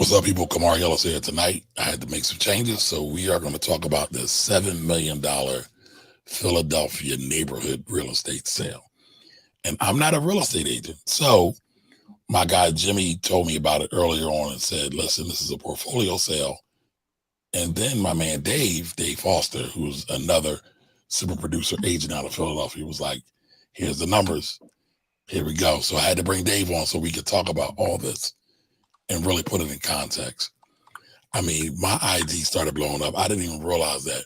What's up, people? Kamar Ellis here tonight. I had to make some changes, so we are going to talk about this $7 million Philadelphia neighborhood real estate sale. And I'm not a real estate agent, so my guy Jimmy told me about it earlier on and said, "Listen, this is a portfolio sale." And then my man Dave Foster, who's another super producer agent out of Philadelphia, was like, "Here's the numbers. Here we go." So I had to bring Dave on so we could talk about all this and really put it in context. I mean, my IG started blowing up. I didn't even realize that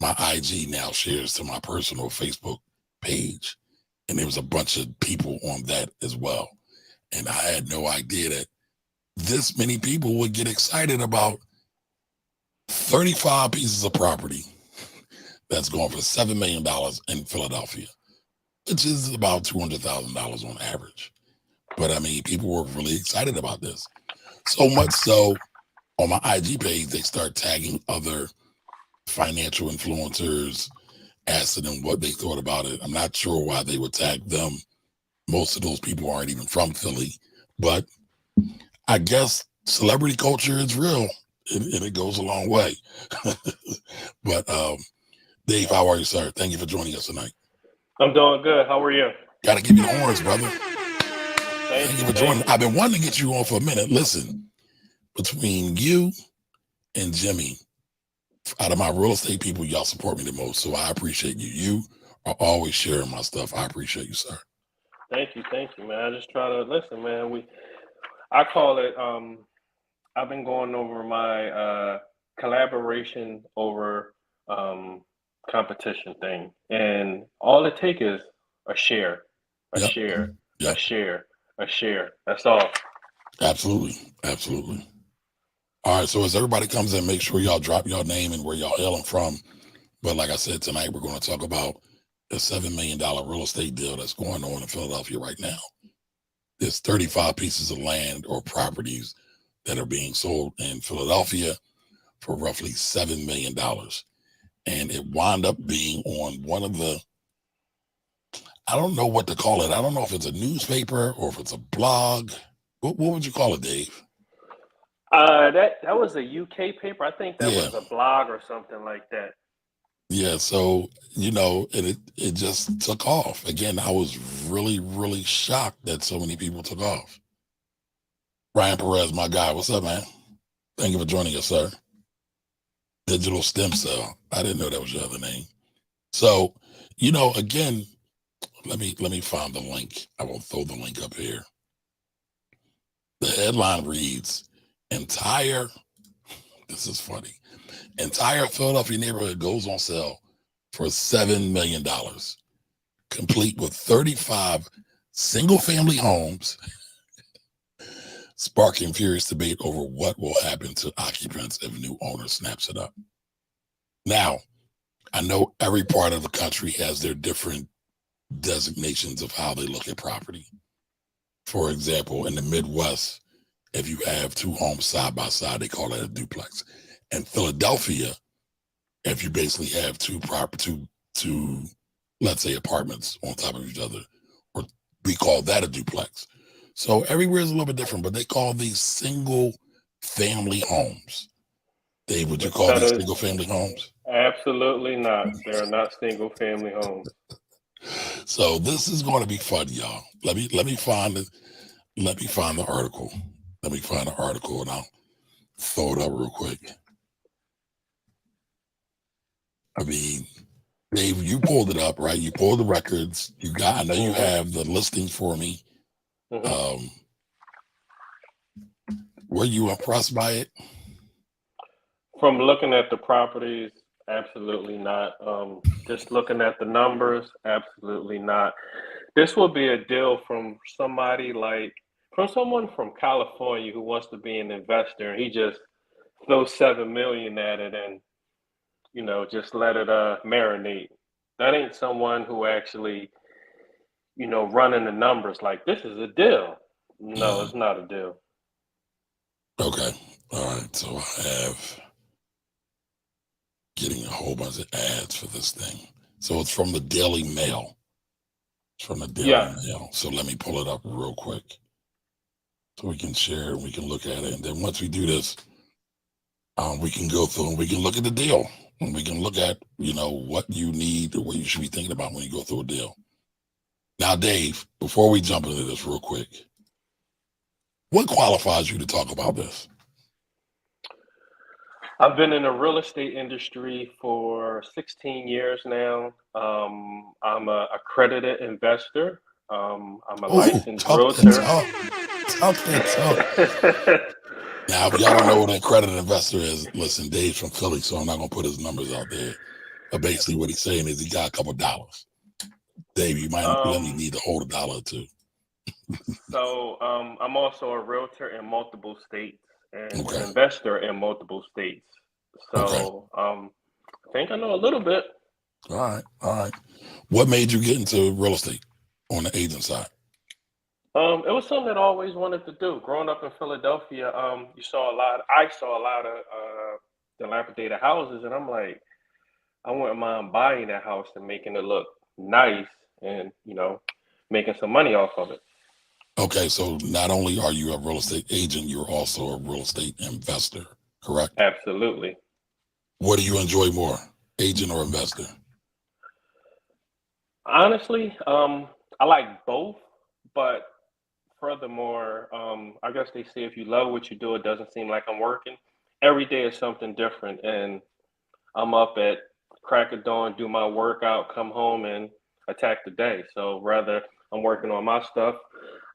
my IG now shares to my personal Facebook page. And there was a bunch of people on that as well. And I had no idea that this many people would get excited about 35 pieces of property that's going for $7 million in Philadelphia, which is about $200,000 on average. But I mean, people were really excited about this. So much so, on my IG page, they start tagging other financial influencers, asking them what they thought about it. I'm not sure why they would tag them. Most of those people aren't even from Philly, but I guess celebrity culture is real and it goes a long way. But Dave, how are you, sir? Thank you for joining us tonight. I'm doing good. How are you? Got to give you the horns, brother. Thank Thank you you. for Thank joining. you. I've been wanting to get you on for a minute. Listen, between you and Jimmy, out of my real estate people, y'all support me the most. So I appreciate you. You are always sharing my stuff. I appreciate you, sir. Thank you, man. I just try to listen, man. I call it. I've been going over my collaboration over um, competition thing, and all it takes is a share, a Yep. share, a Yep. share, a share. That's all. Absolutely. Absolutely. All right. So as everybody comes in, make sure y'all drop your name and where y'all hailing from. But like I said, tonight we're going to talk about the $7 million real estate deal that's going on in Philadelphia right now. There's 35 pieces of land or properties that are being sold in Philadelphia for roughly $7 million. And it wound up being on one of the, I don't know what to call it. I don't know if it's a newspaper or if it's a blog. What would you call it, Dave? That was a UK paper. I think that Yeah. was a blog or something like that. Yeah. So, and it just took off. Again, I was really, really shocked that so many people took off. Ryan Perez, my guy. What's up, man? Thank you for joining us, sir. Digital stem cell. I didn't know that was your other name. So, again, let me find the link. I will throw the link up here. The headline reads, entire, this is funny, entire Philadelphia neighborhood goes on sale for $7 million, complete with 35 single family homes, sparking furious debate over what will happen to occupants if new owner snaps it up. Now, I know every part of the country has their different designations of how they look at property. For example, in the Midwest, if you have two homes side by side, they call that a duplex. In Philadelphia, if you basically have two, let's say, apartments on top of each other, or we call that a duplex. So everywhere is a little bit different, but they call these single family homes. Dave, would you call That these is single family homes? absolutely not. They are not single family homes. So this is going to be fun, y'all. Let me find it. Let me find the article. Let me find the article and I'll throw it up real quick. I mean, Dave, you pulled it up, right? You pulled the records. I know you Hmm. have the listings for me. Hmm. Um, were you impressed by it? From looking at the properties, absolutely not. Just looking at the numbers, absolutely not. This will be a deal from from someone from California who wants to be an investor, and he just throws 7 million at it and just let it marinate. That ain't someone who actually running the numbers like this is a deal. No, Mm, it's not a deal. okay. All right. So I have getting a whole bunch of ads for this thing. So it's from the Daily Mail. It's from the Daily Yeah. Mail. So let me pull it up real quick. so we can share and we can look at it. And then once we do this, we can go through and we can look at the deal and we can look at, what you need or what you should be thinking about when you go through a deal. Now, Dave, before we jump into this real quick, what qualifies you to talk about this? I've been in the real estate industry for 16 years now. I'm a accredited investor. I'm a licensed realtor. Talk. Now, if y'all don't know what an accredited investor is, listen, Dave's from Philly, so I'm not going to put his numbers out there. But basically what he's saying is he got a couple dollars. Dave, you might really need to hold $1 or $2. So I'm also a realtor in multiple states and an investor in multiple states. So I think I know a little bit. All right. What made you get into real estate on the agent side? It was something that I always wanted to do. Growing up in Philadelphia, I saw a lot of dilapidated houses, and I'm like, I wouldn't mind buying that house and making it look nice and, making some money off of it. Okay, so not only are you a real estate agent, you're also a real estate investor, correct? Absolutely. What do you enjoy more, agent or investor? Honestly, I like both, but furthermore, I guess they say if you love what you do, it doesn't seem like I'm working. Every day is something different, and I'm up at crack of dawn, do my workout, come home, and attack the day. So rather, I'm working on my stuff.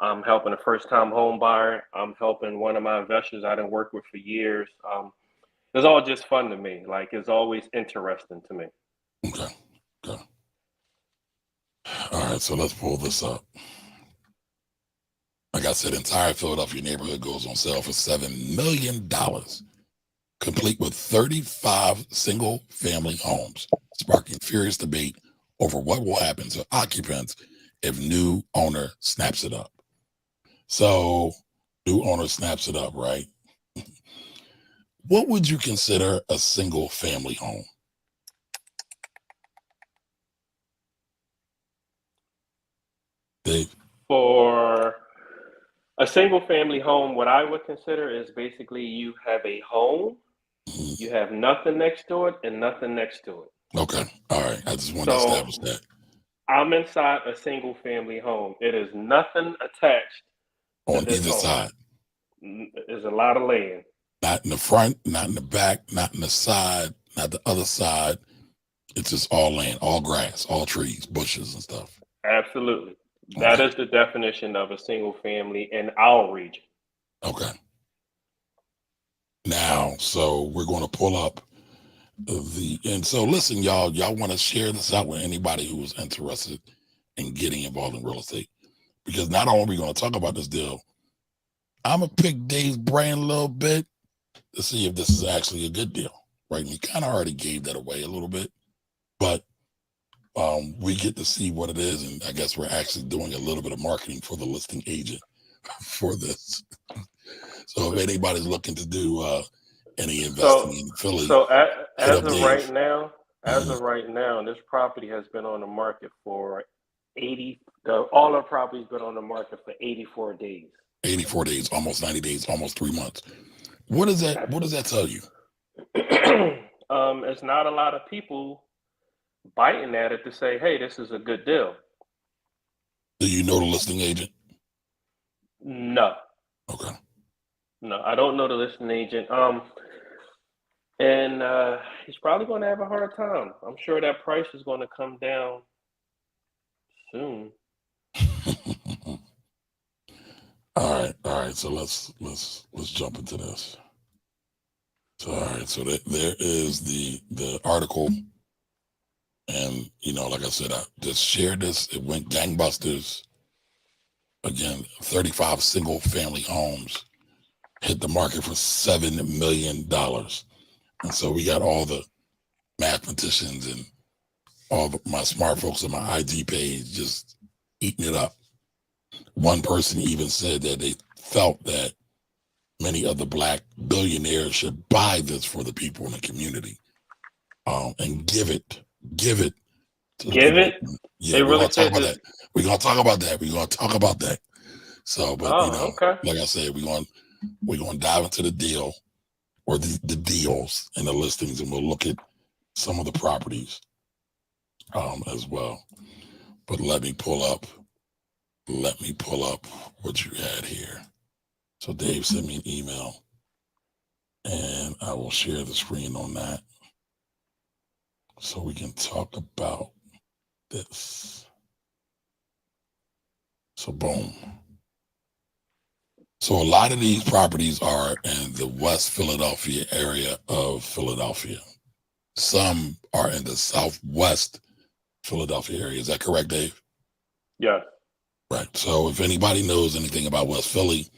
I'm helping a first-time home buyer. I'm helping one of my investors I didn't work with for years. It's all just fun to me. Like, it's always interesting to me. Okay. All right, so let's pull this up. Like I said, entire Philadelphia neighborhood goes on sale for $7 million, complete with 35 single-family homes, sparking furious debate over what will happen to occupants if new owner snaps it up. So, new owner snaps it up, right? What would you consider a single-family home? Dave? For a single family home, what I would consider is basically you have a home, you have nothing next to it and nothing next to it. Okay. All right. I just want to establish that. I'm inside a single family home. It is nothing attached on either side. There's a lot of land. Not in the front, not in the back, not in the side, not the other side. It's just all land, all grass, all trees, bushes and stuff. Absolutely. That is the definition of a single family in our region. Okay. Now, so we're going to pull up and so listen, y'all want to share this out with anybody who is interested in getting involved in real estate. Because not only are we going to talk about this deal, I'm going to pick Dave's brain a little bit to see if this is actually a good deal, right? And he kind of already gave that away a little bit, but we get to see what it is, and I guess we're actually doing a little bit of marketing for the listing agent for this. So if anybody's looking to do any investing in Philly, so as of right now, this property has been on the market for all our property's been on the market for 84 days. 84 days, almost 90 days, almost 3 months. What does that tell you? It's not a lot of people biting at it to say, hey, this is a good deal. Do you know the listing agent? No. Okay. No, I don't know the listing agent. And he's probably going to have a hard time. I'm sure that price is going to come down soon. All right. So let's jump into this. So all right. So there is the article, and like I said, I just shared this. It went gangbusters. Again, 35 single family homes hit the market for $7 million. And so we got all the mathematicians and all my smart folks on my IG page just eating it up. One person even said that they felt that many of the Black billionaires should buy this for the people in the community, and give it. Give it. Yeah, we're gonna talk about that. We're gonna talk about that. So, but Oh, okay. like I said, we're going to dive into the deal or the deals and the listings, and we'll look at some of the properties as well. But let me pull up what you had here. So Dave sent me an email, and I will share the screen on that so we can talk about this. So boom. So a lot of these properties are in the West Philadelphia area of Philadelphia. Some are in the Southwest Philadelphia area. Is that correct, Dave? Yes. Right. So if anybody knows anything about West Philly,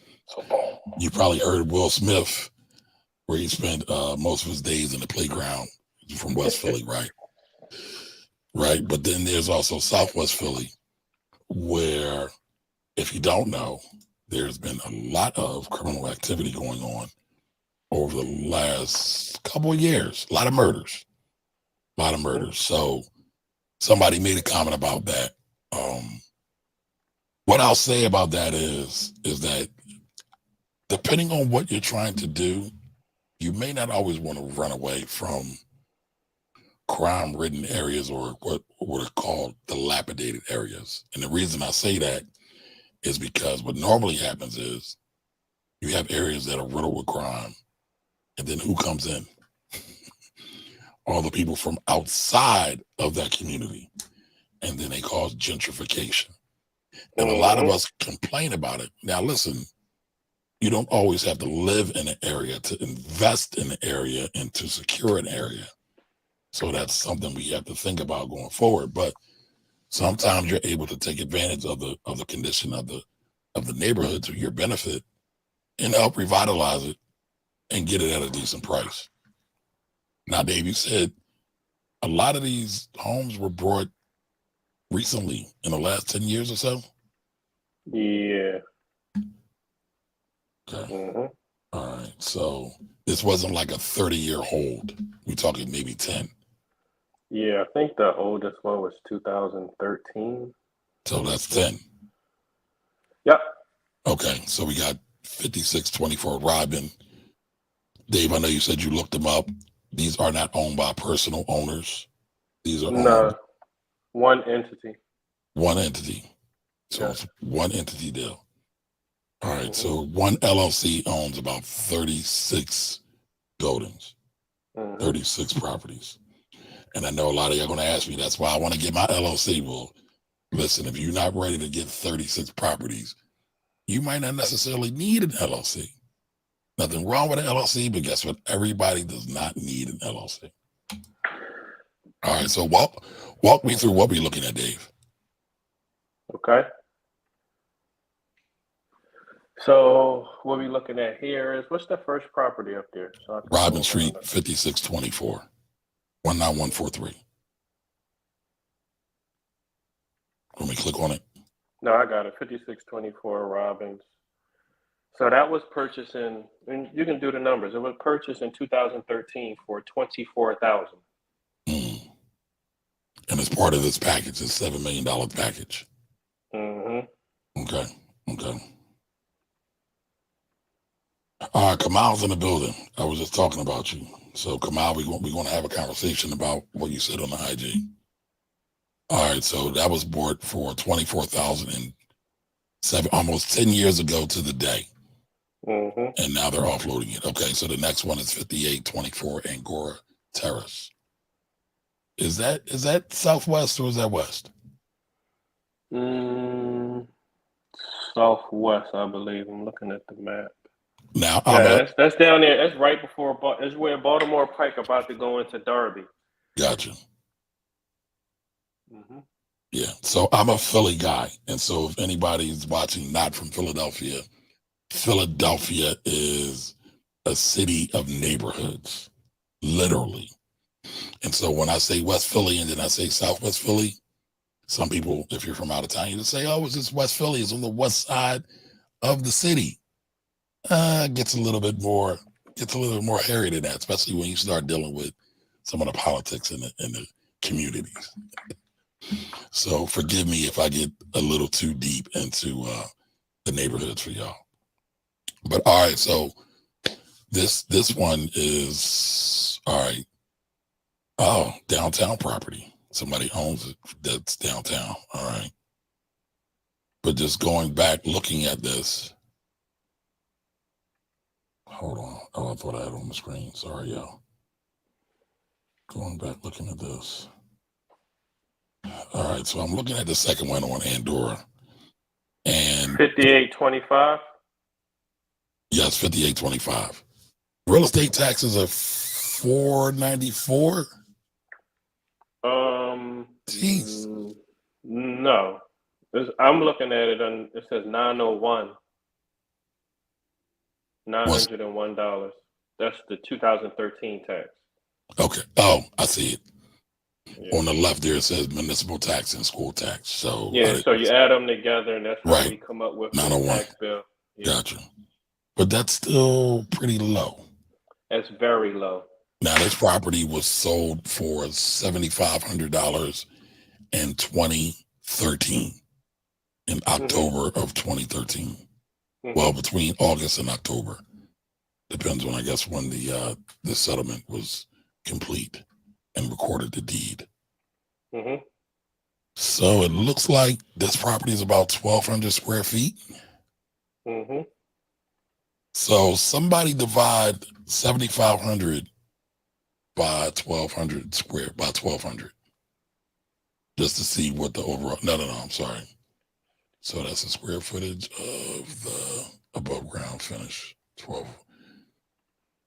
you probably heard Will Smith, where he spent most of his days in the playground from West Philly, right? Right. But then there's also Southwest Philly, where, if you don't know, there's been a lot of criminal activity going on over the last couple of years. A lot of murders. So somebody made a comment about that. What I'll say about that is that depending on what you're trying to do, you may not always want to run away from crime-ridden areas or what are called dilapidated areas. And the reason I say that is because what normally happens is you have areas that are riddled with crime, and then who comes in? All the people from outside of that community, and then they cause gentrification. And a lot of us complain about it. Now, listen, you don't always have to live in an area to invest in an area and to secure an area. So that's something we have to think about going forward. But sometimes you're able to take advantage of the condition of the neighborhood to your benefit and help revitalize it and get it at a decent price. Now, Dave, you said a lot of these homes were bought recently in the last 10 years or so? Yeah. Okay. All right. So this wasn't like a 30-year hold. We're talking maybe 10. Yeah, I think the oldest one was 2013. So that's 10. Yep. Okay. So we got 5624 Robin. Dave, I know you said you looked them up. These are not owned by personal owners. These are owned one entity. One entity. So it's one entity deal. All right. So one LLC owns about 36 buildings, 36 properties. And I know a lot of you are going to ask me, that's why I want to get my LLC. Well, listen, if you're not ready to get 36 properties, you might not necessarily need an LLC. Nothing wrong with an LLC, but guess what? Everybody does not need an LLC. All right. So walk me through what we're looking at, Dave. Okay. So what we're looking at here is, what's the first property up there? So Robin Street, 5624, 19143. Let me click on it. No, I got it. 5624 Robbins. So that was purchased and you can do the numbers. It was purchased in 2013 for $24,000. And as part of this package, it's $7 million package. Okay. All right, Kamal's in the building. I was just talking about you. So Kamal, we're going to have a conversation about what you said on the IG. All right, so that was bought for $24,007, almost 10 years ago to the day. And now they're offloading it. Okay, so the next one is 5824 Angora Terrace. Is that Southwest or is that West? Southwest, I believe. I'm looking at the map. Now, that's down there. That's right before. That's where Baltimore Pike about to go into Derby. Gotcha. Yeah. So I'm a Philly guy, and so if anybody's watching not from Philadelphia, Philadelphia is a city of neighborhoods, literally. And so when I say West Philly and then I say Southwest Philly, some people, if you're from out of town, you just say, "Oh, it's just West Philly. It's on the west side of the city." Gets a little bit more hairy than that, especially when you start dealing with some of the politics in the communities. So forgive me if I get a little too deep into the neighborhoods for y'all. But all right, so this one is all right. Oh, downtown property. Somebody owns it that's downtown. All right. But just going back, looking at this. Hold on. Oh, I thought I had it on the screen. Sorry, y'all. Going back, looking at this. All right, so I'm looking at the second one on Andorra. And 5825. yes, 5825. Real estate taxes are $494. Jeez. No. I'm looking at it and it says 901. $901. That's the 2013 tax. Okay. Oh, I see it. Yeah. On the left there, it says municipal tax and school tax. So yeah, so you add them together, and that's how right. we come up with the 901. tax bill. Yeah. Gotcha. But that's still pretty low. That's very low. Now, this property was sold for $7,500 in 2013, in October of 2013. Well, between August and October. Depends on, I guess, when the settlement was complete and recorded the deed. So it looks like this property is about 1,200 square feet. So somebody divide 7,500 by 1,200 square, by 1,200. Just to see what the overall, no, I'm sorry. So that's the square footage of the above ground finish, 12.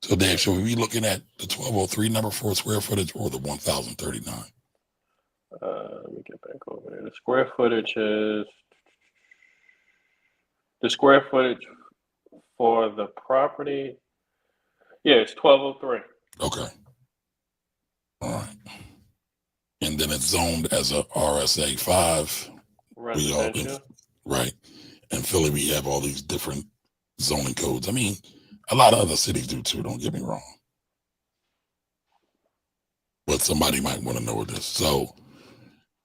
So Dave, should we be looking at the 1203 number for square footage or the 1,039? Let me get back over there. The square footage for the property. Yeah, it's 1203. Okay. All right. And then it's zoned as a RSA 5. Residential. Right. In Philly, we have all these different zoning codes. I mean, a lot of other cities do too, don't get me wrong. But somebody might want to know this. So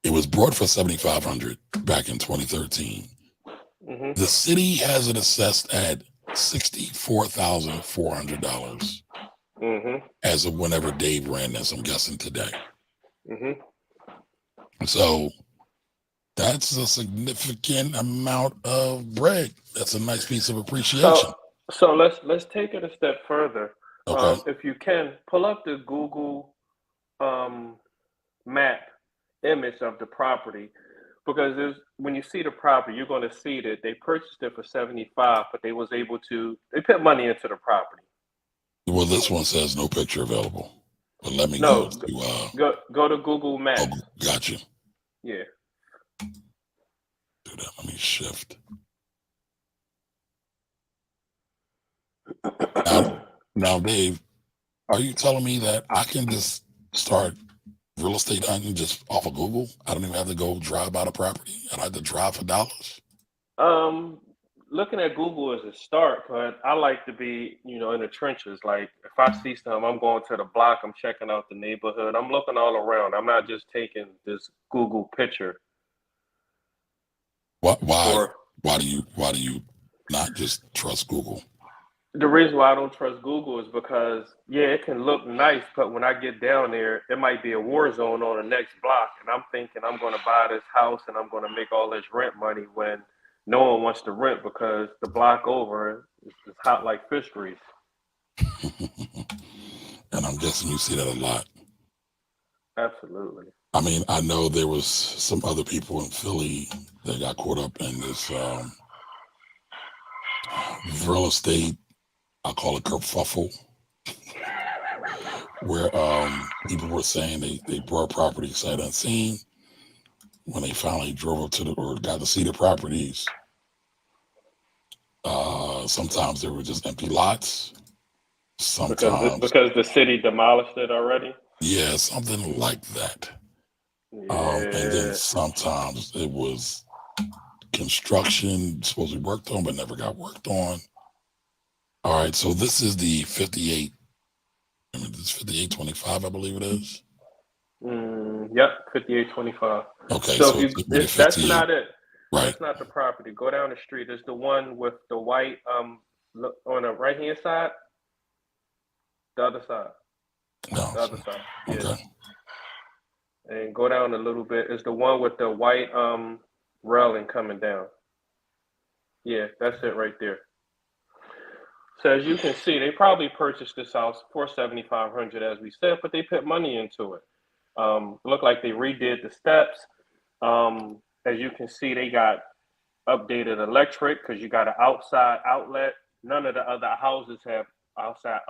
it was brought for $7,500 back in 2013. The city has it assessed at $64,400 as of whenever Dave ran this, I'm guessing today. So that's a significant amount of bread. That's a nice piece of appreciation. So let's take it a step further. Okay. If you can, pull up the Google map image of the property, because when you see the property, you're going to see that they purchased it for 75, but they put money into the property. Well, this one says no picture available. But let me go to Google Maps. Oh, gotcha. Yeah. Do that. Let me shift. Now, Dave, are you telling me that I can just start real estate hunting just off of Google? I don't even have to go drive by the property. I don't have to drive for dollars. Looking at Google is a start, but I like to be, in the trenches. Like if I see something, I'm going to the block, I'm checking out the neighborhood, I'm looking all around. I'm not just taking this Google picture. Why do you not just trust Google? The reason why I don't trust Google is because, it can look nice, but when I get down there, it might be a war zone on the next block. And I'm thinking I'm going to buy this house and I'm going to make all this rent money when no one wants to rent because the block over is hot like fish grease. And I'm guessing you see that a lot. Absolutely. I mean, I know there was some other people in Philly that got caught up in this real estate, I call it kerfuffle, where people were saying they brought property sight unseen. When they finally drove up or got to see the properties, sometimes they were just empty lots. Sometimes because the city demolished it already. Yeah, something like that. And then sometimes it was construction supposed to be worked on but never got worked on. All right, so this is the 58. I mean, it's 5825, I believe it is. Yep, 5825. Okay, So so that's not it. Right. That's not the property. Go down the street. It's the one with the white look on the right hand side. The other side. No. The other side. Yeah. Okay. And go down a little bit. It's the one with the white railing coming down. Yeah, that's it right there. So as you can see, they probably purchased this house for $7,500, as we said, but they put money into it. Looked like they redid the steps. As you can see, they got updated electric because you got an outside outlet. None of the other houses have outside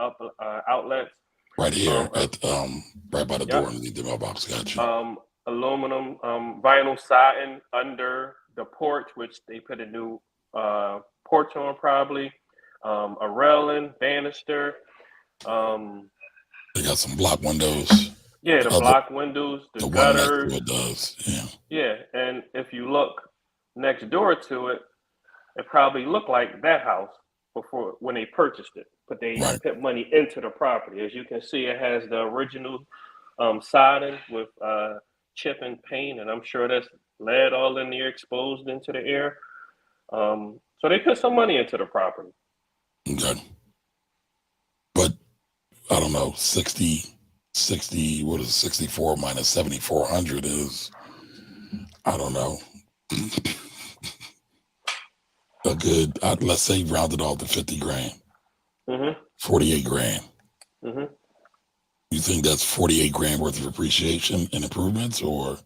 outlets. Right here at right by the door Yep. underneath the mailbox. Got you. Aluminum vinyl siding under the porch, which they put a new porch on probably. A railing, banister. They got some block windows. Yeah, the block windows, the gutters. One next to it does. Yeah. Yeah, and if you look next door to it, it probably looked like that house before when they purchased it, but they put money into the property. As you can see, it has the original siding with chip and paint, and I'm sure that's lead all in there exposed into the air. So they put some money into the property. Okay. But I don't know, 60, what is it, 64 minus 7,400 is, I don't know, a good, let's say rounded off to 50 grand, 48 grand. You think that's 48 grand worth of appreciation and improvements, or?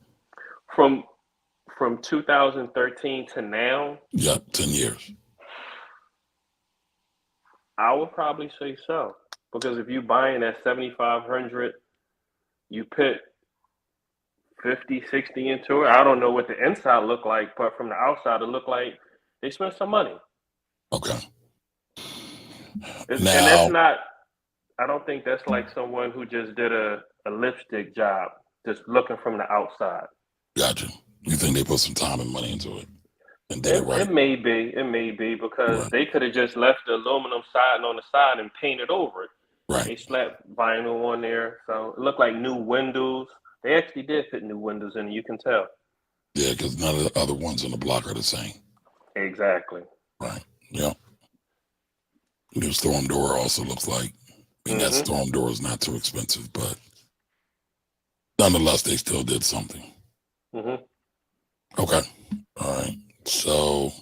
From 2013 to now? Yeah, 10 years. I would probably say so, because if you buying at 7,500, you put 50, 60 into it. I don't know what the inside look like, but from the outside, it looked like they spent some money. Okay. And that's not, I don't think that's like someone who just did a lipstick job, just looking from the outside. Gotcha. You think they put some time and money into it? And did it right? It may be because they could have just left the aluminum siding on the side and painted over it. Right. They slapped vinyl on there, so it looked like new windows. They actually did put new windows in, you can tell. Yeah, because none of the other ones on the block are the same. Exactly. Right. Yeah. New storm door also looks like, I mean, that storm door is not too expensive, but nonetheless, they still did something. Okay. All right. So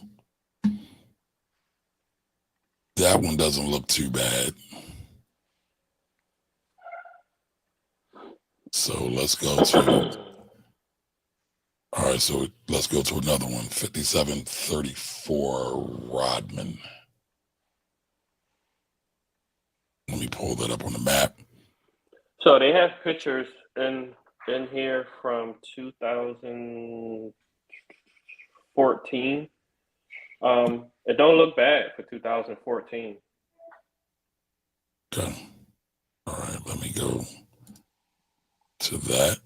that one doesn't look too bad. So let's go to, all right, so let's go to another one, 5734 Rodman. Let me pull that up on the map. So they have pictures in here from 2014. It don't look bad for 2014. Okay. All right, let me go to that.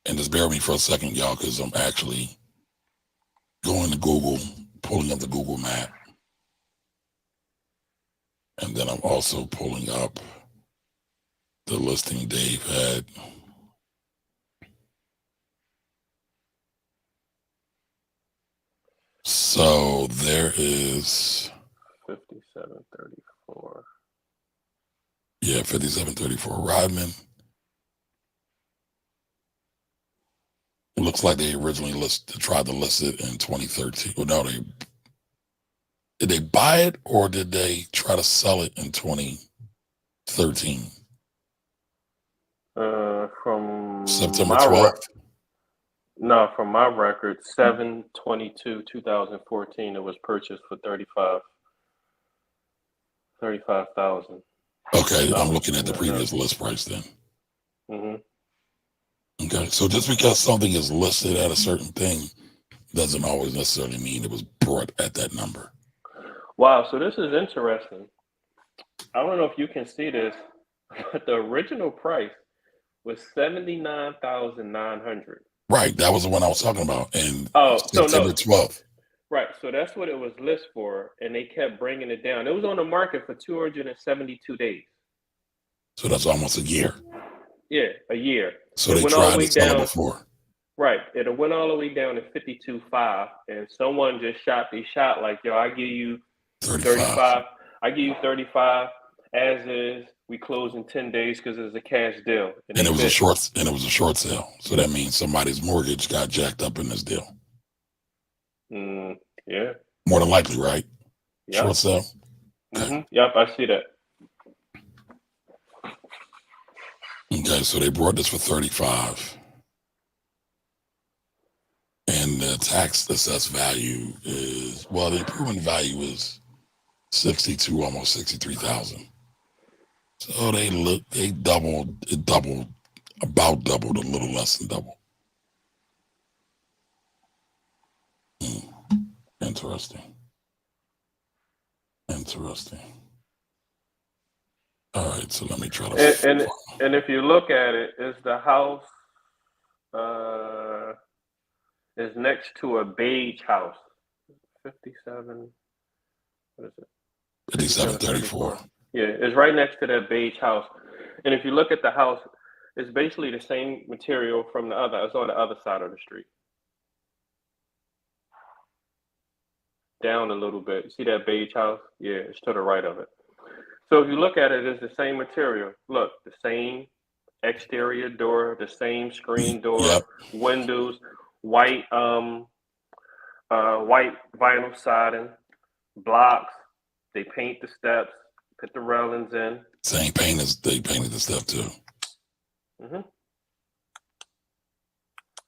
And just bear with me for a second, y'all, because I'm actually going to Google, pulling up the Google map. And then I'm also pulling up the listing Dave had. So there is 5734. Yeah, 5734 Rodman. It looks like they originally tried to list it in 2013. Well, no, did they buy it or did they try to sell it in 2013? From September 12th. No, from my record, 7/22/2014, it was purchased for $35,000. Okay, I'm looking at the previous list price then. Okay, so just because something is listed at a certain thing doesn't always necessarily mean it was bought at that number. Wow, so this is interesting. I don't know if you can see this, but the original price was $79,900. Right, that was the one I was talking about. And September 12th. Right, so that's what it was listed for, and they kept bringing it down. It was on the market for 272 days. So that's almost a year. Yeah, a year. So they tried to sell it before. Right. It went all the way down to 52.5, and someone just shot the shot like, yo, I give you 35. 35. I give you 35 as is. We close in 10 days because it's a cash deal, and And they it was a bit. short sale. So that means somebody's mortgage got jacked up in this deal. Yeah. More than likely, right? Yep. Short sale. Okay. Yep. I see that. Okay. So they brought this for 35. And the tax assessed value is, well, the improvement value is 62, almost 63,000. So they doubled, about doubled, a little less than double. Interesting. All right, so let me try to. And if you look at it, is the house uh is next to a beige house. 57. What is it? 5734. Yeah, it's right next to that beige house. And if you look at the house, it's basically the same material from the other. It's on the other side of the street. Down a little bit. See that beige house? Yeah, it's to the right of it. So if you look at it, it's the same material. Look, the same exterior door, the same screen door, Yep. windows, white white vinyl siding, blocks. They paint the steps, put the railings in. Same paint as they painted the stuff too.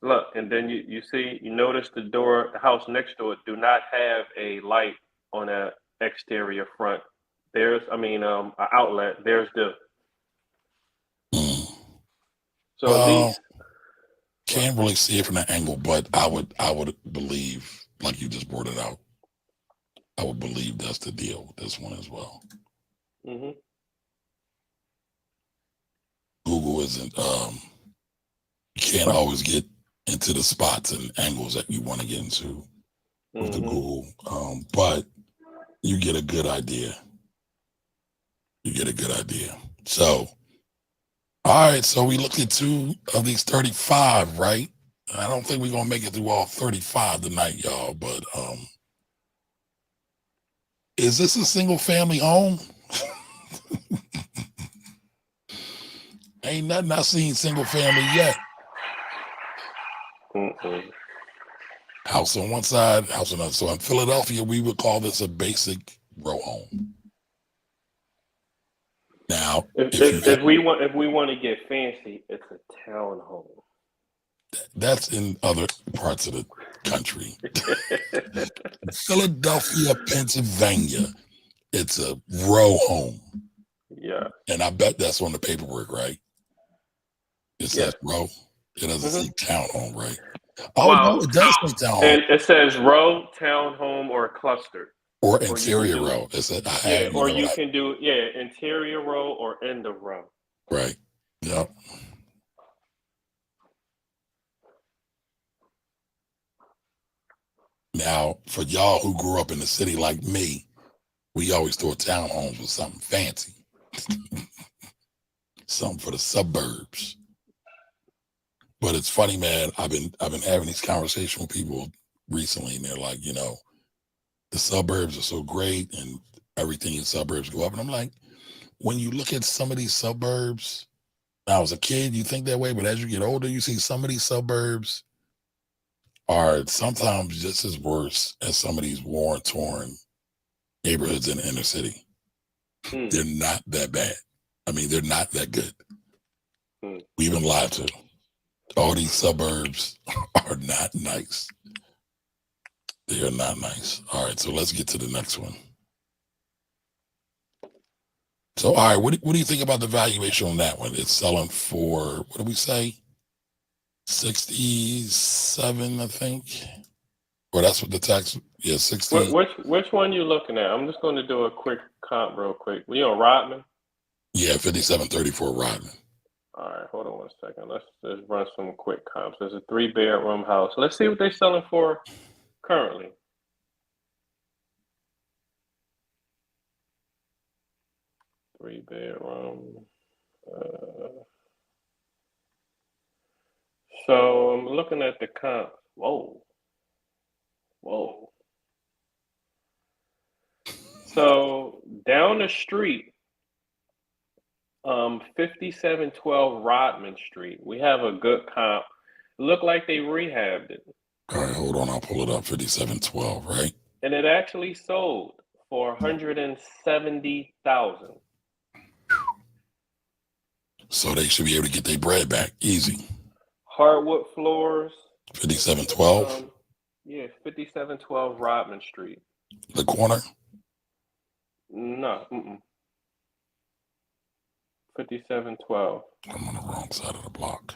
Look, and then you see, you notice the door, the house next to it, do not have a light on that exterior front. There's, an outlet. There's the. So at least can't really see it from that angle, but I would believe, like you just brought it out, I would believe that's the deal with this one as well. Google isn't, you can't always get into the spots and angles that you want to get into with the Google, but you get a good idea. So, all right, so we looked at 2 of these 35, right? I don't think we're gonna make it through all 35 tonight, y'all, but is this a single family home? Ain't nothing I seen single family yet. House on one side, house on the other. So in Philadelphia, we would call this a basic row home. Now, if we want to get fancy, it's a townhome. That's in other parts of the country. Philadelphia, Pennsylvania, it's a row home. Yeah. And I bet that's on the paperwork, right? It says row. It doesn't say townhome, right? Oh, well, no, it does say townhome. And it says row, townhome, or cluster. Or interior row. It said, you can do interior row or end of row. Right. Yep. Now, for y'all who grew up in the city like me, we always thought townhomes was something fancy. Something for the suburbs. But it's funny, man. I've been having these conversations with people recently, and they're like, the suburbs are so great and everything in suburbs go up. And I'm like, when you look at some of these suburbs, now as a kid, you think that way, but as you get older, you see some of these suburbs are sometimes just as worse as some of these war torn neighborhoods in the inner city. They're not that bad. I mean, they're not that good. We've been lied to. All these suburbs are not nice. They are not nice. All right, so let's get to the next one. So, all right, what do you think about the valuation on that one? It's selling for, what did we say? 67, I think. Or that's what the tax, 60. Which one you looking at? I'm just going to do a quick comp real quick. We on Rodman? Yeah, 5734 Rodman. All right, hold on one second. Let's just run some quick comps. There's a 3-bedroom house. Let's see what they're selling for currently. Three-bedroom. So I'm looking at the comp. Whoa, whoa. So down the street, 5712 Rodman Street. We have a good comp. Look like they rehabbed it, All right, hold on. I'll pull it up. 5712, right? and it actually sold for 170,000. So they should be able to get their bread back easy. Hardwood floors. 5712, Yeah, 5712 Rodman Street. the corner. No, 5712. I'm on the wrong side of the block.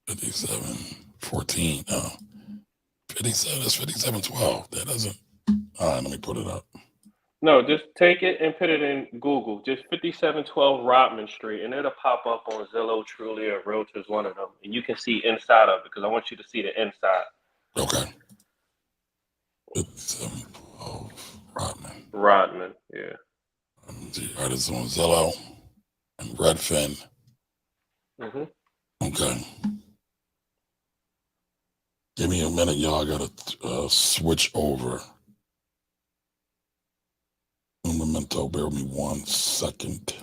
$57.14. 57 is 5712. That doesn't. All right, let me put it up. No, just take it and put it in Google. Just 5712 Rodman Street, and it'll pop up on Zillow, Trulia, Realtors, one of them, and you can see inside of it because I want you to see the inside. Okay. 5712 Rodman. Rodman, yeah. All right, it's on Zillow and Redfin. hmm Okay. Give me a minute, y'all. I gotta switch over. Un momento, bear with me 1 second.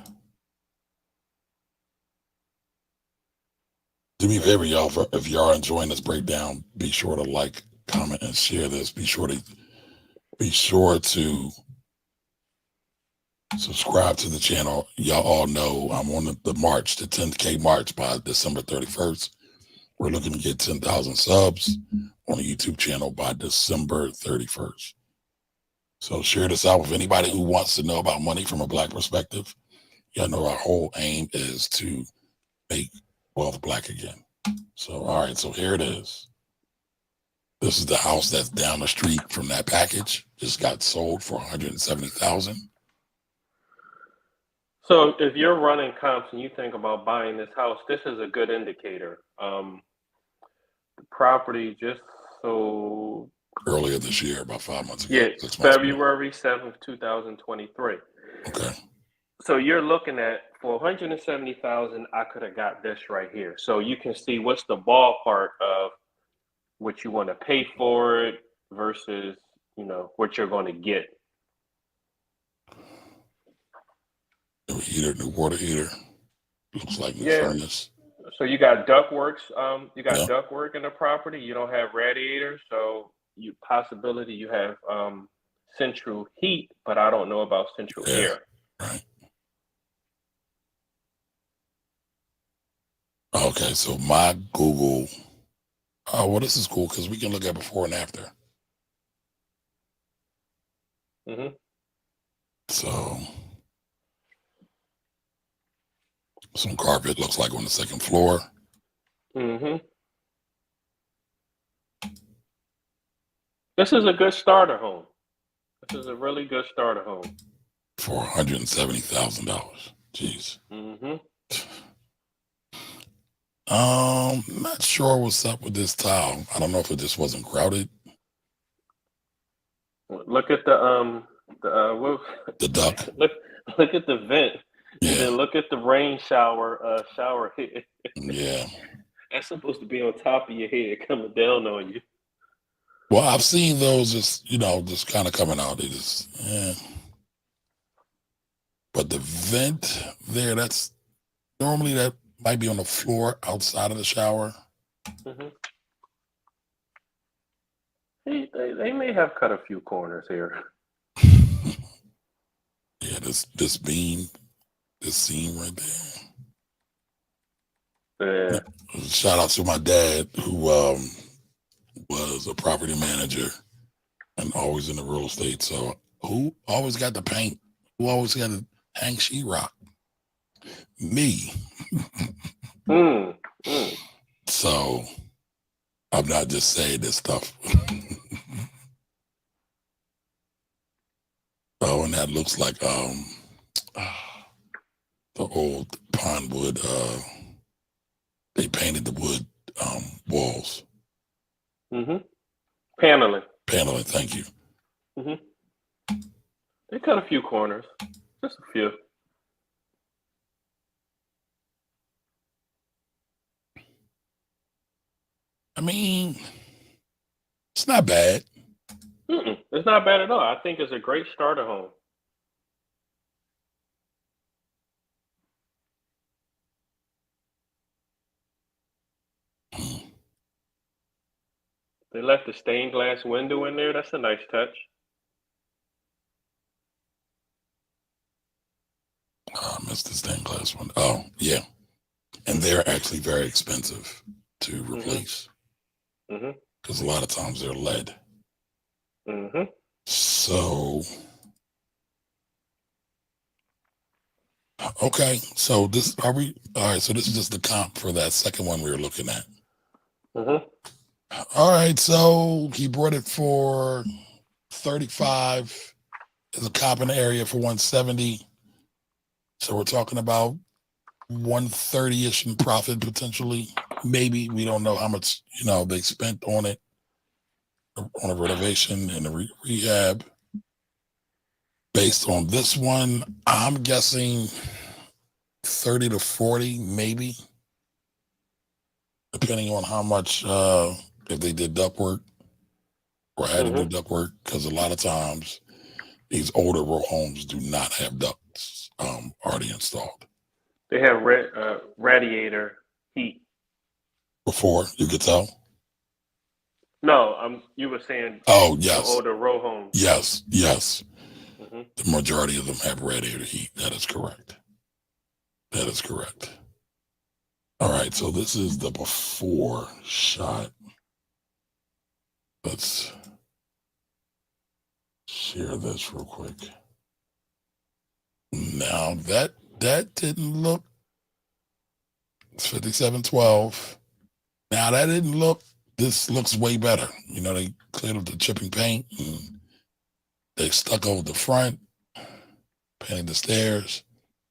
Do me a favor, y'all. If y'all are enjoying this breakdown, be sure to like, comment, and share this. Be sure to subscribe to the channel. Y'all all know I'm on the march, the 10K march by December 31st. We're looking to get 10,000 subs on the YouTube channel by December 31st. So share this out with anybody who wants to know about money from a Black perspective. Y'all know our whole aim is to make wealth Black again. So, all right, so here it is. This is the house that's down the street from that package. Just got sold for 170,000. So if you're running comps and you think about buying this house, this is a good indicator. The property just sold Earlier this year, about 5 months ago. yeah, 6 months ago. February 7th, 2023. Okay. So you're looking at for 170,000, I could have got this right here. So you can see what's the ballpark of what you want to pay for it versus, what you're going to get. New heater, new water heater. Looks like new Yeah. furnace. So you got ductworks. You got Yeah. ductwork in the property. You don't have radiators, so you have central heat, but I don't know about central Yeah. air. Right. Okay, so my Google. Oh, well, this is cool because we can look at before and after. hmm So, some carpet looks like on the second floor. hmm This is a good starter home. This is a really good starter home. For $170,000. Jeez. Not sure what's up with this tile. I don't know if it just wasn't crowded. Look at the duct. Look at the vent. Yeah. And then look at the rain shower head. Yeah. That's supposed to be on top of your head coming down on you. Well, I've seen those just kind of coming out. They just, But the vent there, that might be on the floor outside of the shower. Mm-hmm. They may have cut a few corners here. Yeah, this seam right there. Yeah. Shout out to my dad who was a property manager and always in the real estate. So who always got the paint? Who always got to hang sheetrock? Me. So I'm not just saying this stuff. Oh, and that looks like the old pine wood. They painted the wood walls. Paneling. Paneling. Thank you. They cut a few corners, just a few. I mean, it's not bad. It's not bad at all. I think it's a great starter home. They left the stained glass window in there. That's a nice touch. Mr. Stained glass one. Oh, yeah. And they're actually very expensive to replace because a lot of times they're lead. So, okay. So this all right. So this is just the comp for that second one we were looking at. All right. So he brought it for 35. There's a comp in the area for 170. So we're talking about 130-ish in profit potentially. Maybe we don't know how much they spent on it, on a renovation and a rehab. Based on this one, I'm guessing 30 to 40, maybe, depending on how much if they did ductwork or had to do ductwork, because a lot of times these older row homes do not have ducts already installed. They have radiator heat. Before, you could tell? No, you were saying yes. the older row homes. Yes. The majority of them have radiator heat. That is correct. All right, so this is the before shot. Let's share this real quick. Now that didn't look. It's 5712. Now that didn't look. This looks way better. They cleared up the chipping paint and they stuck over the front, painted the stairs.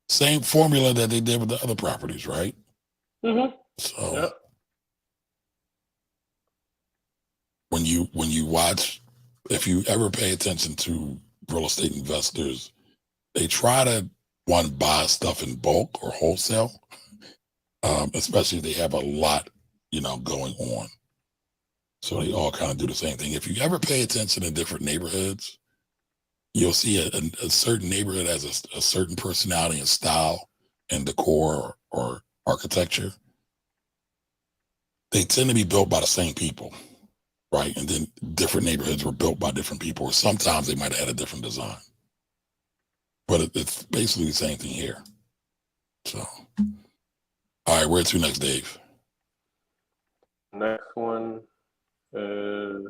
Same formula that they did with the other properties, right? So when you watch, if you ever pay attention to real estate investors, they try to buy stuff in bulk or wholesale, especially if they have a lot, going on. So they all kind of do the same thing. If you ever pay attention in different neighborhoods, you'll see a certain neighborhood has a certain personality and style and decor or architecture. They tend to be built by the same people, right? And then different neighborhoods were built by different people, or sometimes they might have had a different design. But it's basically the same thing here. So, all right, where to next, Dave? Next one is.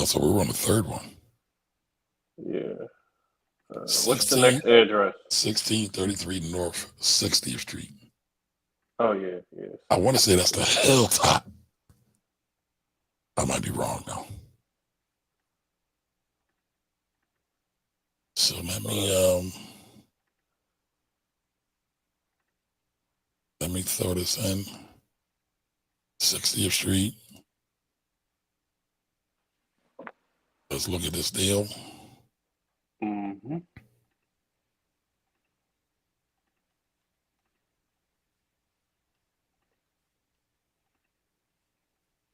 So we're on the third one. Yeah. What's the next address? 1633 North 60th Street. Oh, yeah. I want to say that's the Hilltop. I might be wrong, though. So let me throw this in. 60th Street. Let's look at this deal.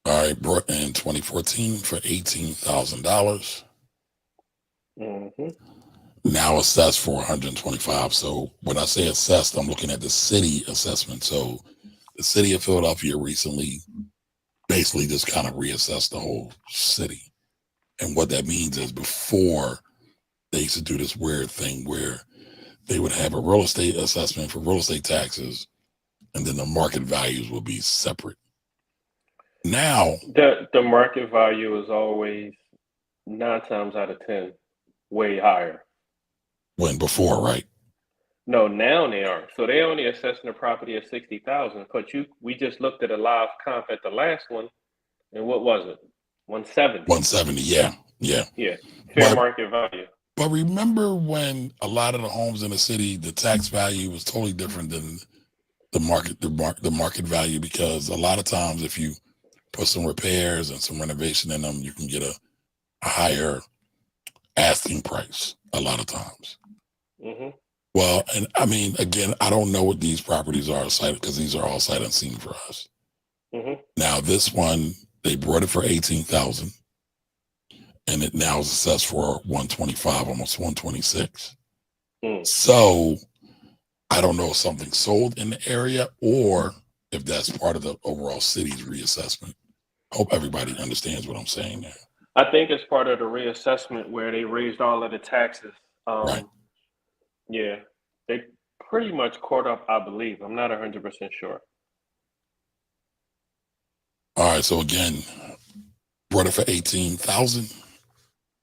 All right, brought in 2014 for $18,000. Now assessed for 125. So when I say assessed, I'm looking at the city assessment. So the city of Philadelphia recently basically just kind of reassessed the whole city. And what that means is before they used to do this weird thing where they would have a real estate assessment for real estate taxes, and then the market values will be separate. Now, the market value is always 9 times out of 10 way higher. When before, right? No, now they are. So they only assessing the property at 60,000. But we just looked at a live comp at the last one, and what was it? 170. 170, yeah. Fair market value. But remember when a lot of the homes in the city, the tax value was totally different than the market value, because a lot of times if you put some repairs and some renovation in them, you can get a higher asking price a lot of times. Mm-hmm. Well, and I mean, again, I don't know what these properties are cited because these are all sight unseen for us. Mm-hmm. Now, this one, they brought it for 18,000 and it now is assessed for 125, almost 126. Mm. So I don't know if something sold in the area or if that's part of the overall city's reassessment. Hope everybody understands what I'm saying there. I think it's part of the reassessment where they raised all of the taxes. Right. Yeah, they pretty much caught up, I believe. I'm not 100% sure. All right. So again, brought it for 18,000,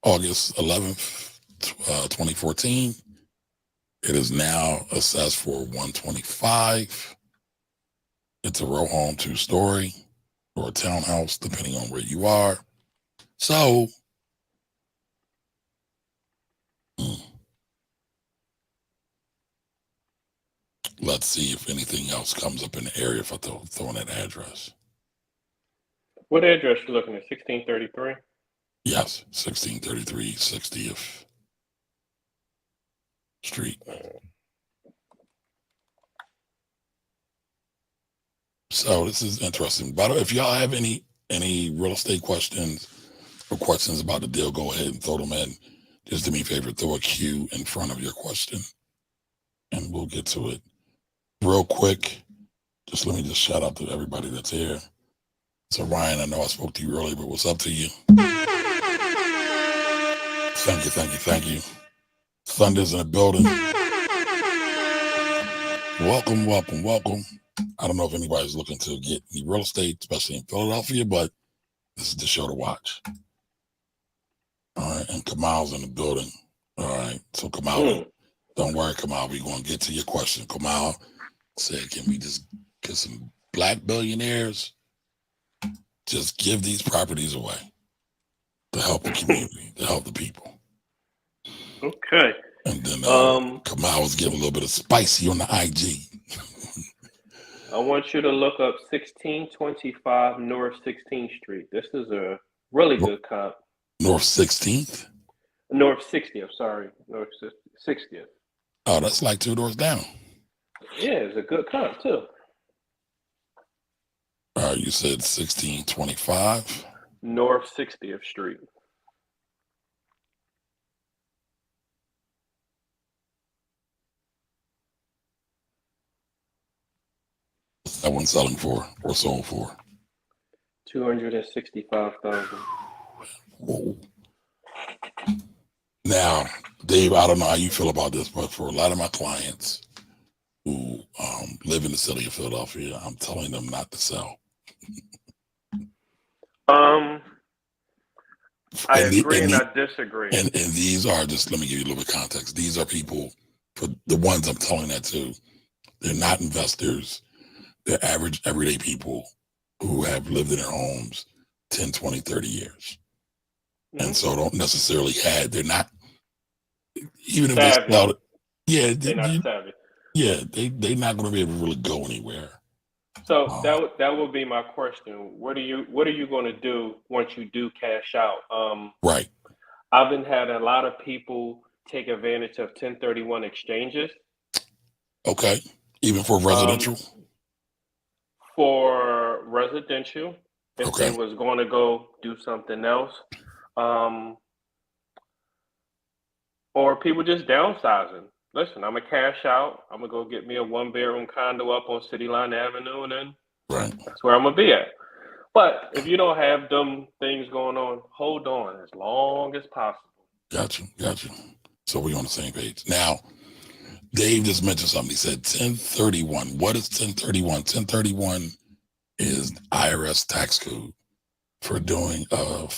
August 11th, 2014. It is now assessed for 125. It's a row home, 2-story, or a townhouse, depending on where you are. So, let's see if anything else comes up in the area if I throw in that address. What address you looking at? 1633? Yes, 1633 60th Street. So this is interesting. By the way, if y'all have any real estate questions or questions about the deal, go ahead and throw them in. Just do me a favor, throw a Q in front of your question, and we'll get to it real quick. Let me shout out to everybody that's here. So Ryan, I know I spoke to you earlier, but what's up to you? Thank you. Thunder's in the building. Welcome. I don't know if anybody's looking to get any real estate, especially in Philadelphia, but this is the show to watch. All right, and Kamal's in the building. All right, so Kamal, don't worry, Kamal, we're going to get to your question. Kamal said, can we just get some black billionaires? Just give these properties away to help the community, to help the people. Okay. And then Kamal was getting a little bit of spicy on the IG. I want you to look up 1625 North 16th Street. This is a really good comp. North 16th? North 60th, sorry. North 60th. Oh, that's like 2 doors down. Yeah, it's a good comp, too. All right, you said 1625? North 60th Street. That one selling for or sold for? 265,000. Whoa. Now, Dave, I don't know how you feel about this, but for a lot of my clients who live in the city of Philadelphia, I'm telling them not to sell. I agree and I disagree. And these are, just let me give you a little bit of context. These are people, for the ones I'm telling that to, they're not investors. They're average, everyday people who have lived in their homes 10, 20, 30 years. Mm-hmm. And so don't necessarily they're not, even if savvy. they sell it, they're not savvy. Yeah, they're not going to be able to really go anywhere. So that would be my question. What are you going to do once you do cash out? Right. I've been had a lot of people take advantage of 1031 exchanges. Okay. Even for residential? For residential, if okay. they was going to go do something else, or people just downsizing. Listen, I'm gonna cash out. I'm gonna go get me a 1-bedroom condo up on City Line Avenue, and then that's where I'm gonna be at. But if you don't have them things going on, hold on as long as possible. Gotcha. So we're on the same page. Now, Dave just mentioned something. He said 1031. What is 1031? 1031 is IRS tax code for doing a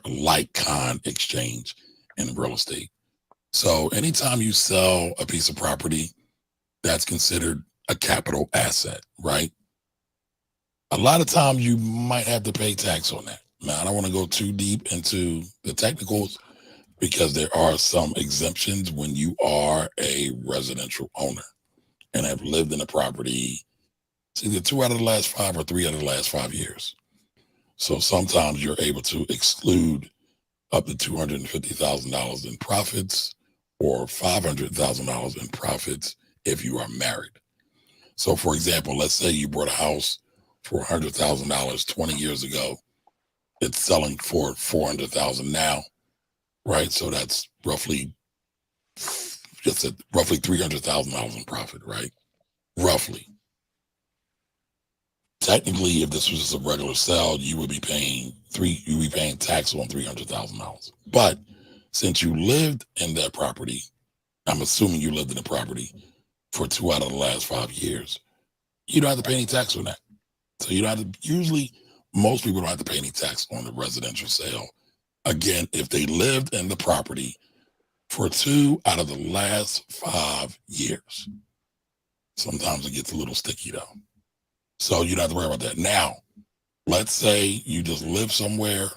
like-kind exchange in real estate. So anytime you sell a piece of property, that's considered a capital asset, right? A lot of times you might have to pay tax on that. Now, I don't want to go too deep into the technicals because there are some exemptions when you are a residential owner and have lived in a property. It's either 2 out of the last 5 or 3 out of the last 5 years. So sometimes you're able to exclude up to $250,000 in profits or $500,000 in profits if you are married. So, for example, let's say you bought a house for $100,000 20 years ago. It's selling for $400,000 now, right? So that's roughly $300,000 in profit, right? Roughly. Technically, if this was just a regular sale, you would be paying tax on $300,000. But since you lived in that property, I'm assuming you lived in the property for 2 out of the last 5 years, you don't have to pay any tax on that. So you don't have to, usually most people don't have to pay any tax on the residential sale. Again, if they lived in the property for 2 out of the last 5 years. Sometimes it gets a little sticky though. So you don't have to worry about that. Now, let's say you just live somewhere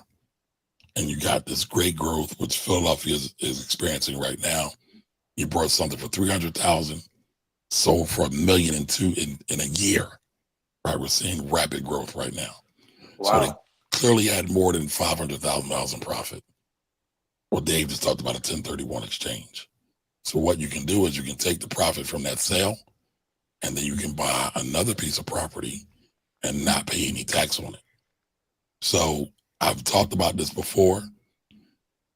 and you got this great growth, which Philadelphia is experiencing right now. You bought something for $300,000, sold for $1 million in a year. Right, we're seeing rapid growth right now. Wow. So they clearly had more than $500,000 in profit. Well, Dave just talked about a 1031 exchange. So what you can do is you can take the profit from that sale, and then you can buy another piece of property and not pay any tax on it. So I've talked about this before.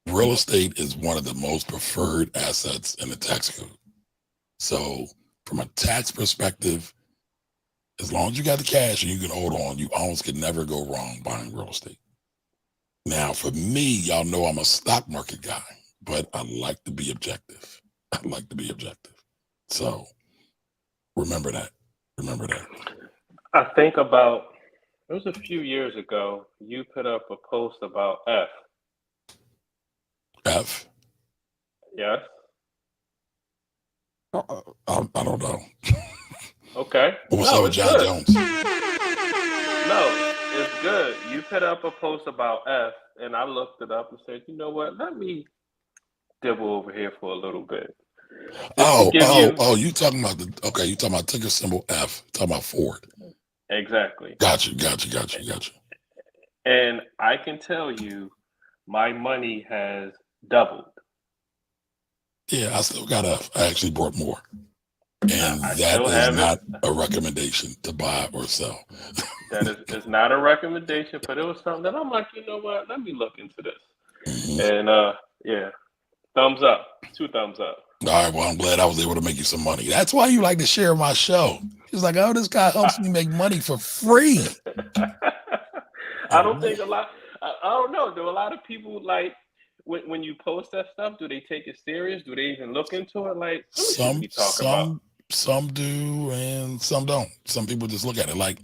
Real estate is one of the most preferred assets in the tax code. So from a tax perspective, as long as you got the cash and you can hold on, you almost could never go wrong buying real estate. Now, for me, y'all know I'm a stock market guy, but I like to be objective. I like to be objective. So remember that. Remember that. I think about, it was a few years ago, you put up a post about F. F? Yes? I don't know. Okay. What's up with John Jones? No, it's good. You put up a post about F, and I looked it up and said, you know what? Let me dibble over here for a little bit. You talking about you talking about ticker symbol F, talking about Ford. Exactly. Gotcha. And I can tell you, my money has doubled. Yeah, I still got F. I actually bought more. And I that still is have not it. a recommendation to buy or sell. That is, it's not a recommendation, but it was something that I'm like, you know what? Let me look into this. Mm-hmm. And yeah, thumbs up, 2 thumbs up. All right, well, I'm glad I was able to make you some money. That's why you like to share my show. He's like, oh, this guy helps me make money for free. I don't think I don't know. Do a lot of people like when you post that stuff? Do they take it serious? Do they even look into it? Like some do and some don't. Some people just look at it like.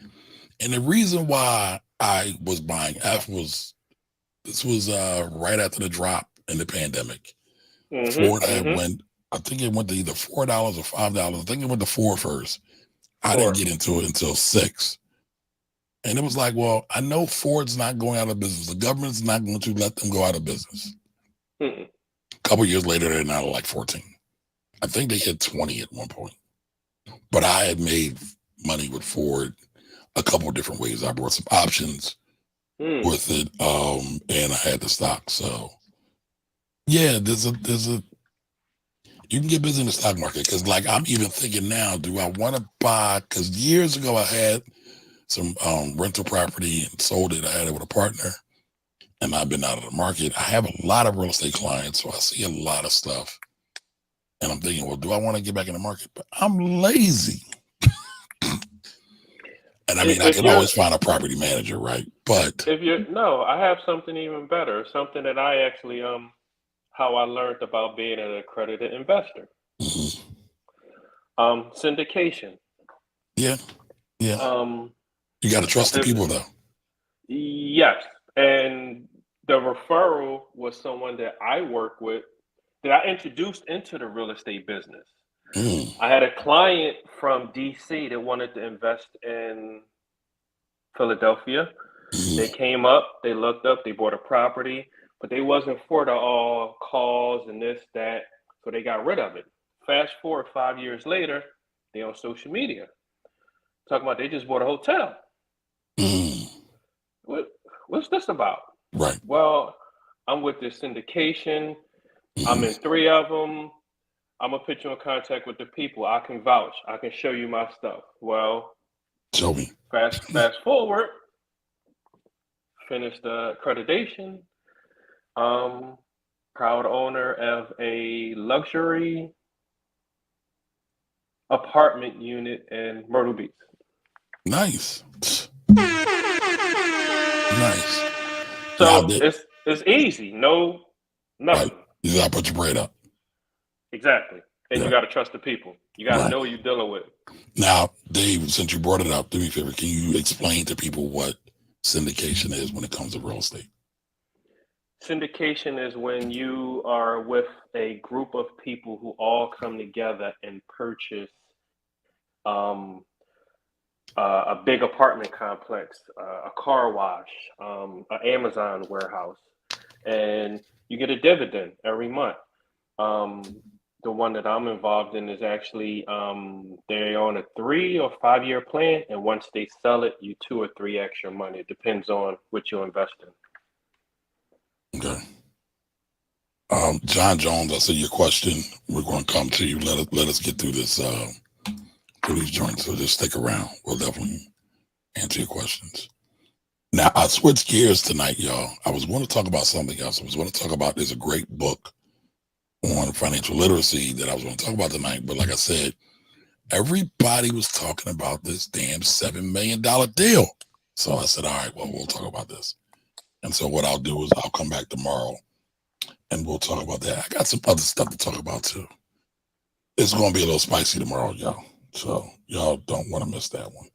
And the reason why I was buying F was this was right after the drop in the pandemic. Ford went. I think it went to either $4 or $5. I think it went to 4 first. I didn't get into it until 6. And it was like, well, I know Ford's not going out of business. The government's not going to let them go out of business. A couple years later, they're now like 14. I think they hit 20 at one point. But I had made money with Ford a couple of different ways. I bought some options with it, and I had the stock. So, yeah, there's a you can get busy in the stock market because, like, I'm even thinking now, do I want to buy? Because years ago, I had some rental property and sold it. I had it with a partner, and I've been out of the market. I have a lot of real estate clients, so I see a lot of stuff. And I'm thinking, well, do I want to get back in the market? But I'm lazy. And I mean, I can always find a property manager, right? But I have something even better. Something that I actually how I learned about being an accredited investor. Syndication. Yeah. You got to trust the people, though. Yes, and the referral was someone that I work with that I introduced into the real estate business. I had a client from DC that wanted to invest in Philadelphia. They came up, they looked up, they bought a property, but they wasn't for the all calls and this, that, so they got rid of it. Fast forward 5 years later, they on social media talking about they just bought a hotel. What's this about? Right. Well, I'm with this syndication. I'm in 3 of them. I'm gonna put you in contact with the people. I can vouch. I can show you my stuff. Well, Show me. fast forward. Finished the accreditation. Um, Proud owner of a luxury apartment unit in Myrtle Beach. Nice. Nice. Now, So it's easy. No, right. nothing. You gotta put your bread up. Exactly. And Yeah. you got to trust the people. You got to Right. know who you're dealing with. Now, Dave, since you brought it up, do me a favor. Can you explain to people what syndication is when it comes to real estate? Syndication is when you are with a group of people who all come together and purchase um, a big apartment complex, a car wash, an Amazon warehouse, and you get a dividend every month. Um, the one that I'm involved in is actually they're on a 3 or 5 year plan, and once they sell it, you 2 or 3x your money. It depends on what you invest in. Okay. John Jones, I see your question. We're going to come to you. Let us get through this through these joints. So just stick around. We'll definitely answer your questions. Now, I switched gears tonight, y'all. I was going to talk about something else. I was going to talk about there's a great book on financial literacy that I was going to talk about tonight. But like I said, everybody was talking about this damn $7 million deal. So I said, all right, well, we'll talk about this. And so what I'll do is I'll come back tomorrow and we'll talk about that. I got some other stuff to talk about too. It's going to be a little spicy tomorrow, y'all. So y'all don't want to miss that one.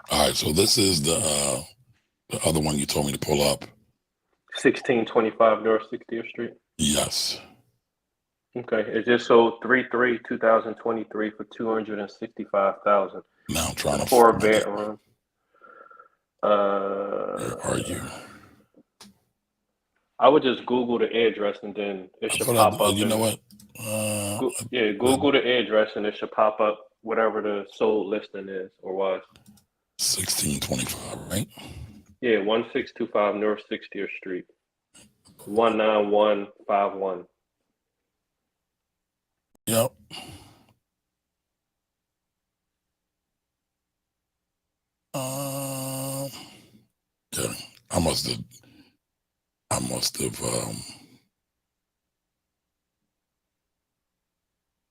All right, so this is the other one you told me to pull up. 1625 North 60th Street. Yes. Okay, it just sold 3/3/2023 for $265,000. Now I'm trying to 4 bedroom. Where are you? I would just Google the address and then it should pop up. You know what? Google the address and it should pop up whatever the sold listing is or was. 1625, right? Yeah, 1625 North 60th Street. 19151. Yep. Okay. I must have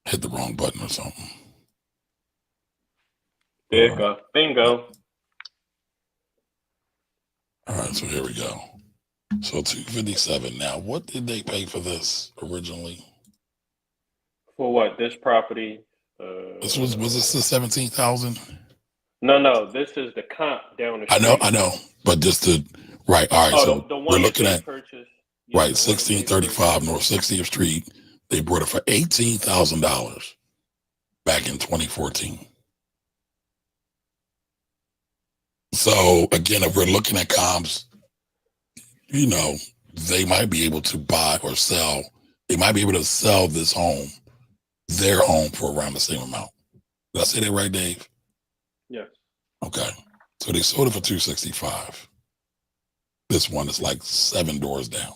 hit the wrong button or something. There you go. Bingo. All right, so here we go. So 257. Now, what did they pay for this originally? For what? This property? Was this the 17,000? No. This is the comp down the street. I know, but just to right. All right, so the one we're looking at purchased. Yeah, right, 1635 North 60th Street. They bought it for $18,000 back in 2014. So again, if we're looking at comps, they might be able to buy or sell. They might be able to sell this home, their home, for around the same amount. Did I say that right, Dave? Yes. Okay. So they sold it for $265. This one is like 7 doors down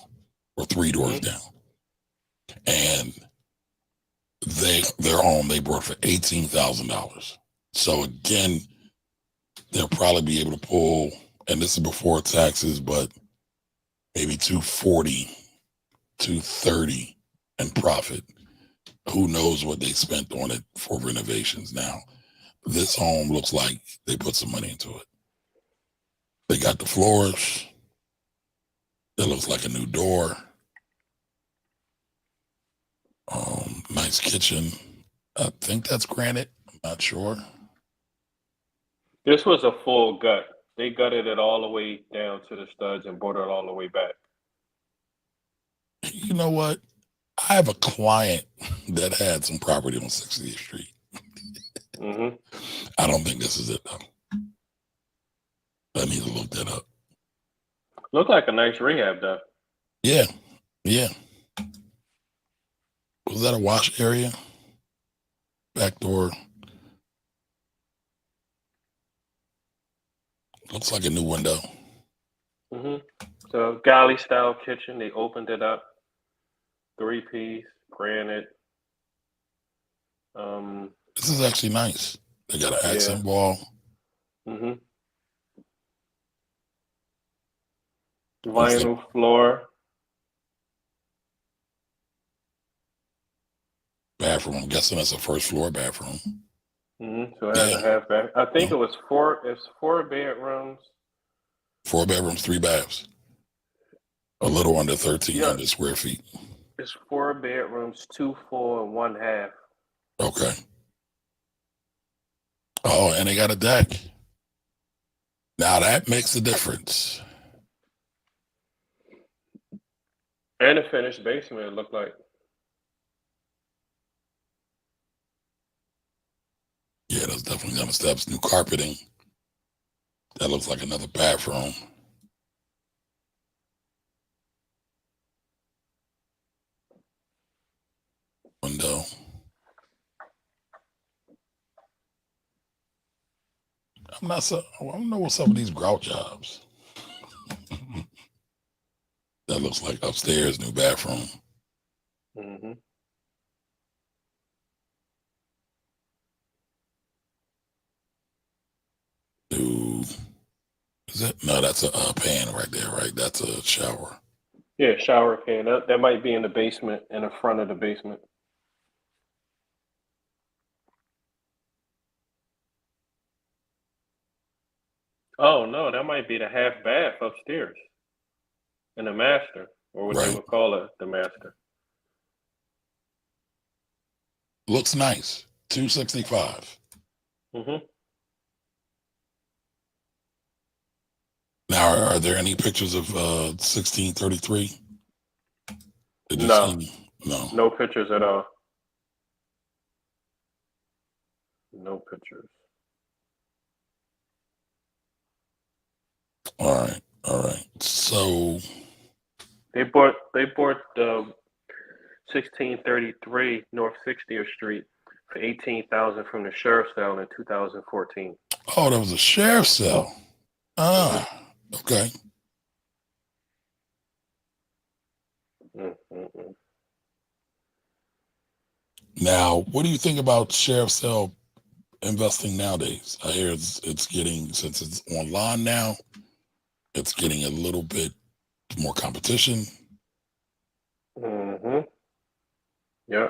or 3 doors down. And their home they bought for $18,000. So again, they'll probably be able to pull, and this is before taxes, but maybe 240, 230 in profit. Who knows what they spent on it for renovations now. This home looks like they put some money into it. They got the floors. It looks like a new door. Nice kitchen. I think that's granite. I'm not sure. This was a full gut. They gutted it all the way down to the studs and brought it all the way back. You know what? I have a client that had some property on 60th Street. I don't think this is it, though. I need to look that up. Looked like a nice rehab, though. Yeah. Was that a wash area? Back door. Looks like a new window. So galley style kitchen. They opened it up, 3-piece, granite. This is actually nice. They got an Yeah. accent wall. Mhm. Looks like Vinyl floor. bathroom. I'm guessing that's a first floor bathroom. So it has Yeah. a half bath. I think No. it was four. It's 4 bedrooms. 4 bedrooms, 3 baths. A little under Yeah, 1,300 square feet. it's 4 bedrooms, 2 full and 1 half. Okay. Oh, and they got a deck. Now that makes a difference. And a finished basement, it looked like. Yeah, that's definitely gonna steps. New carpeting. That looks like another bathroom. Window. I'm not so. I don't know what's up with these grout jobs. That looks like upstairs, new bathroom. hmm New. Is it? No, that's a pan right there. Right, that's a shower. Yeah, shower pan. That might be in the basement, in the front of the basement. Oh no, that might be the half bath upstairs in the master, or what they Right. would call it, the master. Looks nice. 265. hmm Now, are there any pictures of 1633? Did you No, see? No. no pictures at all. No pictures. All right. All right. So, They bought 1633 North 60th Street for 18,000 from the sheriff's sale in 2014. oh, there was a sheriff's sale. hmm Ah, okay. mm Now, what do you think about sheriff's sale investing nowadays? I hear it's getting, since it's online now, it's getting a little bit more competition. hmm Yeah.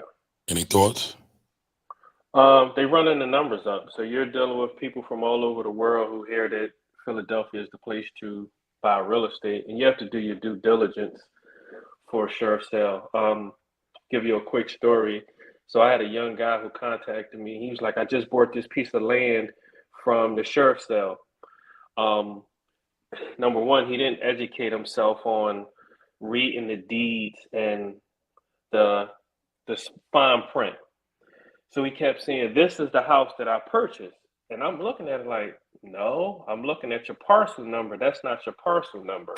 Any thoughts? They running the numbers up. So you're dealing with people from all over the world who hear that Philadelphia is the place to buy real estate, and you have to do your due diligence for a sheriff's sale. Give you a quick story. So I had a young guy who contacted me. He was like, "I just bought this piece of land from the sheriff's sale." Um, Number one, he didn't educate himself on reading the deeds and the the fine print. So he kept saying, "This is the house that I purchased." And I'm looking at it like, "No, I'm looking at your parcel number. That's not your parcel number."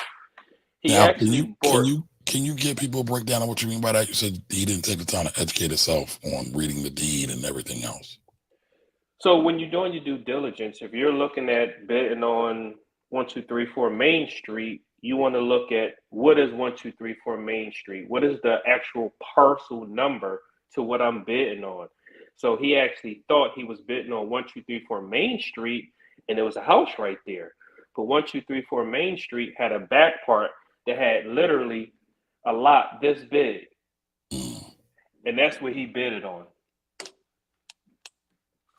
He Now, can you actually can bought. you can you give people a breakdown of what you mean by that? You said he didn't take the time to educate himself on reading the deed and everything else. So when you're doing your due diligence, if you're looking at bidding on 1234 Main Street, you want to look at what is 1234 Main Street? What is the actual parcel number to what I'm bidding on? So he actually thought he was bidding on 1234 Main Street and there was a house right there. But 1234 Main Street had a back part that had literally a lot this big. Mm, And that's what he bidded on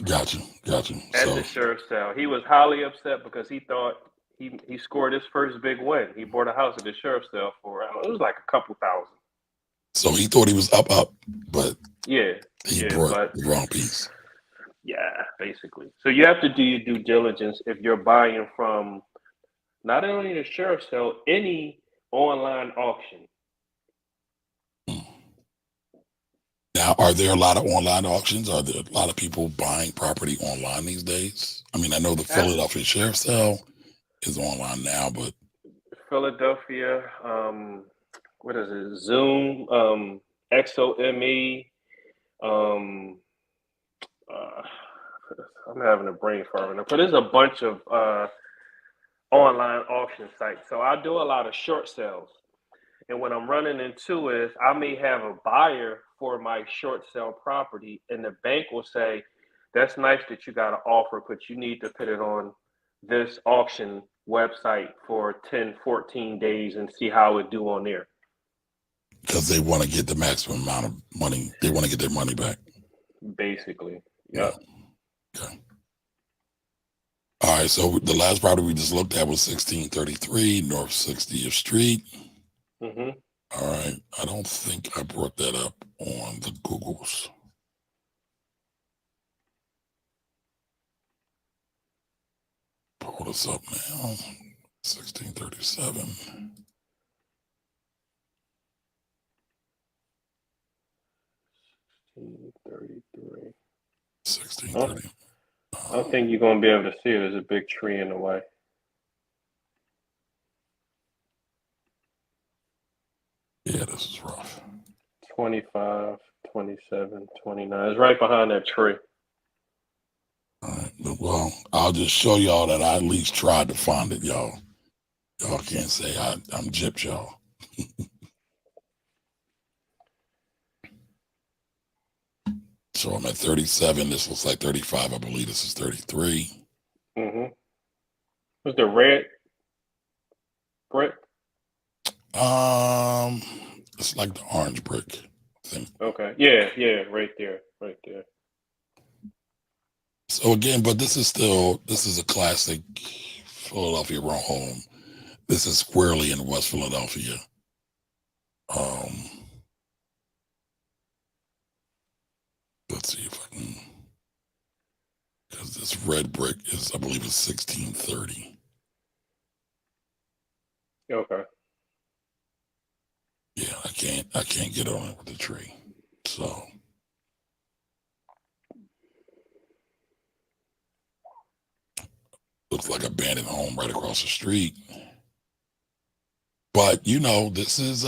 got you, got you. at So, the sheriff's sale. He was highly upset because he thought he scored his first big win. He bought a house at the sheriff's sale for it was like a couple thousand. so he thought he was up, but Yeah, he yeah, brought but the wrong piece. yeah, basically. So you have to do your due diligence if you're buying from not only the sheriff's sale, any online auction. Mm. Now, are there a lot of online auctions? Are there a lot of people buying property online these days? I mean, I know the Ab- Philadelphia Sheriff's Sale is online now, but Philadelphia, what is it? Zoom, XOME, um, uh, I'm having a brain fart right now, but there's a bunch of online auction site. So I do a lot of short sales. And what I'm running into is I may have a buyer for my short sale property, and the bank will say, that's nice that you got an offer, but you need to put it on this auction website for 10, 14 days and see how it do on there. Because they want to get the maximum amount of money. They want to get their money back. Basically. Yep. Okay. All right. So the last property we just looked at was 1633 North 60th Street. Mm-hmm. All right. I don't think I brought that up on the Googles. Pull this up now. 1637. 33. 1630. I don't think you're going to be able to see it. There's a big tree in the way. Yeah, this is rough. 25, 27, 29. It's right behind that tree. All right. Well, I'll just show y'all that I at least tried to find it, y'all. Y'all can't say I'm gypped, y'all. So I'm at 37. This looks like 35. I believe this is 33. Mm-hmm. Was the red brick? It's like the orange brick thing. Okay. Yeah, right there. So again, but this is a classic Philadelphia row home. This is squarely in West Philadelphia. Let's see if I can, because this red brick is, I believe, it's 1630. Okay. Yeah, I can't get on it with the tree. So looks like an abandoned home right across the street. But you know, this is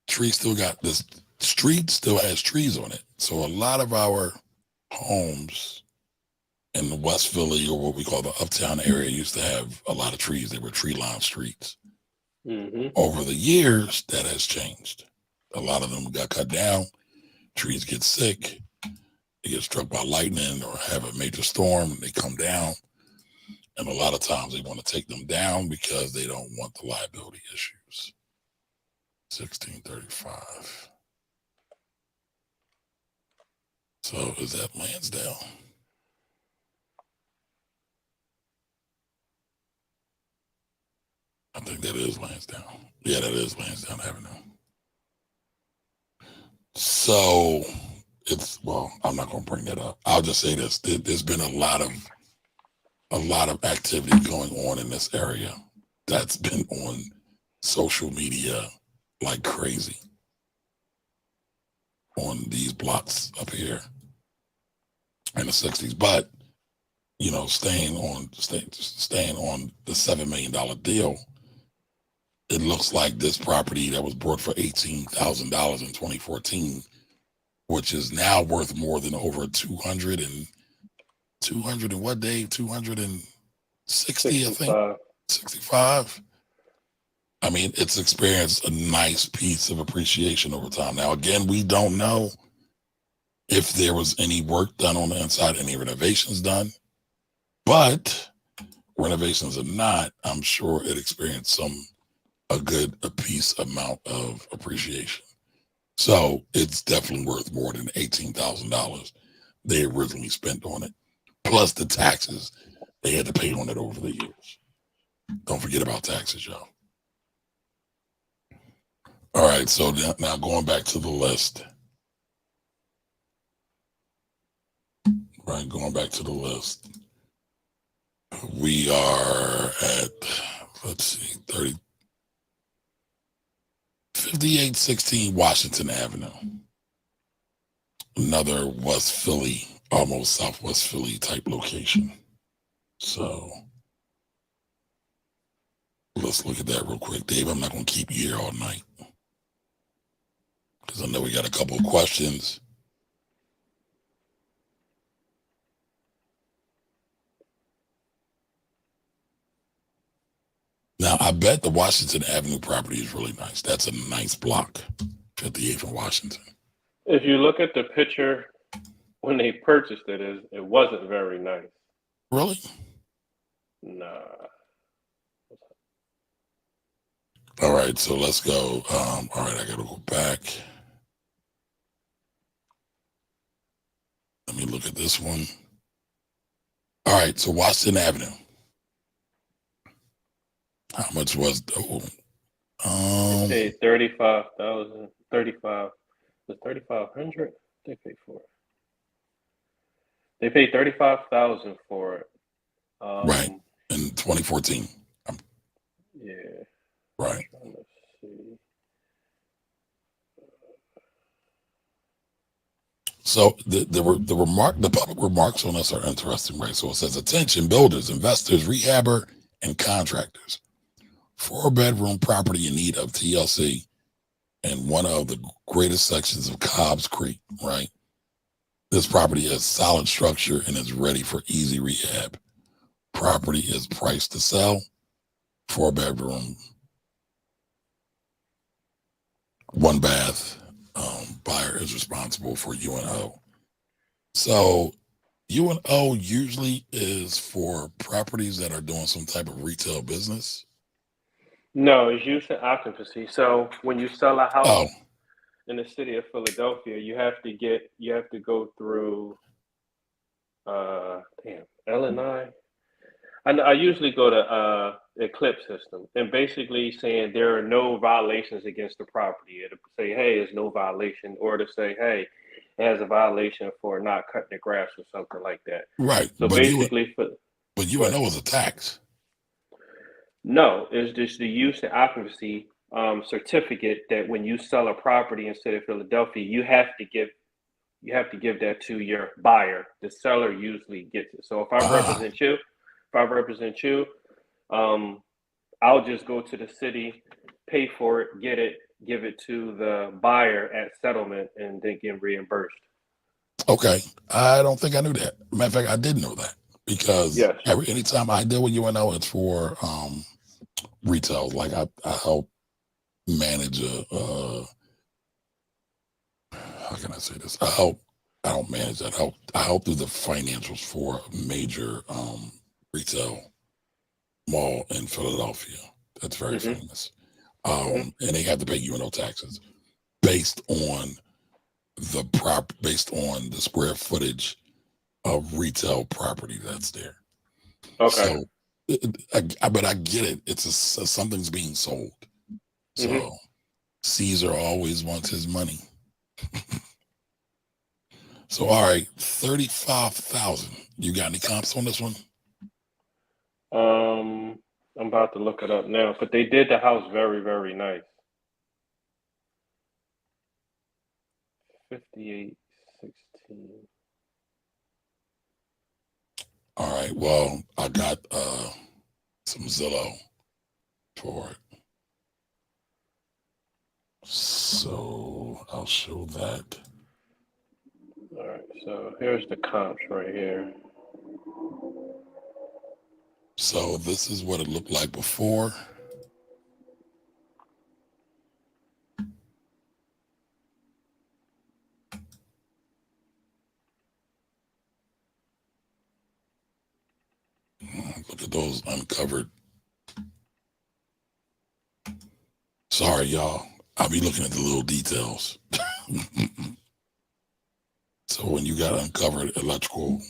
tree still got this street still has trees on it. So a lot of our homes in the West Philly, or what we call the uptown area, used to have a lot of trees. They were tree lined streets. Mm-hmm. Over the years, that has changed. A lot of them got cut down. Trees get sick. They get struck by lightning or have a major storm and they come down. And a lot of times they want to take them down because they don't want the liability issues. 1635. So is that Lansdale? I think that is Lansdowne. Yeah, that is Lansdowne Avenue. So well, I'm not going to bring that up. I'll just say this: there's been a lot of activity going on in this area that's been on social media like crazy on these blocks up here in the 60s. But you know, staying on the $7 million deal, it looks like this property that was bought for $18,000 in 2014, which is now worth more than over 200 and what, Dave? 260, I think. 65. I mean, it's experienced a nice piece of appreciation over time. Now, again, we don't know if there was any work done on the inside, any renovations done, but renovations or not, I'm sure it experienced a piece amount of appreciation. So it's definitely worth more than $18,000 they originally spent on it, plus the taxes they had to pay on it over the years. Don't forget about taxes, y'all. All right, so now going back to the list. Right, going back to the list. We are at, let's see, 5816 Washington Avenue. Another West Philly, almost Southwest Philly type location. So let's look at that real quick. Dave, I'm not going to keep you here all night because I know we got a couple of questions. Now, I bet the Washington Avenue property is really nice. That's a nice block, 58th and Washington. If you look at the picture when they purchased it, it wasn't very nice. Really? Nah. All right, so let's go. All right, I got to go back. Let me look at this one. All right, so Washington Avenue. How much was They paid 35,000, 35, the 3,500 they paid for it. They paid 35,000 for it. right in 2014? Yeah. Right. Let's see. So the public remarks on this are interesting, right? So it says, attention builders, investors, rehabber, and contractors. 4-bedroom property in need of TLC in one of the greatest sections of Cobbs Creek, right? This property has solid structure and is ready for easy rehab. Property is priced to sell. 4-bedroom, 1 bath. Buyer is responsible for UNO. So UNO usually is for properties that are doing some type of retail business. No, it's use and occupancy. So when you sell a house Oh, in the city of Philadelphia, you have to go through L&I. I usually go to Eclipse system, and basically saying there are no violations against the property. It'll say, hey, there's no violation, or to say, hey, it has a violation for not cutting the grass or something like that. right. So But basically, UNO is a tax. no, it's just the use and occupancy certificate that when you sell a property in the city of Philadelphia, you have to give that to your buyer. The seller usually gets it. So if I represent you, I'll just go to the city, pay for it, get it, give it to the buyer at settlement, and then get reimbursed. Okay. I don't think I knew that. Matter of fact, I did know that because Yes. anytime I deal with UNO, it's for retail. Like I help manage how can I say this? I don't manage that. I help do the financials for a major retail mall in Philadelphia. That's very famous. And they have to pay UNO taxes based on based on the square footage of retail property that's there. Okay. So, but I get it. It's something's being sold. So Caesar always wants his money. So, all right, 35,000. You got any comps on this one? I'm about to look it up now, but they did the house very, very nice. 5816. All right. Well, I got some Zillow for it. So I'll show that. All right, so here's the comps right here. So this is what it looked like before. Look at those uncovered. Sorry, y'all. I'll be looking at the little details. So when you got uncovered electrical,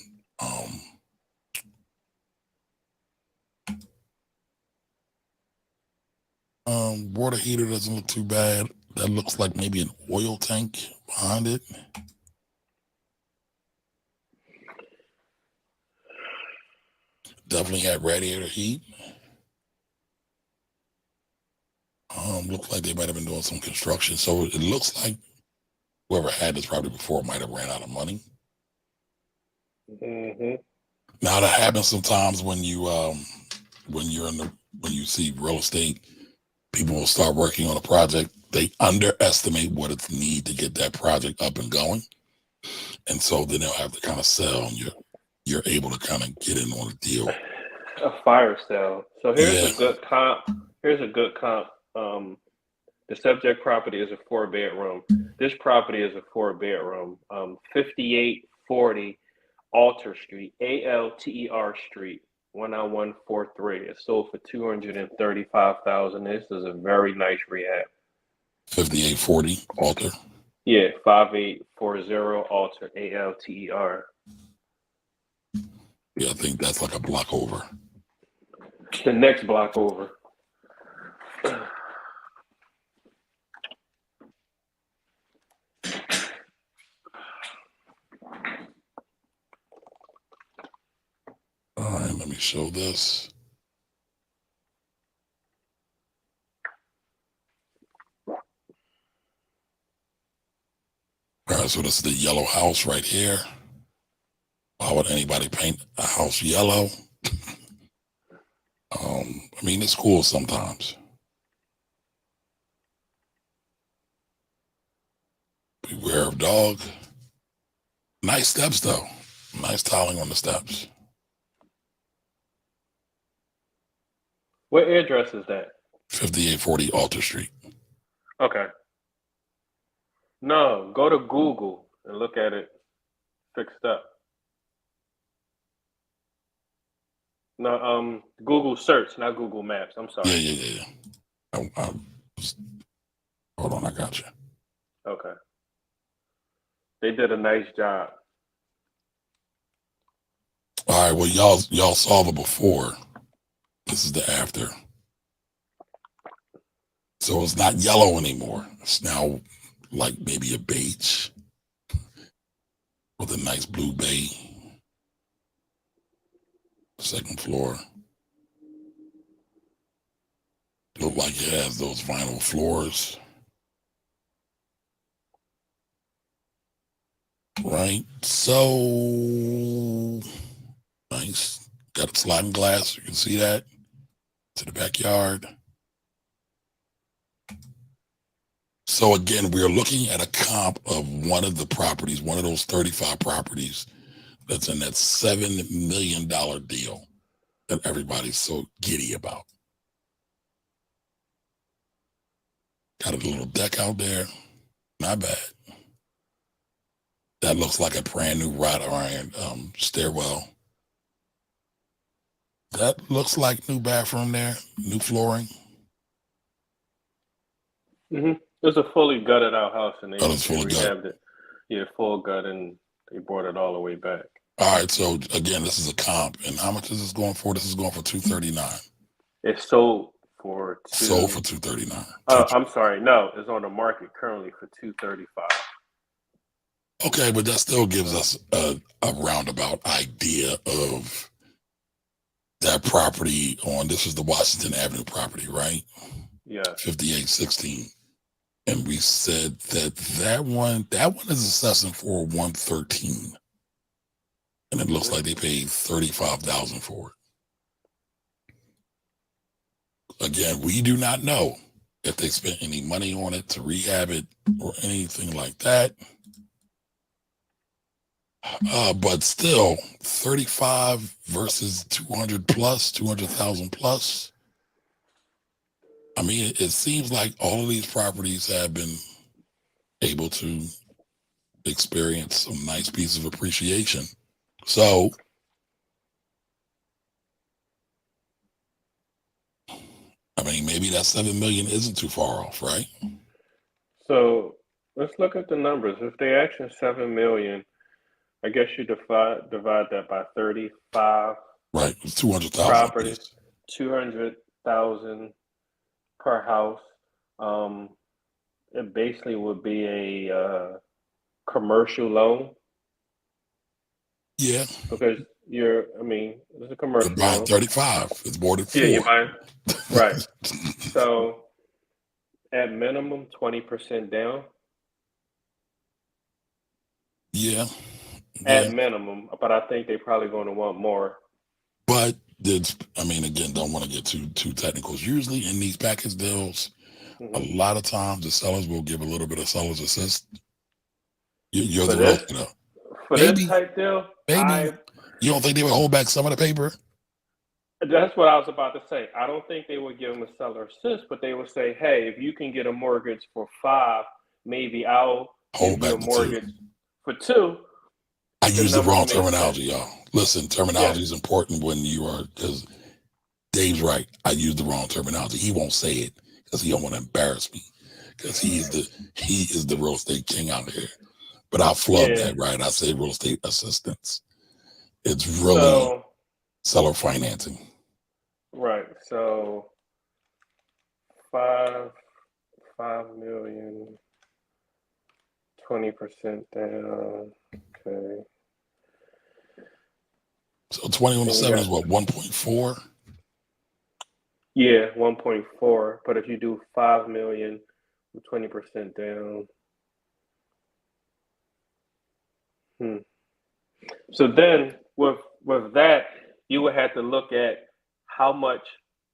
water heater doesn't look too bad. That looks like maybe an oil tank behind it. Definitely had radiator heat. Looked like they might have been doing some construction. So it looks like whoever had this property before might have ran out of money. Now that happens sometimes when you see real estate, people will start working on a project. They underestimate what it's need to get that project up and going, and so then they'll have to kind of sell, and you're able to kind of get in on a deal. A fire sale. So here's Yeah, a good comp. Here's a good comp. The subject property is a 4 bedroom. This property is a 4 bedroom. 5840 Alter Street, Alter Street, 19143. It sold for 235,000. This is a very nice rehab. 5840 Alter. Yeah, 5840 Alter, Alter. Yeah, I think that's like a block over. The next block over. All right, let me show this. All right, so this is the yellow house right here. Why would anybody paint a house yellow? I mean, it's cool sometimes. Beware of dog. Nice steps though. Nice tiling on the steps. What address is that? 5840 Alter Street. Okay. No, go to Google and look at it fixed up. No, Google search, not Google Maps. I'm sorry. Yeah. Hold on, I got you. Okay. They did a nice job. All right, well, y'all saw the before. This is the after. So it's not yellow anymore. It's now like maybe a beige with a nice blue bay. Second floor. Look like it has those vinyl floors. Right. So nice. Got a sliding glass. You can see that to the backyard. So again, we are looking at a comp of one of the properties, one of those 35 properties that's in that $7 million deal that everybody's so giddy about. Got a little deck out there. Not bad. That looks like a brand new wrought iron stairwell. That looks like new bathroom there, new flooring. It's a fully gutted out house, and they It's fully gutted. rehabbed it. Yeah, full gut, and they brought it all the way back. All right, so again, this is a comp, and how much is this going for? This is going for $239. It's sold for Sold for $239. I'm sorry, no, it's on the market currently for $235. Okay, but that still gives us a roundabout idea of that property on, this is the Washington Avenue property, right? Yeah. 5816. And we said that one is assessing for $113. And it looks like they paid $35,000 for it. Again, we do not know if they spent any money on it to rehab it or anything like that. But still, 35 versus 200 plus, 200,000 plus. I mean, it seems like all of these properties have been able to experience some nice piece of appreciation. So, I mean, maybe that 7 million isn't too far off, right? So let's look at the numbers. If they action 7 million, I guess you divide that by 35. Right, it's 200,000 properties, 200,000 per house. It basically would be a commercial loan. Yeah, because it's a commercial you're buying loan. 35. It's more than 4. Yeah, you're buying. Right. So at minimum, 20% down. Yeah. At minimum, but I think they're probably going to want more. But again, don't want to get too technical. Usually in these package deals, a lot of times the sellers will give a little bit of seller's assist. You're the realtor though. For this type deal, maybe you don't think they would hold back some of the paper? That's what I was about to say. I don't think they would give them a seller assist, but they would say, "Hey, if you can get a mortgage for 5, maybe I'll give Hold you a back to 2. mortgage for 2 I if the use the numbers wrong make sense." terminology, y'all. Listen, Yes. terminology is important when you are, because Dave's right. I use the wrong terminology. He won't say it because he don't want to embarrass me, because he is the real estate king out here. But I flub Yeah. that, right? I say real estate assistance. It's really So, seller financing. right. So 5, 5 million, 20% down. Okay. So 20 on the And you 7 got, is what, 1.4? yeah, 1.4. But if you do 5 million with 20% down, hmm. So then with that, you would have to look at how much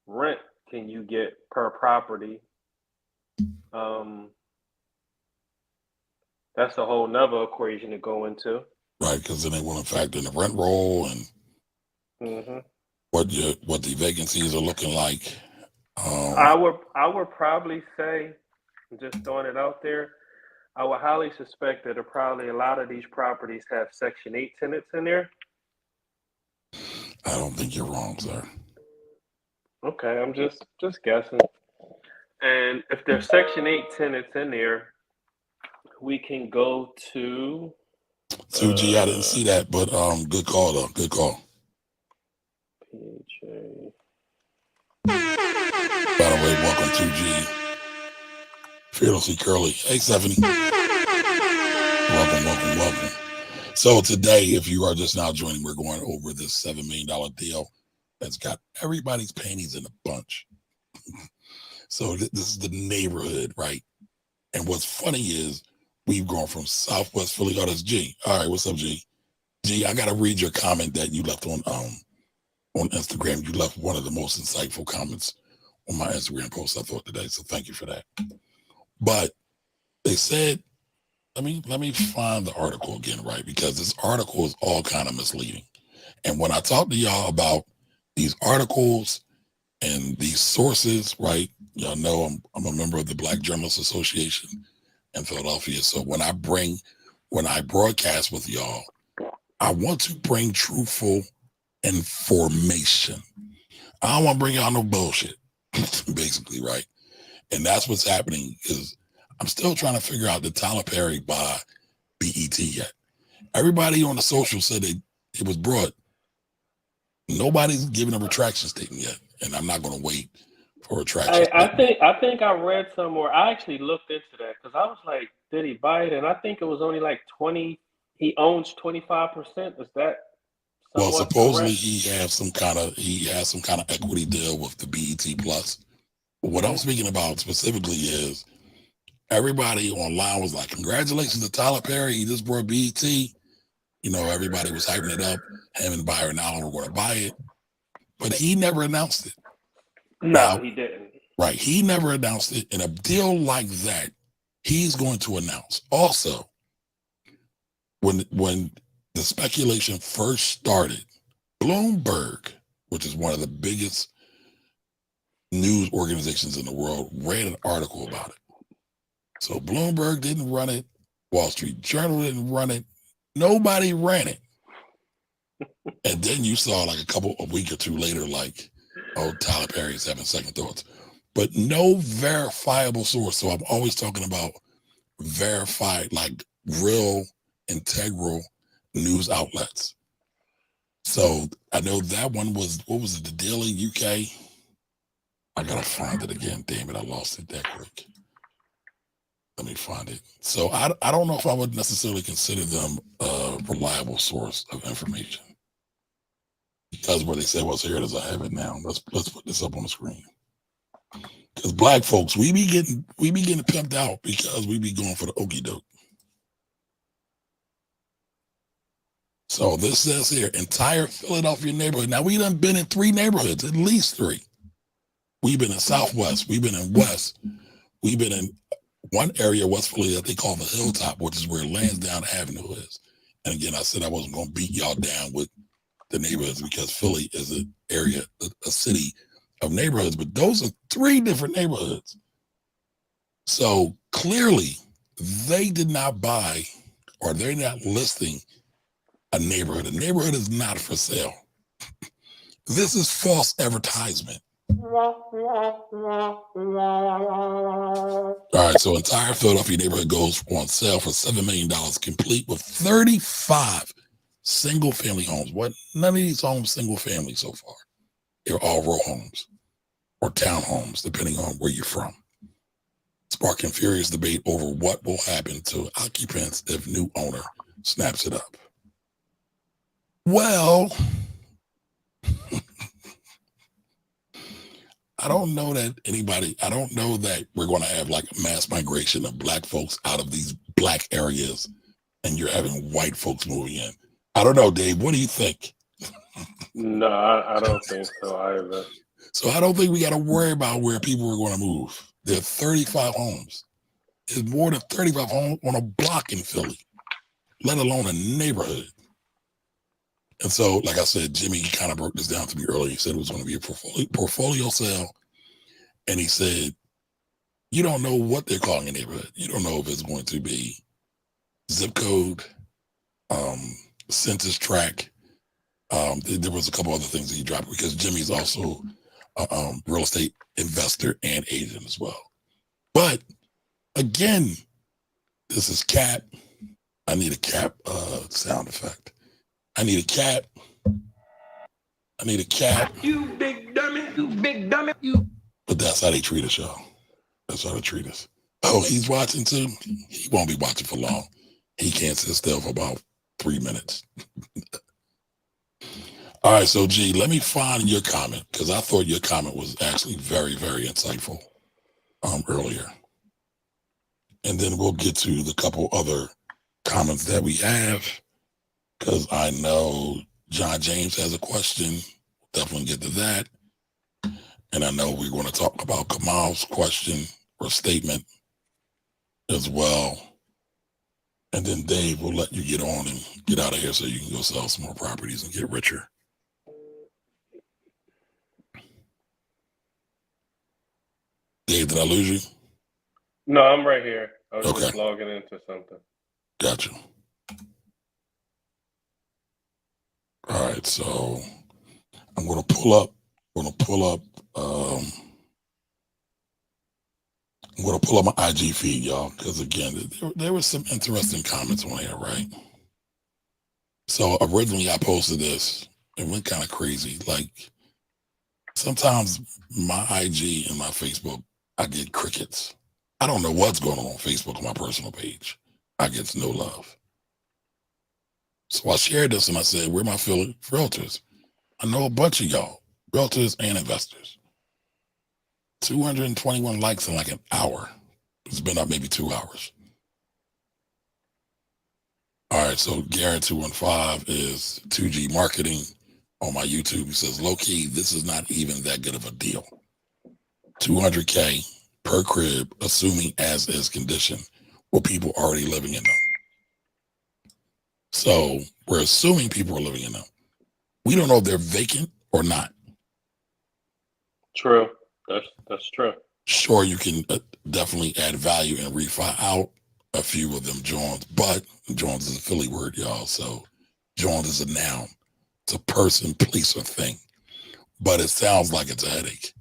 rent can you get per property. Um, that's a whole nother equation to go into. Right, because then they want to factor in the rent roll and Hmm. what the vacancies are looking like. I would probably say, just throwing it out there, I would highly suspect that probably a lot of these properties have Section 8 tenants in there. I don't think you're wrong, sir. Okay, I'm just guessing. And if there's Section 8 tenants in there, we can go to 2G, I didn't uh see that, but good call though. Good call. PHA. By the way, welcome 2G. Fearlessly Curly. Hey, Stephanie. Welcome, welcome, welcome. So today, if you are just now joining, we're going over this $7 million deal that's got everybody's panties in a bunch. So this is the neighborhood, right? And what's funny is we've gone from Southwest Philly. Oh, that's G. All right, what's up, G? G, I gotta read your comment that you left on Instagram. You left one of the most insightful comments on my Instagram post I thought today. So thank you for that. But they said, let me find the article again, right? Because this article is all kind of misleading. And when I talk to y'all about these articles and these sources, right? Y'all know I'm a member of the Black Journalists Association in Philadelphia. So when I broadcast with y'all, I want to bring truthful information. I don't want to bring y'all no bullshit, basically, right? And that's what's happening is I'm still trying to figure out the Tyler Perry by BET yet. Everybody on the social said it was brought. Nobody's giving a retraction statement yet, and I'm not going to wait for a retraction I, I statement. think I think I read somewhere. I actually looked into that because I was like, did he buy it? And I think it was only like 20. He owns 25%. Is that Well, somewhat supposedly correct? he has some kind of equity deal with the BET Plus. But what I'm Hmm. speaking about specifically is everybody online was like, "Congratulations to Tyler Perry, he just brought BET." Everybody was hyping it up. Him and Byron Allen were going to buy it, but he never announced it. No, Now, he didn't. right, he never announced it. In a deal like that, he's going to announce. Also, when the speculation first started, Bloomberg, which is one of the biggest news organizations in the world, ran an article about it. So Bloomberg didn't run it. Wall Street Journal didn't run it. Nobody ran it. And then you saw like a week or two later, like, oh, Tyler Perry is having second thoughts. But no verifiable source. So I'm always talking about verified, like real, integral news outlets. So I know that one was, what was it, the Daily UK? I gotta find it again. Damn it, I lost it that quick. Let me find it. So I don't know if I would necessarily consider them a reliable source of information because where they say, well, so here it is, I have it now. Let's put this up on the screen. Because black folks, we be getting pimped out because we be going for the okie doke. So this says here, entire Philadelphia neighborhood. Now we done been in 3 neighborhoods, at least 3. We've been in Southwest, we've been in West, we've been in one area, West Philly, that they call the Hilltop, which is where Lansdowne Avenue is. And again, I said I wasn't going to beat y'all down with the neighborhoods because Philly is an area, a city of neighborhoods, but those are 3 different neighborhoods. So clearly they did not buy or they're not listing a neighborhood. A neighborhood is not for sale. This is false advertisement. All right, so entire Philadelphia neighborhood goes on sale for $7 million, complete with 35 single family homes. What? None of these homes single family so far. They're all row homes or townhomes, depending on where you're from. Sparking furious debate over what will happen to occupants if new owner snaps it up. Well, I don't know that we're going to have like a mass migration of black folks out of these black areas and you're having white folks moving in. I don't know, Dave. What do you think? No, I don't think so either. So I don't think we got to worry about where people are going to move. There are 35 homes. There's more than 35 homes on a block in Philly, let alone a neighborhood. And so, like I said, Jimmy kind of broke this down to me earlier. He said it was going to be a portfolio sale. And he said, you don't know what they're calling a neighborhood. You don't know if it's going to be zip code, census tract. There was a couple other things that he dropped because Jimmy's also a real estate investor and agent as well. But again, this is Cap. I need a Cap sound effect. I need a Cap. I need a Cap. You big dummy. You big dummy. You. But that's how they treat us, y'all. That's how they treat us. Oh, he's watching too? He won't be watching for long. He can't sit still for about 3 minutes. All right, so G, let me find your comment because I thought your comment was actually very, very insightful earlier. And then we'll get to the couple other comments that we have because I know John James has a question. Definitely get to that. And I know we're going to talk about Kamal's question or statement as well. And then Dave will let you get on and get out of here so you can go sell some more properties and get richer. Dave, did I lose you? No, I'm right here. I was Okay. just logging into something. Gotcha. All right, so I'm going to pull up my IG feed, y'all, because again, there was some interesting comments on here, right? So originally I posted this and went kind of crazy. Like sometimes my IG and my Facebook, I get crickets. I don't know what's going on Facebook on my personal page. I get no love. So I shared this and I said, where are my realtors? I know a bunch of y'all, realtors and investors. 221 likes in like an hour. It's been up maybe 2 hours. All right, so Garrett 215 is 2G Marketing on my YouTube. He says, low key, this is not even that good of a deal. $200K per crib, assuming as is condition, with people already living in them. So we're assuming people are living in them. We don't know if they're vacant or not. True. That's true. Sure, you can definitely add value and refi out a few of them joints, but joints is a Philly word, y'all. So joint is a noun. It's a person, place, or thing. But it sounds like it's a headache.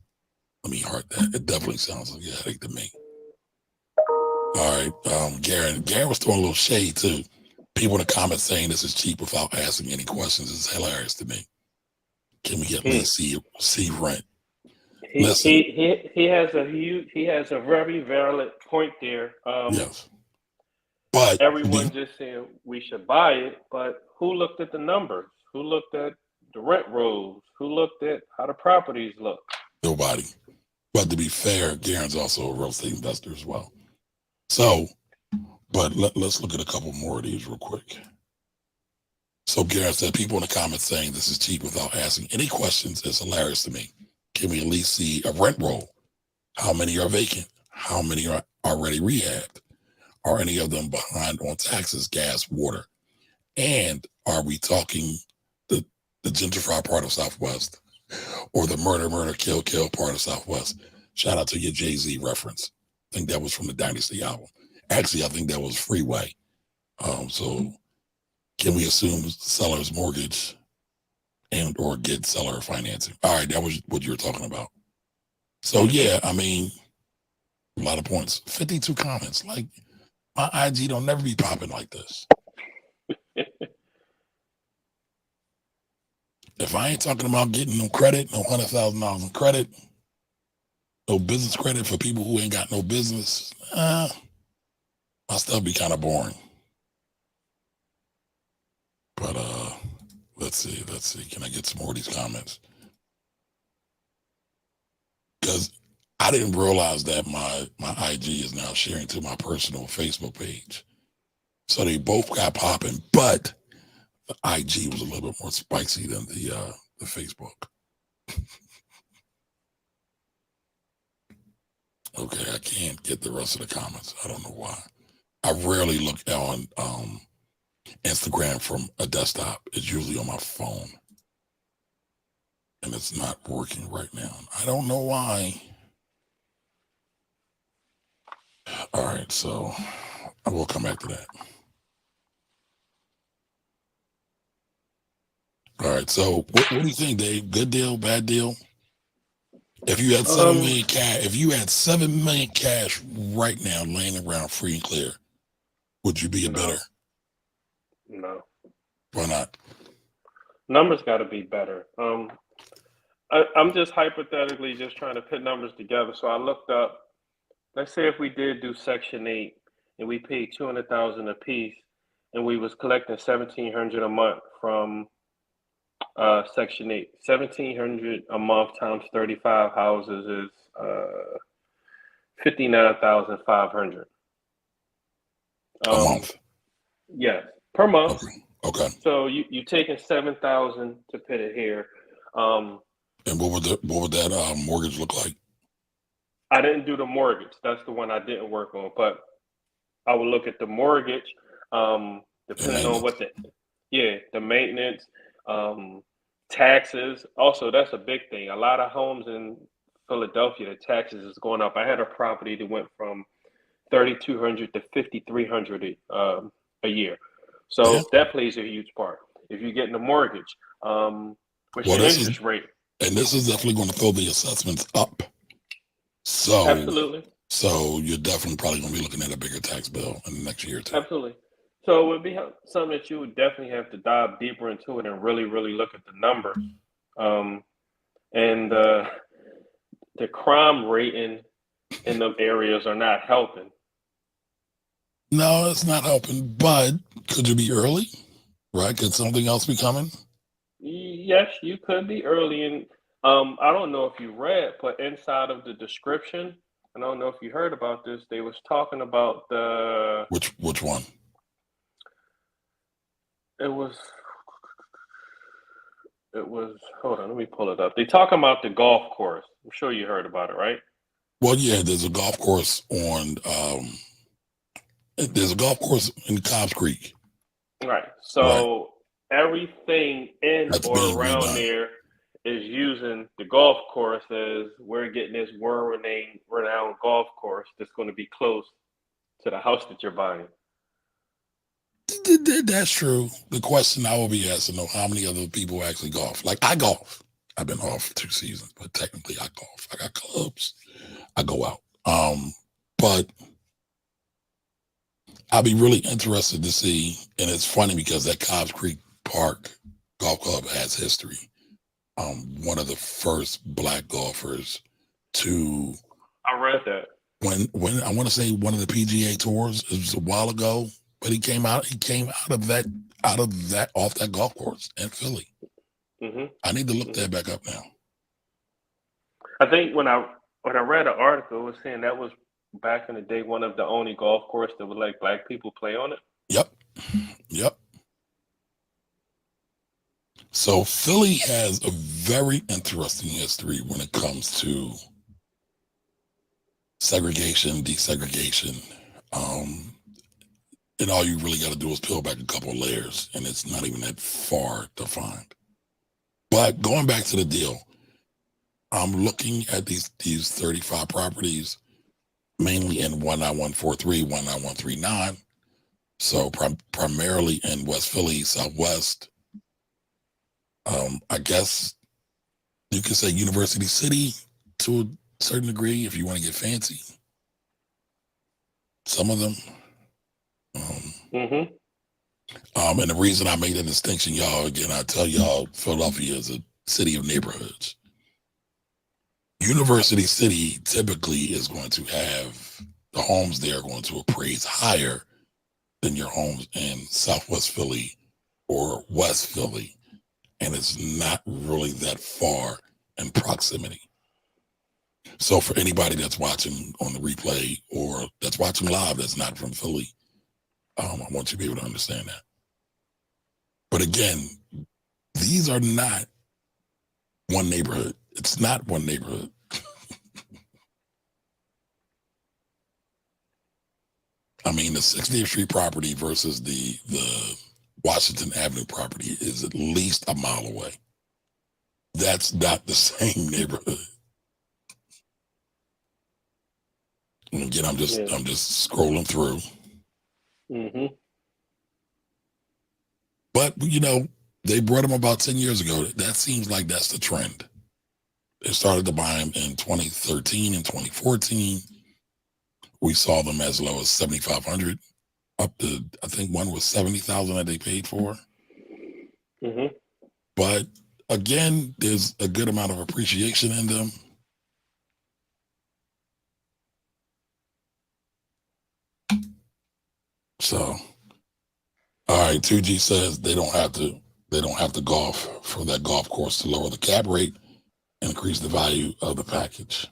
Let me heart that. It definitely sounds like a headache to me. All right, Garen was throwing a little shade too. People in the comments saying this is cheap without asking any questions is hilarious to me. Can we at least see rent? He has a very valid point there. Yes. But everyone just saying we should buy it, but who looked at the numbers? Who looked at the rent rolls? Who looked at how the properties look? Nobody. But to be fair, Garen's also a real estate investor as well. So, but let's look at a couple more of these real quick. So Garen said, people in the comments saying this is cheap without asking any questions is hilarious to me. Can we at least see a rent roll? How many are vacant? How many are already rehabbed? Are any of them behind on taxes, gas, water? And are we talking the the gentrified part of Southwest, or the murder, kill part of Southwest. Shout out to your Jay-Z reference. I think that was from the Dynasty album. Actually, I think that was Freeway. So can we assume seller's mortgage and or get seller financing? All right, that was what you were talking about. So yeah, I mean, a lot of points. 52 comments. Like, my IG don't never be popping like this. If I ain't talking about getting no credit, no $100,000 in credit, no business credit for people who ain't got no business, my stuff be kind of boring. But let's see. Can I get some more of these comments? Because I didn't realize that my IG is now sharing to my personal Facebook page. So they both got popping, but the IG was a little bit more spicy than the Facebook. Okay, I can't get the rest of the comments. I don't know why. I rarely look on Instagram from a desktop. It's usually on my phone. And it's not working right now. I don't know why. All right, so I will come back to that. All right, so what do you think, Dave? Good deal, bad deal? If you had 7 million cash, if you had 7 million cash right now laying around free and clear, would you be a better? No. Why not? Numbers got to be better. I'm just hypothetically just trying to put numbers together. So I looked up. Let's say if we did do Section 8 and we paid $200,000 a piece, and we was collecting $1,700 a month from Section 8. $1,700 a month times 35 houses is $59,500 a month. Yes, per month. Okay. So you taking $7,000 to put it here. And what would that mortgage look like? I didn't do the mortgage. That's the one I didn't work on. But I would look at the mortgage, depending on what the maintenance, taxes. Also, that's a big thing. A lot of homes in Philadelphia, the taxes is going up. I had a property that went from $3,200 to $5,300 a year. So that plays a huge part. If you're getting a mortgage, what's your interest rate? And this is definitely going to throw the assessments up. So absolutely. So you're definitely probably going to be looking at a bigger tax bill in the next year or two. Absolutely. So it would be something that you would definitely have to dive deeper into it and really, really look at the numbers. And the crime rating in the areas are not helping. No, it's not helping, but could you be early? Right? Could something else be coming? Yes, you could be early. And I don't know if you read, but inside of the description, I don't know if you heard about this, they was talking about the... Which one? It was, hold on, let me pull it up. They talking about the golf course. I'm sure you heard about it, right? Well, yeah, there's a golf course there's a golf course in Cobbs Creek. Right. So everything in or around there is using the golf course as we're getting this world-renowned golf course that's going to be close to the house that you're buying. That's true. The question I will be asking, though, how many other people actually golf? Like, I golf. I've been off for 2 seasons, but technically I golf. I got clubs. I go out. But I'll be really interested to see, and it's funny because that Cobbs Creek Park Golf Club has history. One of the first black golfers to... I read that. When I want to say one of the PGA tours, it was a while ago, but he came out of that off that golf course in Philly. Mm-hmm. I need to look that back up now. I think when I read an article, it was saying that was back in the day one of the only golf course that would let black people play on it. Yep. So Philly has a very interesting history when it comes to segregation, desegregation. And all you really got to do is peel back a couple of layers, and it's not even that far defined. But going back to the deal, I'm looking at these 35 properties, mainly in 19143, 19139. So primarily in West Philly, Southwest. I guess you could say University City to a certain degree if you want to get fancy. Some of them. Mm-hmm. And the reason I made a distinction, y'all, again, I tell y'all, Philadelphia is a city of neighborhoods. University City typically is going to have the homes there are going to appraise higher than your homes in Southwest Philly or West Philly. And it's not really that far in proximity. So for anybody that's watching on the replay or that's watching live that's not from Philly, I want you to be able to understand that. But again, these are not one neighborhood. It's not one neighborhood. I mean, the 60th Street property versus the Washington Avenue property is at least a mile away. That's not the same neighborhood. And again, I'm just scrolling through. Mm-hmm. But you know, they brought them about 10 years ago. That seems like that's the trend. They started to buy them in 2013 and 2014. We saw them as low as 7,500, up to I think one was 70,000 that they paid for. Mm-hmm. But again, there's a good amount of appreciation in them. So, all right, 2G says they don't have to golf for that golf course to lower the cap rate and increase the value of the package.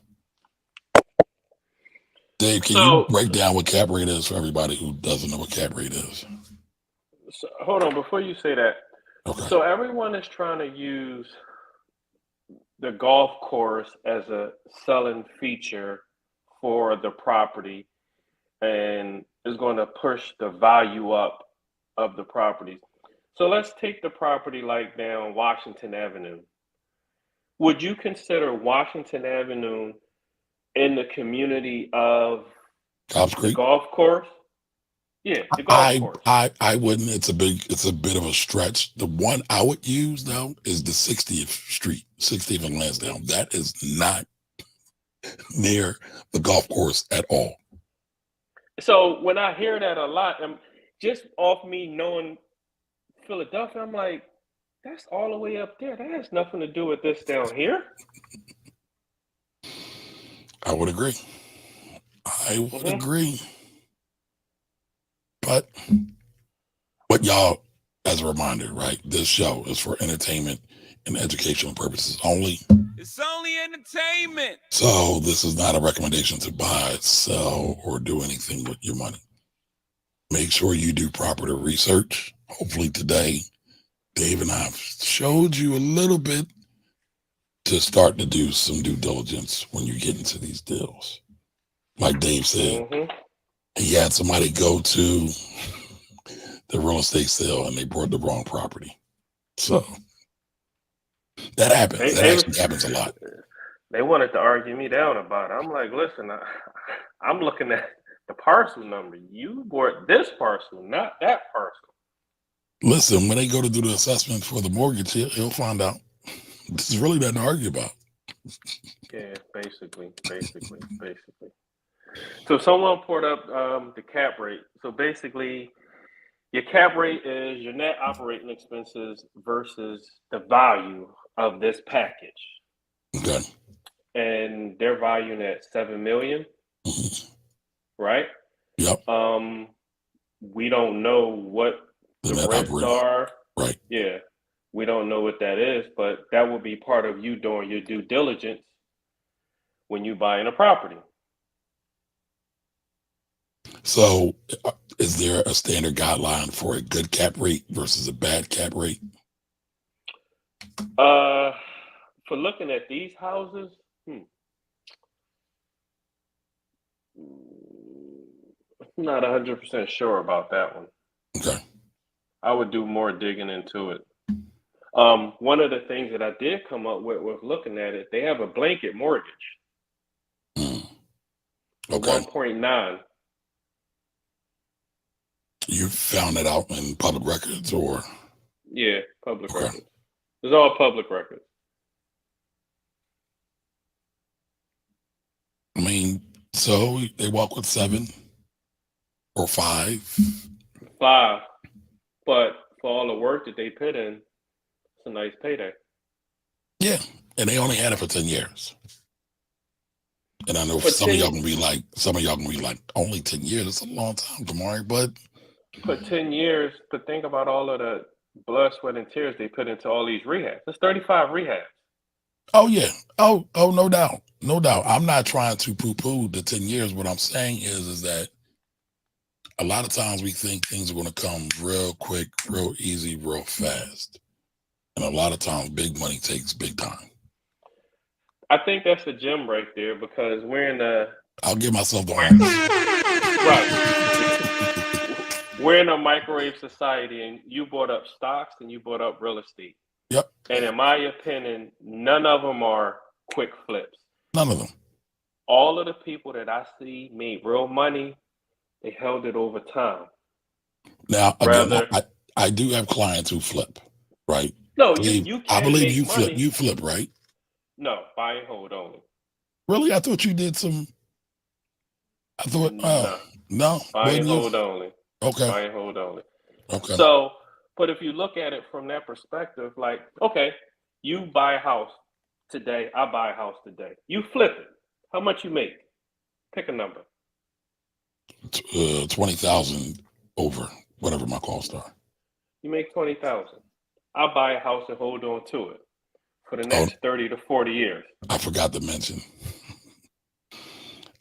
Dave, can you break down what cap rate is for everybody who doesn't know what cap rate is? So, hold on, before you say that. Okay. So everyone is trying to use the golf course as a selling feature for the property and is going to push the value up of the property. So let's take the property like down Washington Avenue. Would you consider Washington Avenue in the community of Cobb's the Creek? golf course? Yeah, the golf course. I wouldn't. It's a bit of a stretch. The one I would use though is the 60th Street, 60th and Lansdowne. That is not near the golf course at all. So when I hear that a lot, just off me knowing Philadelphia, I'm like, that's all the way up there. That has nothing to do with this down here. I would agree. I would agree. But y'all, as a reminder, right? This show is for entertainment and educational purposes only. It's only entertainment. So this is not a recommendation to buy, sell, or do anything with your money. Make sure you do proper research. Hopefully today, Dave and I have showed you a little bit to start to do some due diligence when you get into these deals. Like Dave said, he had somebody go to the real estate sale and they brought the wrong property. So that happens. That actually happens a lot. They wanted to argue me down about it. I'm like, listen, I'm looking at the parcel number. You bought this parcel, not that parcel. Listen, when they go to do the assessment for the mortgage, he'll find out. This is really nothing to argue about. Yeah, basically. So someone poured up the cap rate. So basically, your cap rate is your net operating expenses versus the value of this package. Okay. And they're valuing at $7 million, right? Yep. We don't know what the rents are. Right. Yeah. We don't know what that is, but that will be part of you doing your due diligence when you buy in a property. So is there a standard guideline for a good cap rate versus a bad cap rate? For looking at these houses, I'm not 100% sure about that one. Okay. I would do more digging into it. One of the things that I did come up with looking at it, they have a blanket mortgage Mm, for okay. 1.9. You found that out in public records or Yeah, public okay. records. It's all public records. I mean, so they walk with 7 or 5. 5, but for all the work that they put in, it's a nice payday. Yeah. And they only had it for 10 years. And I know For some of y'all 10, gonna be like, only 10 years, that's a long time, Kamari. But for 10 years, but think about all of the blood, sweat, and tears they put into all these rehabs. There's 35 rehabs. oh yeah. Oh, no doubt. No doubt. I'm not trying to poo-poo the 10 years. What I'm saying is that a lot of times we think things are gonna come real quick, real easy, real fast. And a lot of times big money takes big time. I think that's a gem right there because we're in a I'll give myself the honors. right. We're in a microwave society, and you brought up stocks and you brought up real estate. Yep. And in my opinion, none of them are quick flips. None of them. All of the people that I see made real money, they held it over time. Now, again, Rather, I do have clients who flip, right? no, I you can believe make you flip. money. You flip, right? No, buy and hold only. Really? I thought you did some. I thought, No, no. buy and Wasn't you? hold only. Okay. Buy and hold only. Okay. So, but if you look at it from that perspective, like, okay, you buy a house today, I buy a house today. You flip it. How much you make? Pick a number. 20,000 over whatever my costs are. You make 20,000. I buy a house and hold on to it for the Oh, next 30 to 40 years. I forgot to mention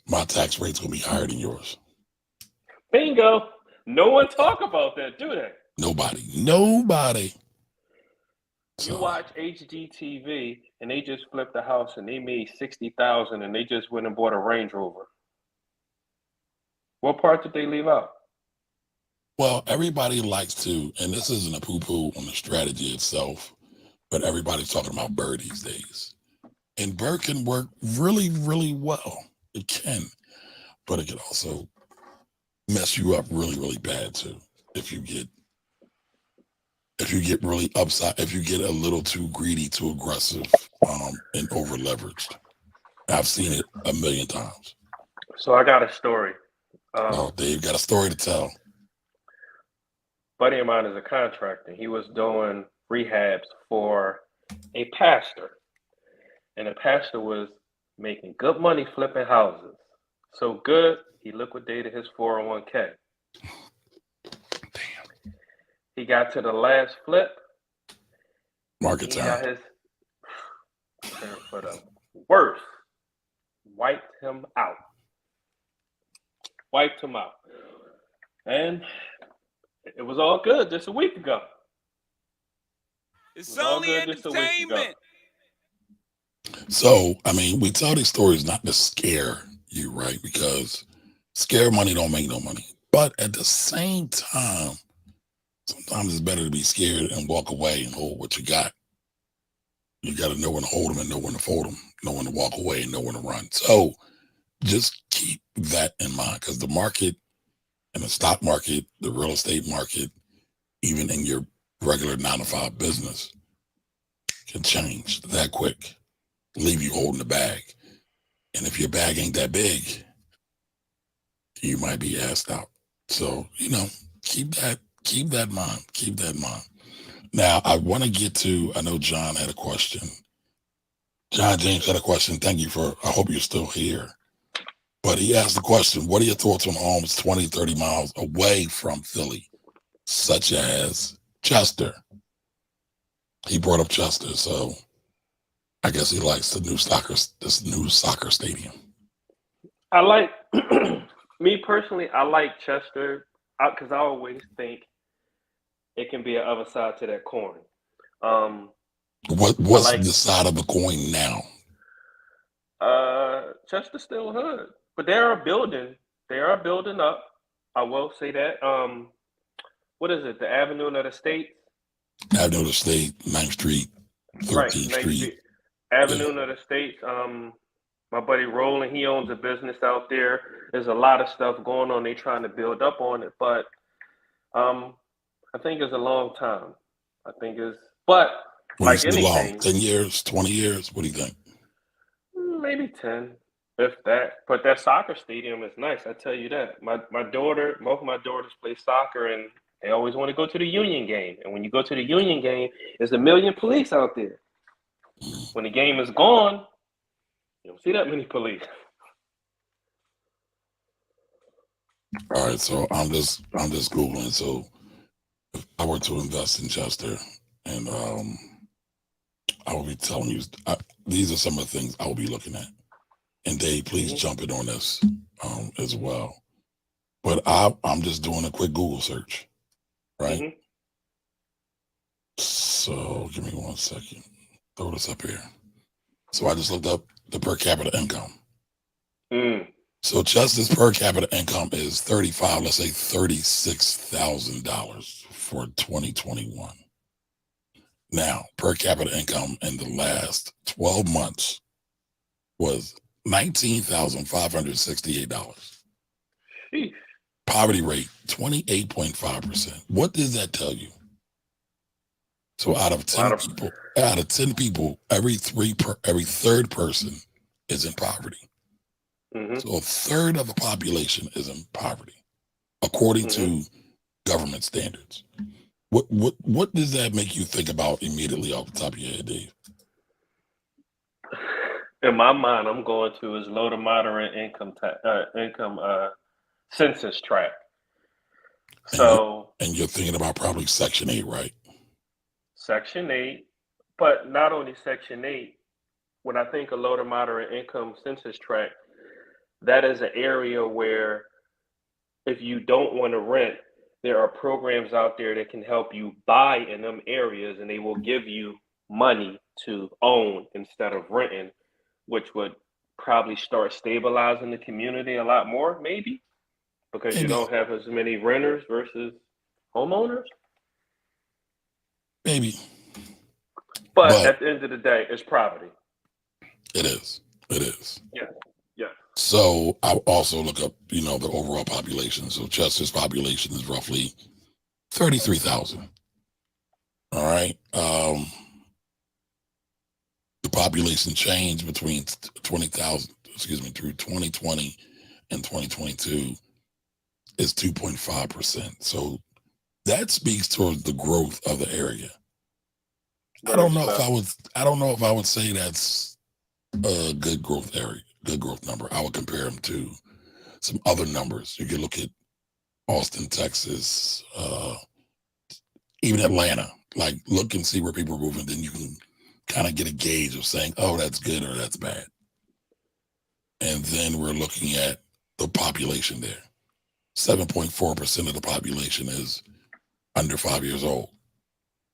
my tax rate's gonna be higher than yours. Bingo. No one talk about that, do they? Nobody. You So, watch HGTV and they just flipped the house and they made 60,000 and they just went and bought a Range Rover. What part did they leave out? well, everybody likes to, and this isn't a poo-poo on the strategy itself, but everybody's talking about Bird these days. And Bird can work really, really well. It can, but it can also mess you up really, really bad too. If you get really upside, if you get a little too greedy, too aggressive, and over leveraged. I've seen it a million times. So I got a story. Oh, Dave got a story to tell. Buddy of mine is a contractor. He was doing rehabs for a pastor, and the pastor was making good money flipping houses. So good, he liquidated his 401k. Damn. He got to the last flip. Market He got turn. his for the worst. Wiped him out. And it was all good just a week ago. It It's was all only good just a week ago. entertainment. So, I mean, we tell these stories not to scare you, right? Because scare money don't make no money. But at the same time, sometimes it's better to be scared and walk away and hold what you got. You got to know when to hold them and know when to fold them, know when to walk away and know when to run. So just keep that in mind because the market and the stock market, the real estate market, even in your regular 9 to 5 business can change that quick, leave you holding the bag. And if your bag ain't that big, you might be asked out. So, keep that in mind. Keep that in mind. Now, I want to get to, I know John had a question. John James had a question. Thank you I hope you're still here. But he asked the question, what are your thoughts on homes 20, 30 miles away from Philly, such as Chester? He brought up Chester, so I guess he likes this new soccer stadium. I like, me personally, I like Chester because I always think it can be an other side to that coin. What's like- the side of the coin now? Chester's still hood, but they are building up. I will say that. What is it? The Avenue of the States. Avenue of the State, 9th Street, Right, 13th Ninth Street. Street, Avenue of the States. My buddy Roland, he owns a business out there. There's a lot of stuff going on. They trying to build up on it, but um, I think it's a long time. I think it's, but When you like say long, anything, 10 years, 20 years, what do you think? maybe 10, if that. But that soccer stadium is nice. I tell you that. My daughter, both of my daughters play soccer, and they always want to go to the Union game. And when you go to the Union game, there's a million police out there. When the game is gone, you don't see that many police. All right, so I'm just Googling. So if I were to invest in Chester, and I will be telling you, these are some of the things I will be looking at. And Dave, please jump in on this as well. But I'm just doing a quick Google search, right? Mhm. So give me 1 second. Throw this up here. So I just looked up the per capita income. Mm. So Chester's per capita income is $36,000 for 2021. Now, per capita income in the last 12 months was $19,568. Sheesh. Poverty rate 28.5%. What does that tell you? So out of 10 people, every third person is in poverty. Mm-hmm. So a third of the population is in poverty, according to government standards. What does that make you think about immediately off the top of your head, Dave? In my mind, I'm going to is low to moderate income census tract. So and you're thinking about probably Section 8, right? Section 8, but not only Section 8. When I think of low to moderate income census tract, that is an area where if you don't want to rent, there are programs out there that can help you buy in them areas, and they will give you money to own instead of renting, which would probably start stabilizing the community a lot more, maybe, because you don't have as many renters versus homeowners. Maybe. But at the end of the day, it's poverty. It is. Yeah. Yeah. So I also look up, the overall population. So Chester's population is roughly 33,000. All right. The population change between 2020 and 2022 is 2.5%. So that speaks towards the growth of the area. I don't know if I would say that's a good growth number. I would compare them to some other numbers. You could look at Austin, Texas, even Atlanta. Like, look and see where people are moving. Then you can kind of get a gauge of saying, oh, that's good or that's bad. And then we're looking at the population there. 7.4% of the population is under 5 years old.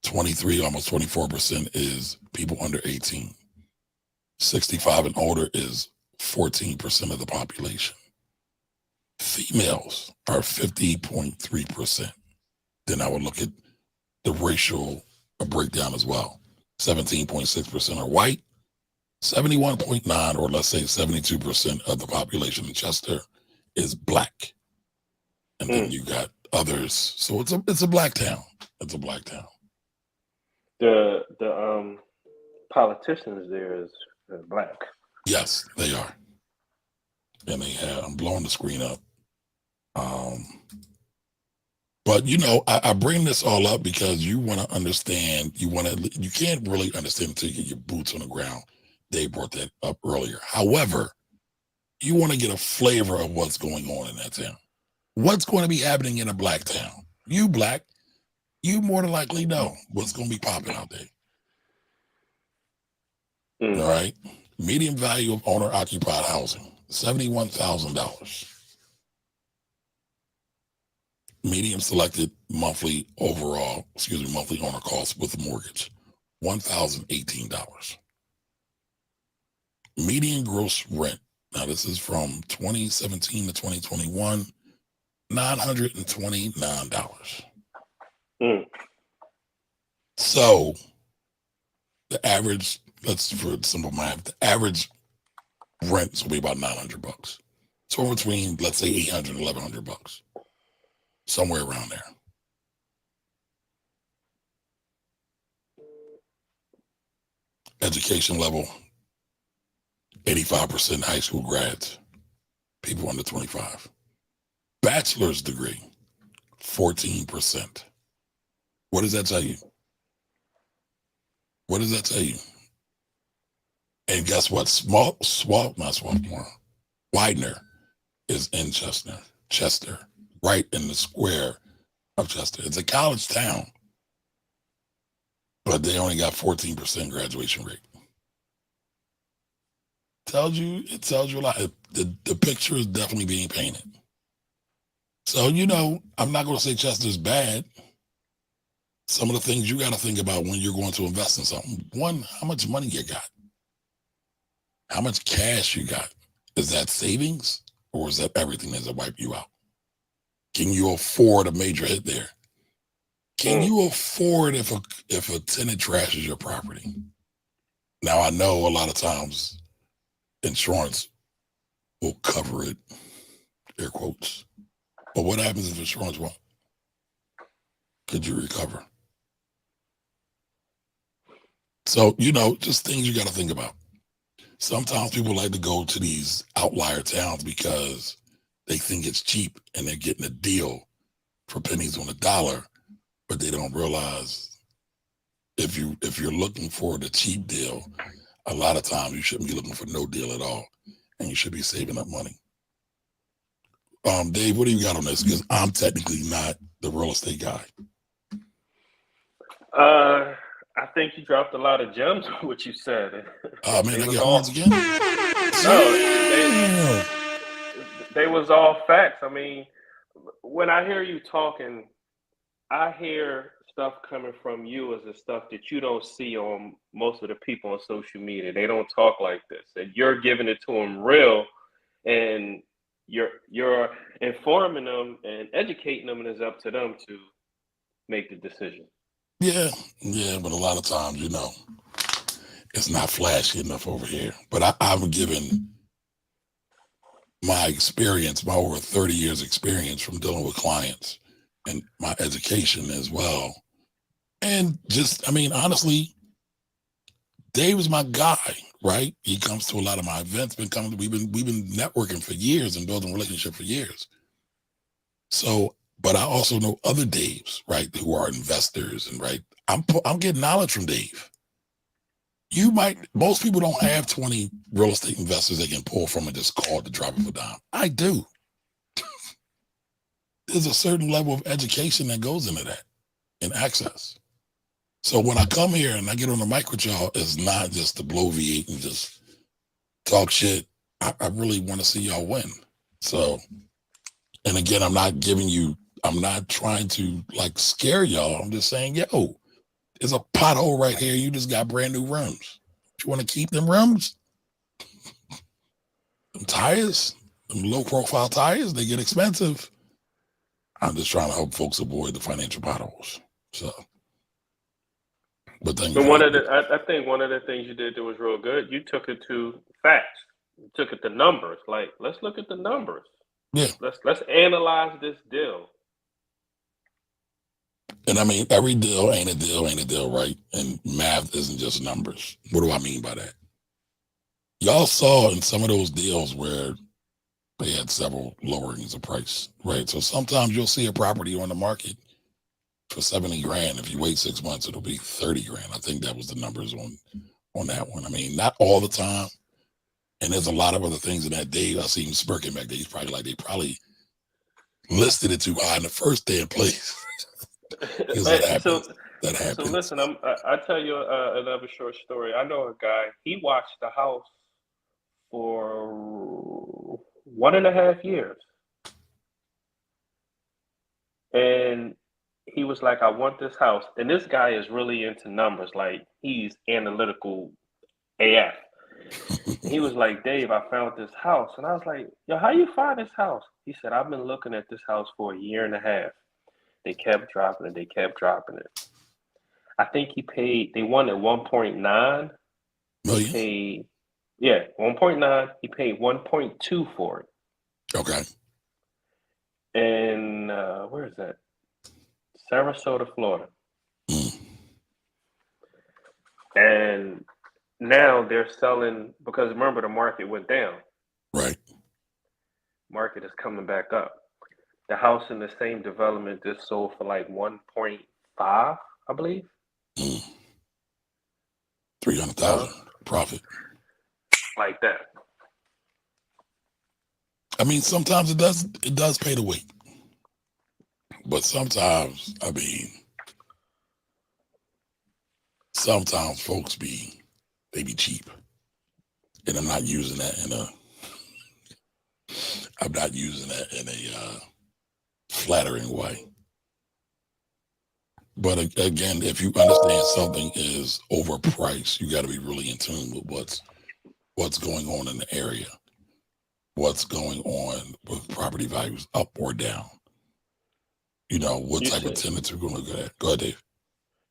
23, almost 24% is people under 18. 65 and older is 14% of the population. Females are 50.3%. Then I would look at the racial breakdown as well. 17.6% are white. 71.9, or let's say 72% of the population in Chester is black. And then you got others. So it's a black town. It's a black town. The politicians there is black. Yes, they are. And they have, I'm blowing the screen up. But I bring this all up because you want to understand, you can't really understand until you get your boots on the ground. They brought that up earlier. However, you want to get a flavor of what's going on in that town. What's going to be happening in a black town? You black, you more than likely know what's going to be popping out there. All right. Median value of owner occupied housing, $71,000. Median selected monthly owner cost with mortgage, $1,018. Median gross rent, now this is from 2017 to 2021, $929. So the average, let's for simple math, the average rents will be about $900. So between, let's say, $800 and $1,100, somewhere around there. Education level, 85% high school grads, people under 25. Bachelor's degree, 14%. What does that tell you? What does that tell you? And guess what? Widener is in Chester, right in the square of Chester. It's a college town, but they only got 14% graduation rate. It tells you a lot. The picture is definitely being painted. So, I'm not going to say Chester's bad. Some of the things you got to think about when you're going to invest in something. One, how much money you got? How much cash you got? Is that savings or is that everything that wipe you out? Can you afford a major hit there? Can you afford if a tenant trashes your property? Now, I know a lot of times insurance will cover it, air quotes. But what happens if insurance won't? Could you recover? So, just things you got to think about. Sometimes people like to go to these outlier towns because they think it's cheap and they're getting a deal for pennies on the dollar, but they don't realize if you're looking for the cheap deal, a lot of times you shouldn't be looking for no deal at all, and you should be saving up money. Dave, what do you got on this? Because I'm technically not the real estate guy. I think you dropped a lot of gems on what you said. Oh man, I get horns again. No, they was all facts. I mean, when I hear you talking, I hear stuff coming from you as the stuff that you don't see on most of the people on social media. They don't talk like this, and you're giving it to them real, and you're informing them and educating them, and it's up to them to make the decision. Yeah, but a lot of times, it's not flashy enough over here. But I've given my experience, my over 30 years experience from dealing with clients and my education as well. And honestly, Dave is my guy, right? He comes to a lot of my events, we've been networking for years and building relationships for years. So, but I also know other Daves, right, who are investors, and right, I'm getting knowledge from Dave. Most people don't have 20 real estate investors they can pull from and just call to drop of a dime. I do. There's a certain level of education that goes into that and access. So when I come here and I get on the mic with y'all, it's not just to bloviate and just talk shit. I really want to see y'all win. So, and again, I'm not trying to scare y'all. I'm just saying, there's a pothole right here. You just got brand new rims. You want to keep them rims? Them tires, them low profile tires, they get expensive. I'm just trying to help folks avoid the financial potholes. So, but thank you. I think one of the things you did that was real good. You took it to facts. You took it to numbers. Let's look at the numbers. Yeah. Let's analyze this deal. And every deal ain't a deal, right? And math isn't just numbers. What do I mean by that? Y'all saw in some of those deals where they had several lowerings of price, right? So sometimes you'll see a property on the market for 70 grand. If you wait 6 months, it'll be 30 grand. I think that was the numbers on that one. Not all the time. And there's a lot of other things in that day. I see him smirking back there. He's probably they probably listed it too high in the first day and place. That happens. So listen, I tell you another short story. I know a guy. He watched the house for 1.5 years, and he was like, "I want this house." And this guy is really into numbers. He's analytical AF. He was like, "Dave, I found this house," and I was like, "Yo, how you find this house?" He said, "I've been looking at this house for 1.5 years. They kept dropping it. I think he paid. They wanted 1.9. He million. paid, yeah, 1.9. He paid 1.2 for it. Okay. And where is that? Sarasota, Florida. Mm, And now they're selling because remember the market went down. right. Market is coming back up. The house in the same development just sold for like 1.5, I believe. Mm, Uh, 300,000 profit. like that. I mean, sometimes it does pay to wait, but sometimes, I mean, sometimes folks they be cheap, and I'm not using that in a flattering way. But again, if you understand something is overpriced, you got to be really in tune with what's going on in the area, what's going on with property values up or down. You know, what You type of said tenants we're going to look at. Go ahead, Dave.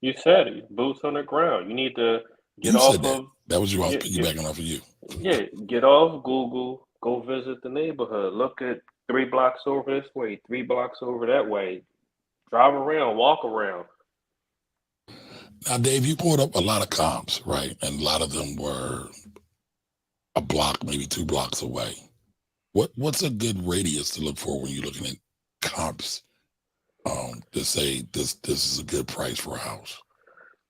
you said it. Boots on the ground. You need to get You off said that. of That was you. I was get piggybacking off of you. yeah, get off Google, go visit the neighborhood. Look at 3 blocks over this way, 3 blocks over that way. Drive around, walk around. Now, Dave, you pulled up a lot of comps, right? And a lot of them were a block, maybe 2 blocks away. What's a good radius to look for when you're looking at comps to say this is a good price for a house?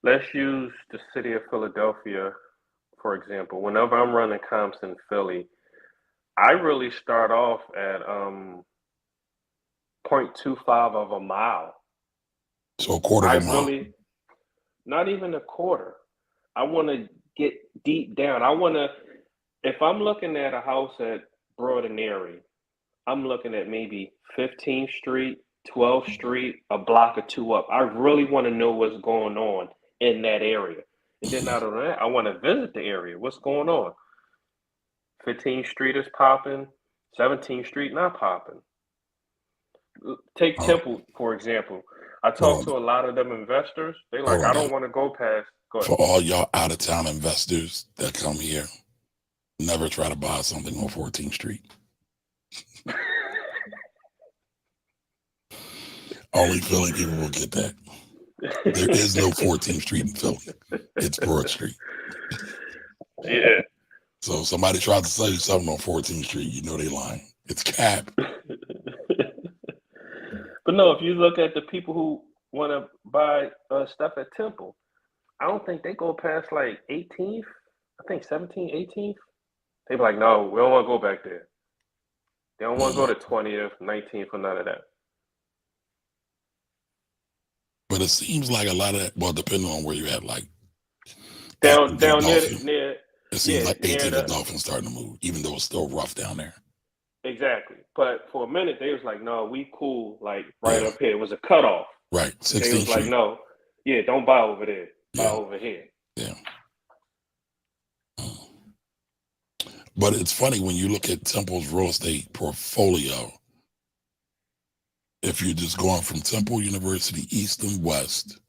Let's use the city of Philadelphia, for example. Whenever I'm running comps in Philly, I really start off at 0.25 of a mile. So a quarter I of a mile. really, not even a quarter. I want to get deep down. If I'm looking at a house at Broad and Erie, I'm looking at maybe 15th Street, 12th Street, a block or two up. I really want to know what's going on in that area. And then out of that, I want to visit the area. What's going on? 15th Street is popping, 17th Street not popping. Take Uh, Temple, for example. I talk hold on, to a lot of them investors. They hold like, on, I don't Dave. want to go past. Go ahead. For all y'all out of town investors that come here, never try to buy something on 14th Street. Only Philly people will get that. There is no 14th Street in Philly. It's Broad Street. Yeah. So if somebody tries to sell you something on 14th Street, you know they lying. It's cap. But no, if you look at the people who want to buy stuff at Temple, I don't think they go past like 18th. I think 17th, 18th. They be like, no, we don't want to go back there. They don't want to go to 20th, 19th, or none of that. But it seems like a lot of that, well, depending on where you're at, like Down, near down Dolphin, near, it seems yeah, like near 18th and the Dolphin's starting to move, even though it's still rough down there. exactly. But for a minute, they was like, no, we cool, like right Yeah, up here. It was a cutoff. right. They 16th was like, Street. no, yeah, don't buy over there, buy Yeah, over here. yeah. But it's funny when you look at Temple's real estate portfolio, if you're just going from Temple University east and west,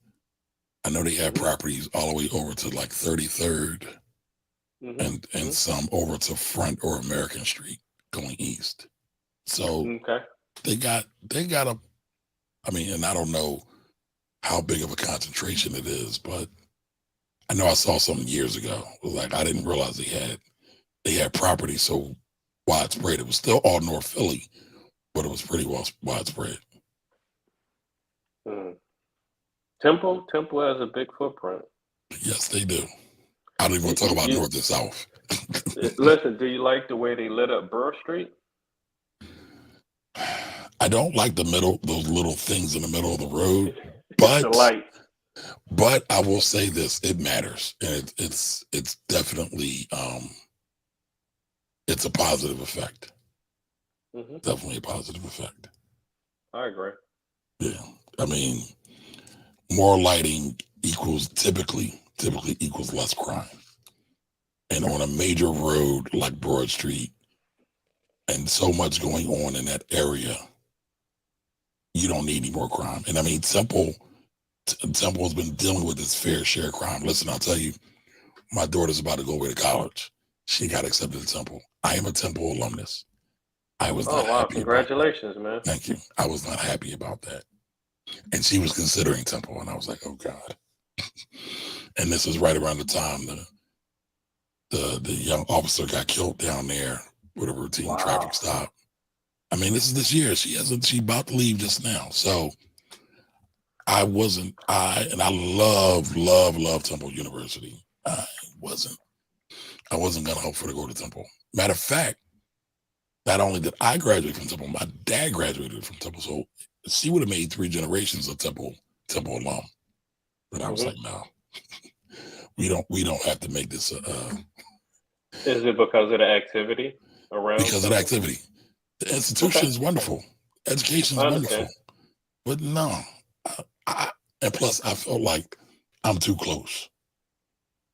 I know they have Hmm. properties all the way over to like 33rd Hmm. and some over to Front or American Street going east. So Okay. they got a, I mean, and I don't know how big of a concentration it is, but I know I saw something years ago. It was like I didn't realize they had property so widespread. It was still all North Philly, but it was pretty well widespread. Mm. Temple has a big footprint. Yes, they do. I don't even want to talk about North and South. Listen, do you like the way they lit up Burr Street? I don't like the middle, those little things in the middle of the road, The light. but I will say this: it matters, and it's definitely it's a positive effect. Hmm. Definitely a positive effect. I agree. Yeah, I mean, more lighting equals typically equals less crime, and on a major road like Broad Street, and so much going on in that area, you don't need any more crime. And I mean, Temple Temple has been dealing with its fair share of crime. Listen, I'll tell you, my daughter's about to go away to college. She got accepted to Temple. I am a Temple alumnus. I was Oh not wow, happy about that. congratulations, man. Thank you. I was not happy about that. And she was considering Temple, and I was like, oh God. And this is right around the time the young officer got killed down there with a routine Wow. traffic stop. I mean, this year. She about to leave just now. So I love Temple University. I wasn't gonna hope for to go to Temple. Matter of fact, not only did I graduate from Temple, my dad graduated from Temple. So she would have made 3 generations of Temple alum. But I was like, no, we don't have to make this Is it because of the activity around? because of the activity. The institution is wonderful. Education is I wonderful. understand. But no, and plus I felt like I'm too close.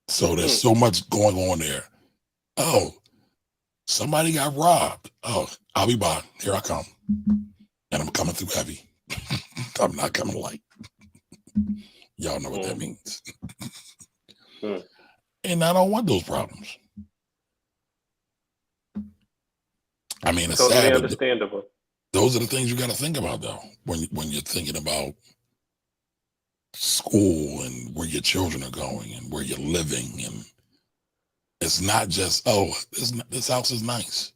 So there's so much going on there. Oh, somebody got robbed. Oh, I'll be by. Here I come. And I'm coming through heavy. I'm not coming light. Y'all know what that means. And I don't want those problems. I mean, it's Totally sad, but understandable. those are the things you got to think about, though, when you're thinking about school and where your children are going and where you're living. And it's not just, oh, this house is nice.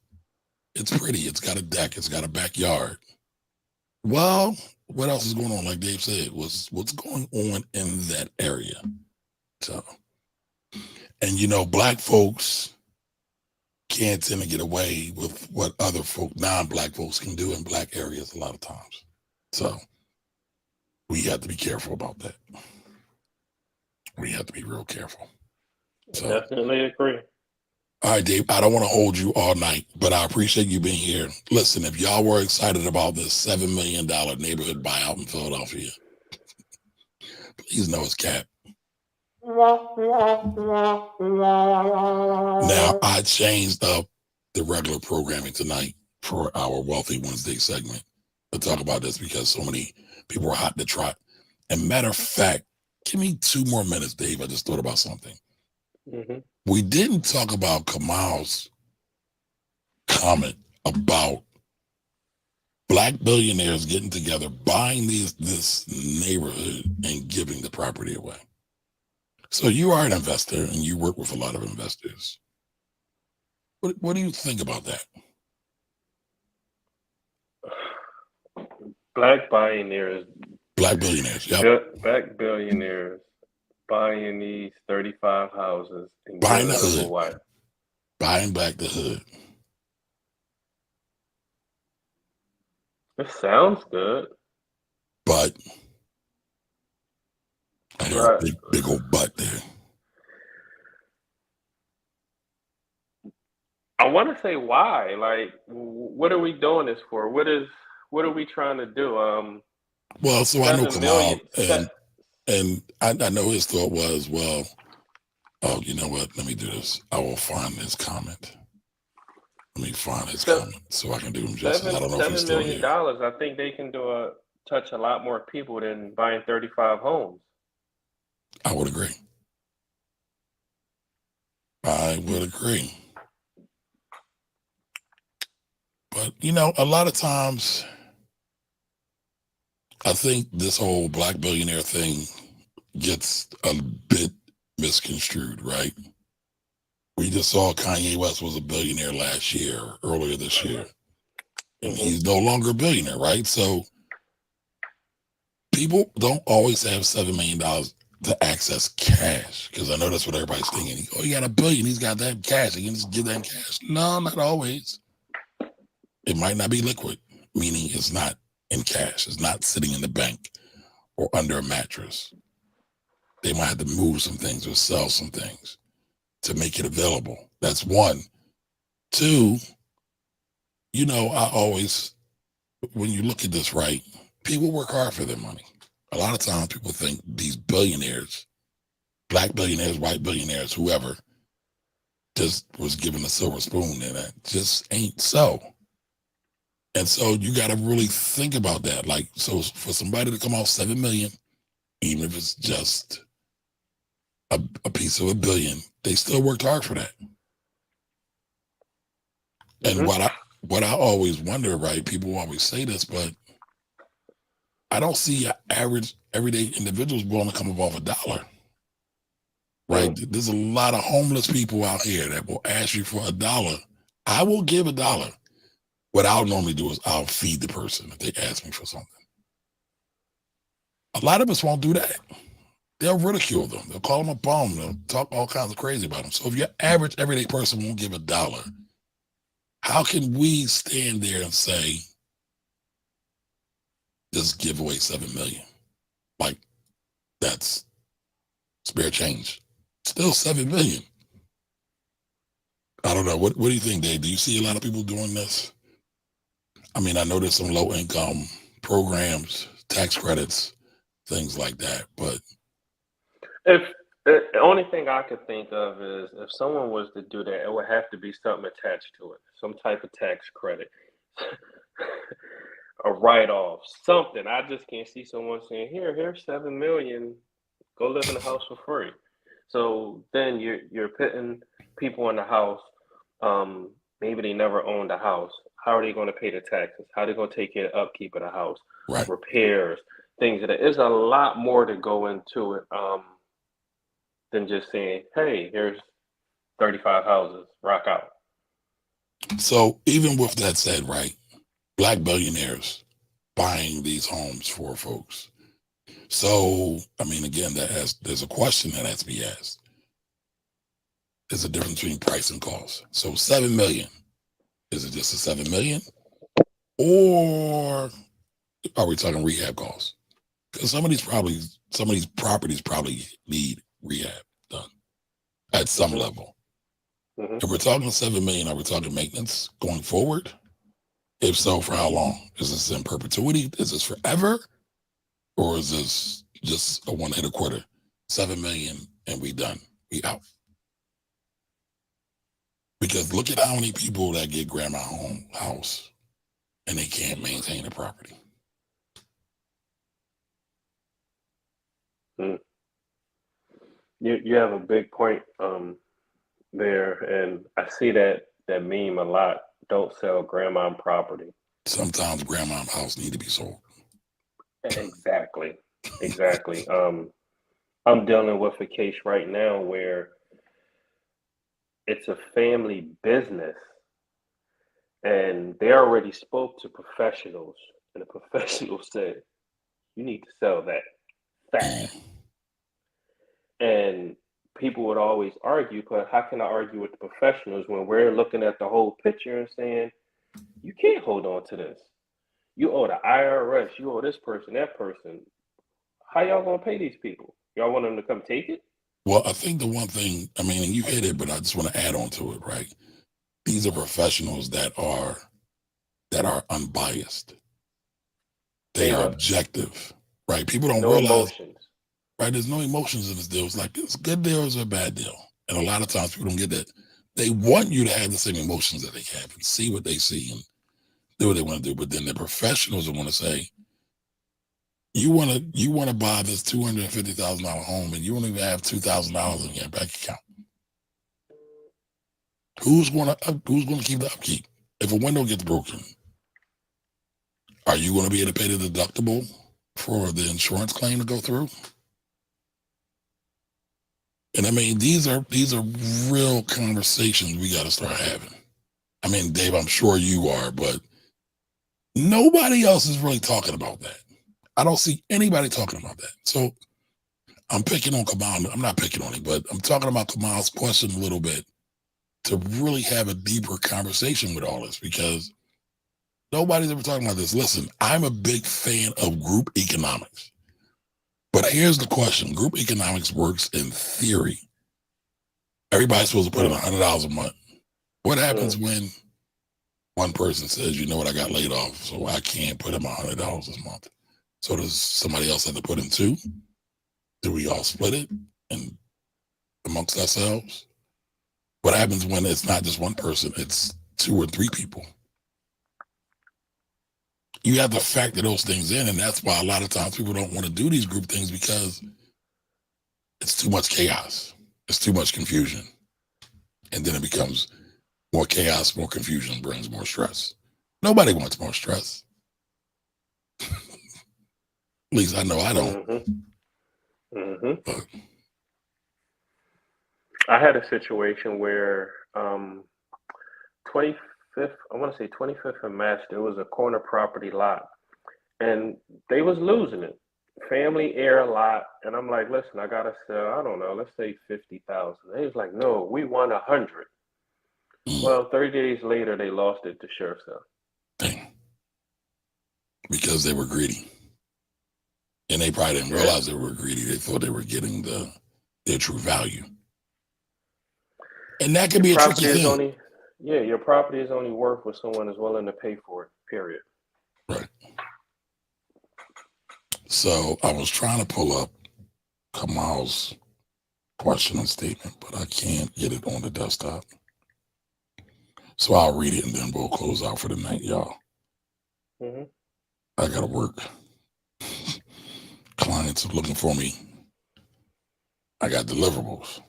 It's pretty. It's got a deck. It's got a backyard. Well, what else is going on? Like Dave said, what's going on in that area? So, and Black folks can't tend to get away with what other non-Black folks can do in Black areas a lot of times. So we have to be careful about that. We have to be real careful. So, Definitely agree. all right, Dave, I don't want to hold you all night, but I appreciate you being here. Listen, if y'all were excited about this $7 million neighborhood buyout in Philadelphia, please know it's cap. Now, I changed up the regular programming tonight for our Wealthy Wednesday segment to talk about this because so many people are hot to trot. And matter of fact, give me 2 more minutes, Dave. I just thought about something. We didn't talk about Kamal's comment about Black billionaires getting together, buying this neighborhood and giving the property away. So you are an investor and you work with a lot of investors. What do you think about that? Black billionaires. Black billionaires, yep. Black billionaires buying these 35 houses and Buying giving the them hood. away. Buying back the hood. It sounds good. But I hear a big old butt there. I want to say why. Like, what are we doing this for? What are we trying to do? Well, so I know 7 Kamal, million. and I know his thought was, well, oh, you know what? Let me do this. I will find his comment. Let me find his comment so I can do him justice. I don't know if he's $7 still million. here. I think they can touch a lot more people than buying 35 homes. I would agree. I would agree. But, a lot of times, I think this whole Black billionaire thing gets a bit misconstrued, right? We just saw Kanye West was a billionaire earlier this year. And he's no longer a billionaire, right? So people don't always have $7 million to access cash, because I know that's what everybody's thinking. Oh, he got $1 billion, he's got that cash, he can just give that cash. No, not always. It might not be liquid, meaning it's not in cash. It's not sitting in the bank or under a mattress. They might have to move some things or sell some things to make it available. That's one. Two, I always, when you look at this, right, people work hard for their money. A lot of times people think these billionaires, Black billionaires, white billionaires, whoever, just was given a silver spoon, and that just ain't so. And so you got to really think about that. Like, so for somebody to come off $7 million even if it's just a piece of $1 billion, they still worked hard for that. And Mhm. what I always wonder, right? People always say this, but I don't see average everyday individuals willing to come up off $1, right? Mm. There's a lot of homeless people out here that will ask you for $1. I will give $1. What I'll normally do is I'll feed the person if they ask me for something. A lot of us won't do that. They'll ridicule them. They'll call them a bum. They'll talk all kinds of crazy about them. So if your average everyday person won't give $1, how can we stand there and say, just give away 7 million? Like, that's spare change. Still 7 million. I don't know. What do you think, Dave? Do you see a lot of people doing this? I mean, I know there's some low income programs, tax credits, things like that, but If the only thing I could think of is if someone was to do that, it would have to be something attached to it, some type of tax credit, a write-off, something. I just can't see someone saying, "Here's 7 million. Go live in the house for free." So then you're putting people in the house. Maybe they never owned a house. How are they going to pay the taxes? How are they going to take care of upkeep of the house, right. repairs, things of that? There's a lot more to go into it. Than just saying, "Hey, here's 35 houses, rock out." So even with that said, right, black billionaires buying these homes for folks. So, I mean, again, there's a question that has to be asked. There's a difference between price and cost. So 7 million, is it just a 7 million? Or are we talking rehab costs? Because some of these properties probably need rehab done at some Mhm, level. mhm. If we're talking 7 million, are we talking maintenance going forward? If so, for how long? Is this in perpetuity? Is this forever? Or is this just a one hit a quarter? 7 million and we done. We out. Because look at how many people that get grandma home house and they can't maintain the property. Mm. You have a big point there, and I see that meme a lot. Don't sell grandma property. Sometimes grandma house need to be sold. Exactly, exactly. I'm dealing with a case right now where it's a family business, and they already spoke to professionals, and the professionals said, "You need to sell that Mm. fast." And people would always argue, but how can I argue with the professionals when we're looking at the whole picture and saying, you can't hold on to this. You owe the IRS, you owe this person, that person. How y'all gonna pay these people? Y'all want them to come take it? Well, I think the one thing, I mean, and you hit it, but I just want to add on to it, right? These are professionals that are unbiased. They are Bingo. objective, right? People don't No realize, emotions. right? There's no emotions in this deal. It's like it's a good deal or a bad deal. And a lot of times people don't get that. They want you to have the same emotions that they have and see what they see and do what they want to do. But then the professionals are going to say, you want to buy this $250,000 home and you don't even have $2,000 in your bank account. Who's gonna keep the upkeep? If a window gets broken, are you going to be able to pay the deductible for the insurance claim to go through? And I mean, these are real conversations we got to start having. I mean, Dave, I'm sure you are, but nobody else is really talking about that. I don't see anybody talking about that. So I'm picking on Kamal. I'm not picking on him, but I'm talking about Kamal's question a little bit to really have a deeper conversation with all this because nobody's ever talking about this. Listen, I'm a big fan of group economics. But here's the question. Group economics works in theory. Everybody's supposed to put in Mm, $100 a month. What mm. happens when one person says, you know what, I got laid off, so I can't put in my $100 this month? So does somebody else have to put in two? Do we all split it and amongst ourselves? What happens when it's not just one person, it's two or three people? You have to factor those things in, and that's why a lot of times people don't want to do these group things because it's too much chaos. It's too much confusion. And then it becomes more chaos, more confusion brings more stress. Nobody wants more stress. At least I know I don't. But I had a situation where 25th, I want to say 25th and Mass, there was a corner property lot, and they was losing it. Family heir lot, and I'm like, listen, I gotta sell. I don't know, let's say 50,000. They was like, no, we want 100. Well, 30 days later, they lost it to sheriff's sale. dang. Because they were greedy. And they probably didn't realize they were greedy. They thought they were getting their true value. And that could be a tricky thing. Your property is only worth what someone is willing to pay for it, period. Right. So I was trying to pull up Kamal's question and statement, but I can't get it on the desktop. So I'll read it and then we'll close out for the night, y'all. I gotta work. Clients are looking for me. I got deliverables.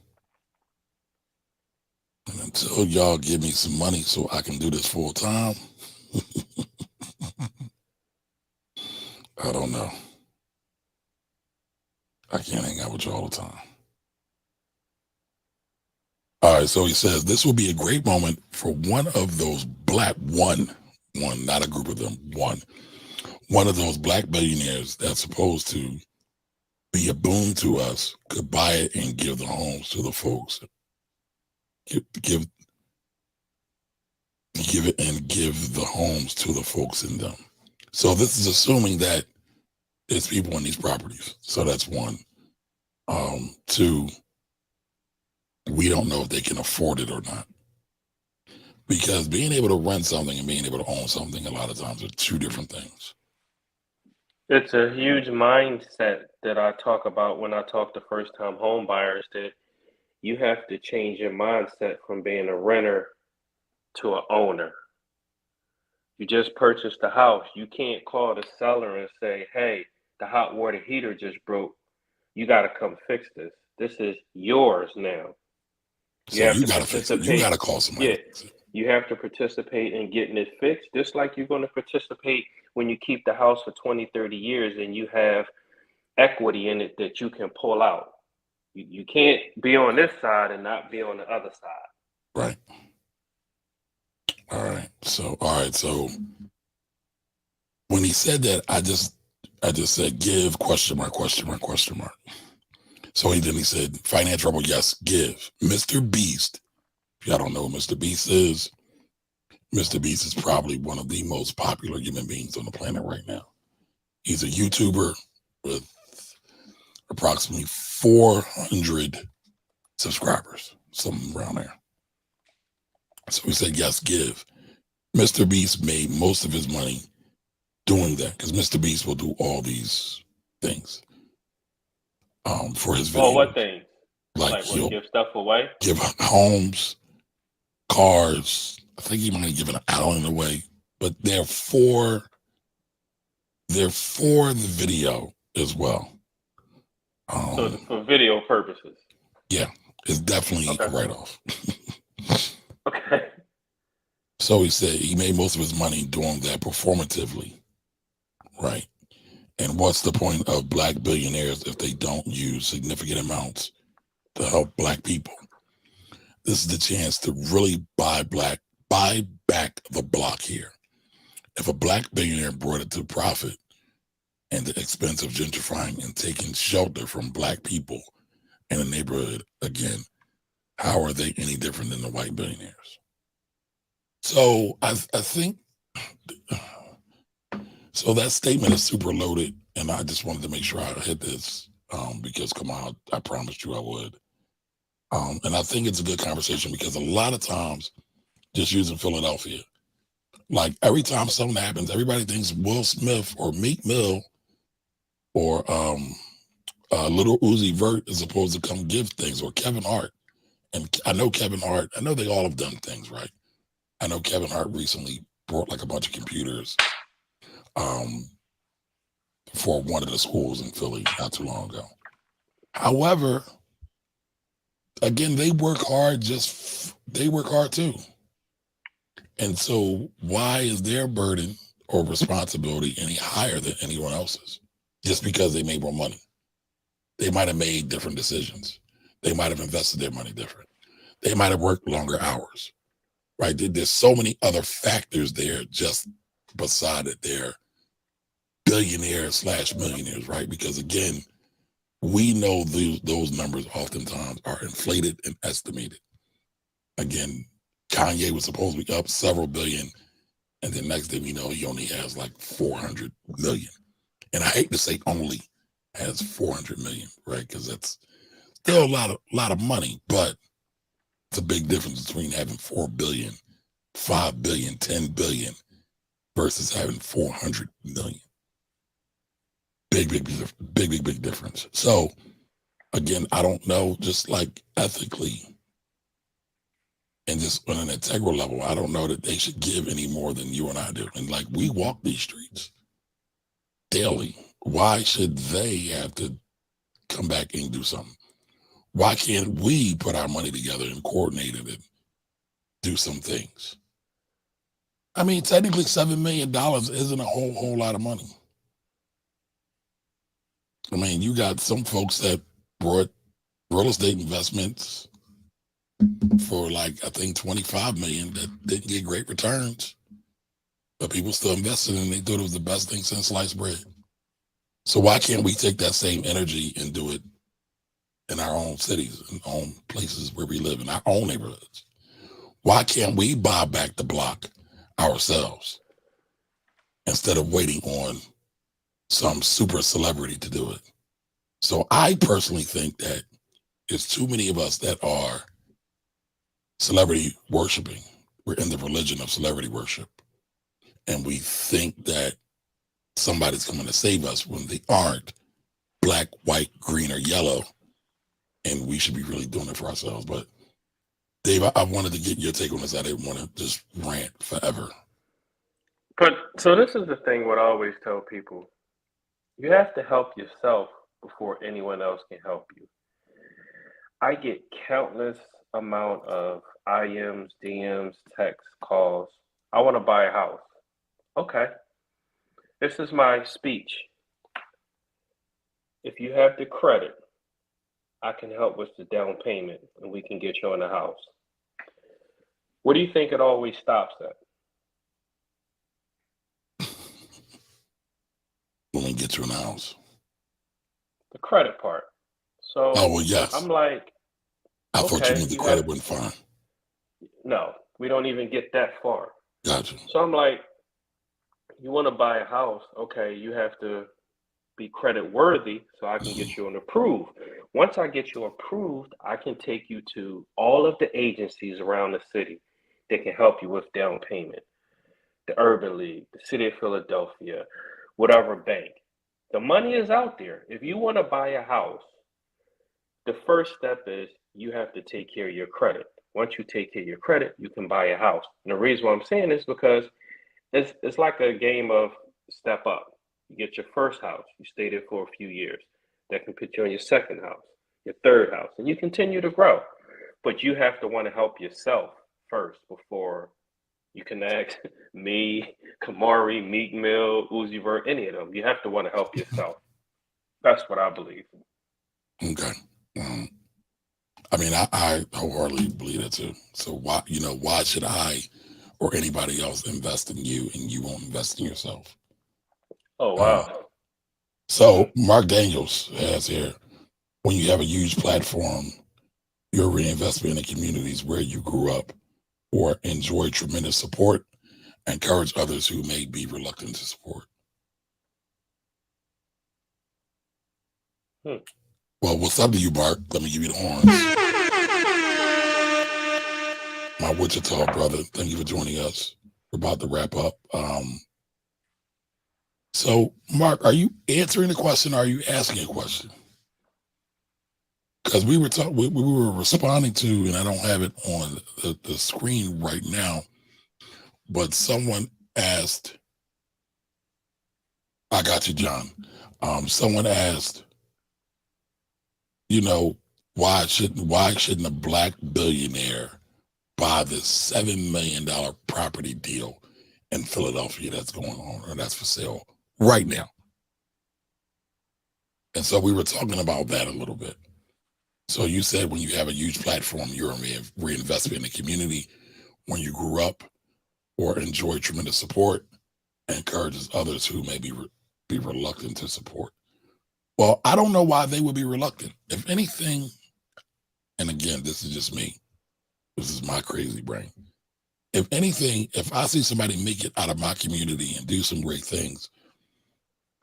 And until y'all give me some money so I can do this full time, I don't know. I can't hang out with you all the time. All right, so he says, this will be a great moment for one of those black, one, not a group of them, one of those black billionaires that's supposed to be a boon to us could buy it and give the homes to the folks. Give it and give the homes to the folks in them. So this is assuming that there's people in these properties. So that's one. Two, we don't know if they can afford it or not. Because being able to rent something and being able to own something a lot of times are two different things. It's a huge mindset that I talk about when I talk to first-time home buyers, that you have to change your mindset from being a renter to an owner. You just purchased a house. You can't call the seller and say, hey, the hot water heater just broke. You got to come fix this. This is yours now. So you got to fix it. You got to call somebody. Yeah, you have to participate in getting it fixed, just like you're going to participate when you keep the house for 20, 30 years and you have equity in it that you can pull out. You can't be on this side and not be on the other side. Right. All right. So when he said that, I just said, give question mark. So he said, finance rebel, yes, give. Mr. Beast, if y'all don't know what Mr. Beast is probably one of the most popular human beings on the planet right now. He's a YouTuber with approximately 400 subscribers, something around there. So he said, yes, give. Mr. Beast made most of his money doing that because Mr. Beast will do all these things for his videos. Well, what things? Like he'll give stuff away? Give homes, cars. I think he might have given an island away. But they're for the video as well. So for video purposes? Yeah, it's definitely a write-off. Okay. So he said he made most of his money doing that performatively, right? And what's the point of black billionaires if they don't use significant amounts to help black people? This is the chance to really buy back the block here. If a black billionaire brought it to profit and the expense of gentrifying and taking shelter from black people in a neighborhood again, how are they any different than the white billionaires? So I think, so that statement is super loaded, and I just wanted to make sure I hit this because, come on, I promised you I would. And I think it's a good conversation because a lot of times, just using Philadelphia, like every time something happens, everybody thinks Will Smith or Meek Mill or Little Uzi Vert is supposed to come give things, or Kevin Hart. And I know Kevin Hart, I know they all have done things, right? I know Kevin Hart recently brought like a bunch of computers um, for one of the schools in Philly not too long ago. However, again, they work hard. They work hard too. And so, why is their burden or responsibility any higher than anyone else's? Just because they made more money, they might have made different decisions. They might have invested their money different. They might have worked longer hours. Right? There's so many other factors there just beside it. They're billionaires / millionaires, right? Because again, we know those numbers oftentimes are inflated and estimated. Again, Kanye was supposed to be up several billion, and then next thing we know, he only has like 400 million. And I hate to say only has 400 million, right? Because that's still a lot of money, but it's a big difference between having 4 billion, 5 billion, 10 billion versus having 400 million. Big difference. So again, I don't know, just like ethically and just on an integral level, I don't know that they should give any more than you and I do. And like, we walk these streets daily. Why should they have to come back and do something? Why can't we put our money together and coordinate it and do some things? I mean, technically $7 million isn't a whole lot of money. I mean, you got some folks that brought real estate investments for like, I think 25 million that didn't get great returns, but people still invested and they thought it was the best thing since sliced bread. So why can't we take that same energy and do it in our own cities and own places where we live, in our own neighborhoods? Why can't we buy back the block ourselves instead of waiting on some super celebrity to do it? So I personally think that there's too many of us that are celebrity worshiping. We're in the religion of celebrity worship. And we think that somebody's coming to save us when they aren't black, white, green, or yellow. And we should be really doing it for ourselves. But Dave, I wanted to get your take on this. I didn't want to just rant forever. But so this is the thing, what I always tell people. You have to help yourself before anyone else can help you. I get countless amount of IMs, DMs, texts, calls. I want to buy a house. Okay. This is my speech. If you have the credit, I can help with the down payment and we can get you in the house. What do you think it always stops at? When we get you in the house. The credit part. So Oh, well, yes. I'm like, I thought you okay, meant the you credit have, wasn't fine. no, we don't even get that far. Gotcha. So I'm like, you want to buy a house, okay, you have to be credit worthy so I can get you an approved. Once I get you approved, I can take you to all of the agencies around the city that can help you with down payment. The Urban League, the City of Philadelphia, whatever bank. The money is out there. If you want to buy a house, the first step is you have to take care of your credit. Once you take care of your credit, you can buy a house. And the reason why I'm saying this is because it's like a game of step up. You get your first house, you stay there for a few years. That can put you on your second house, your third house, and you continue to grow. But you have to want to help yourself first before you can ask me, Kamari, Meek Mill, Uzi Vert, any of them. You have to want to help yourself. That's what I believe. Okay. I mean, I wholeheartedly believe that too. So why should I or anybody else invest in you and you won't invest in yourself? Oh, wow. So Mark Daniels has here, when you have a huge platform, your reinvestment in the communities where you grew up or enjoy tremendous support, encourage others who may be reluctant to support. Well, what's up to you, Mark? Let me give you the horns. My Wichita brother, thank you for joining us. We're about to wrap up. So, Mark, are you answering the question or are you asking a question? Because we were responding to, and I don't have it on the screen right now, but someone asked, I got you, John. Someone asked, why shouldn't a black billionaire buy this $7 million property deal in Philadelphia that's going on or that's for sale right now? And so we were talking about that a little bit. So you said when you have a huge platform, you're a reinvestment in the community. When you grew up or enjoy tremendous support, encourages others who may be reluctant to support. Well, I don't know why they would be reluctant. If anything, and again, this is just me. This is my crazy brain. If anything, if I see somebody make it out of my community and do some great things,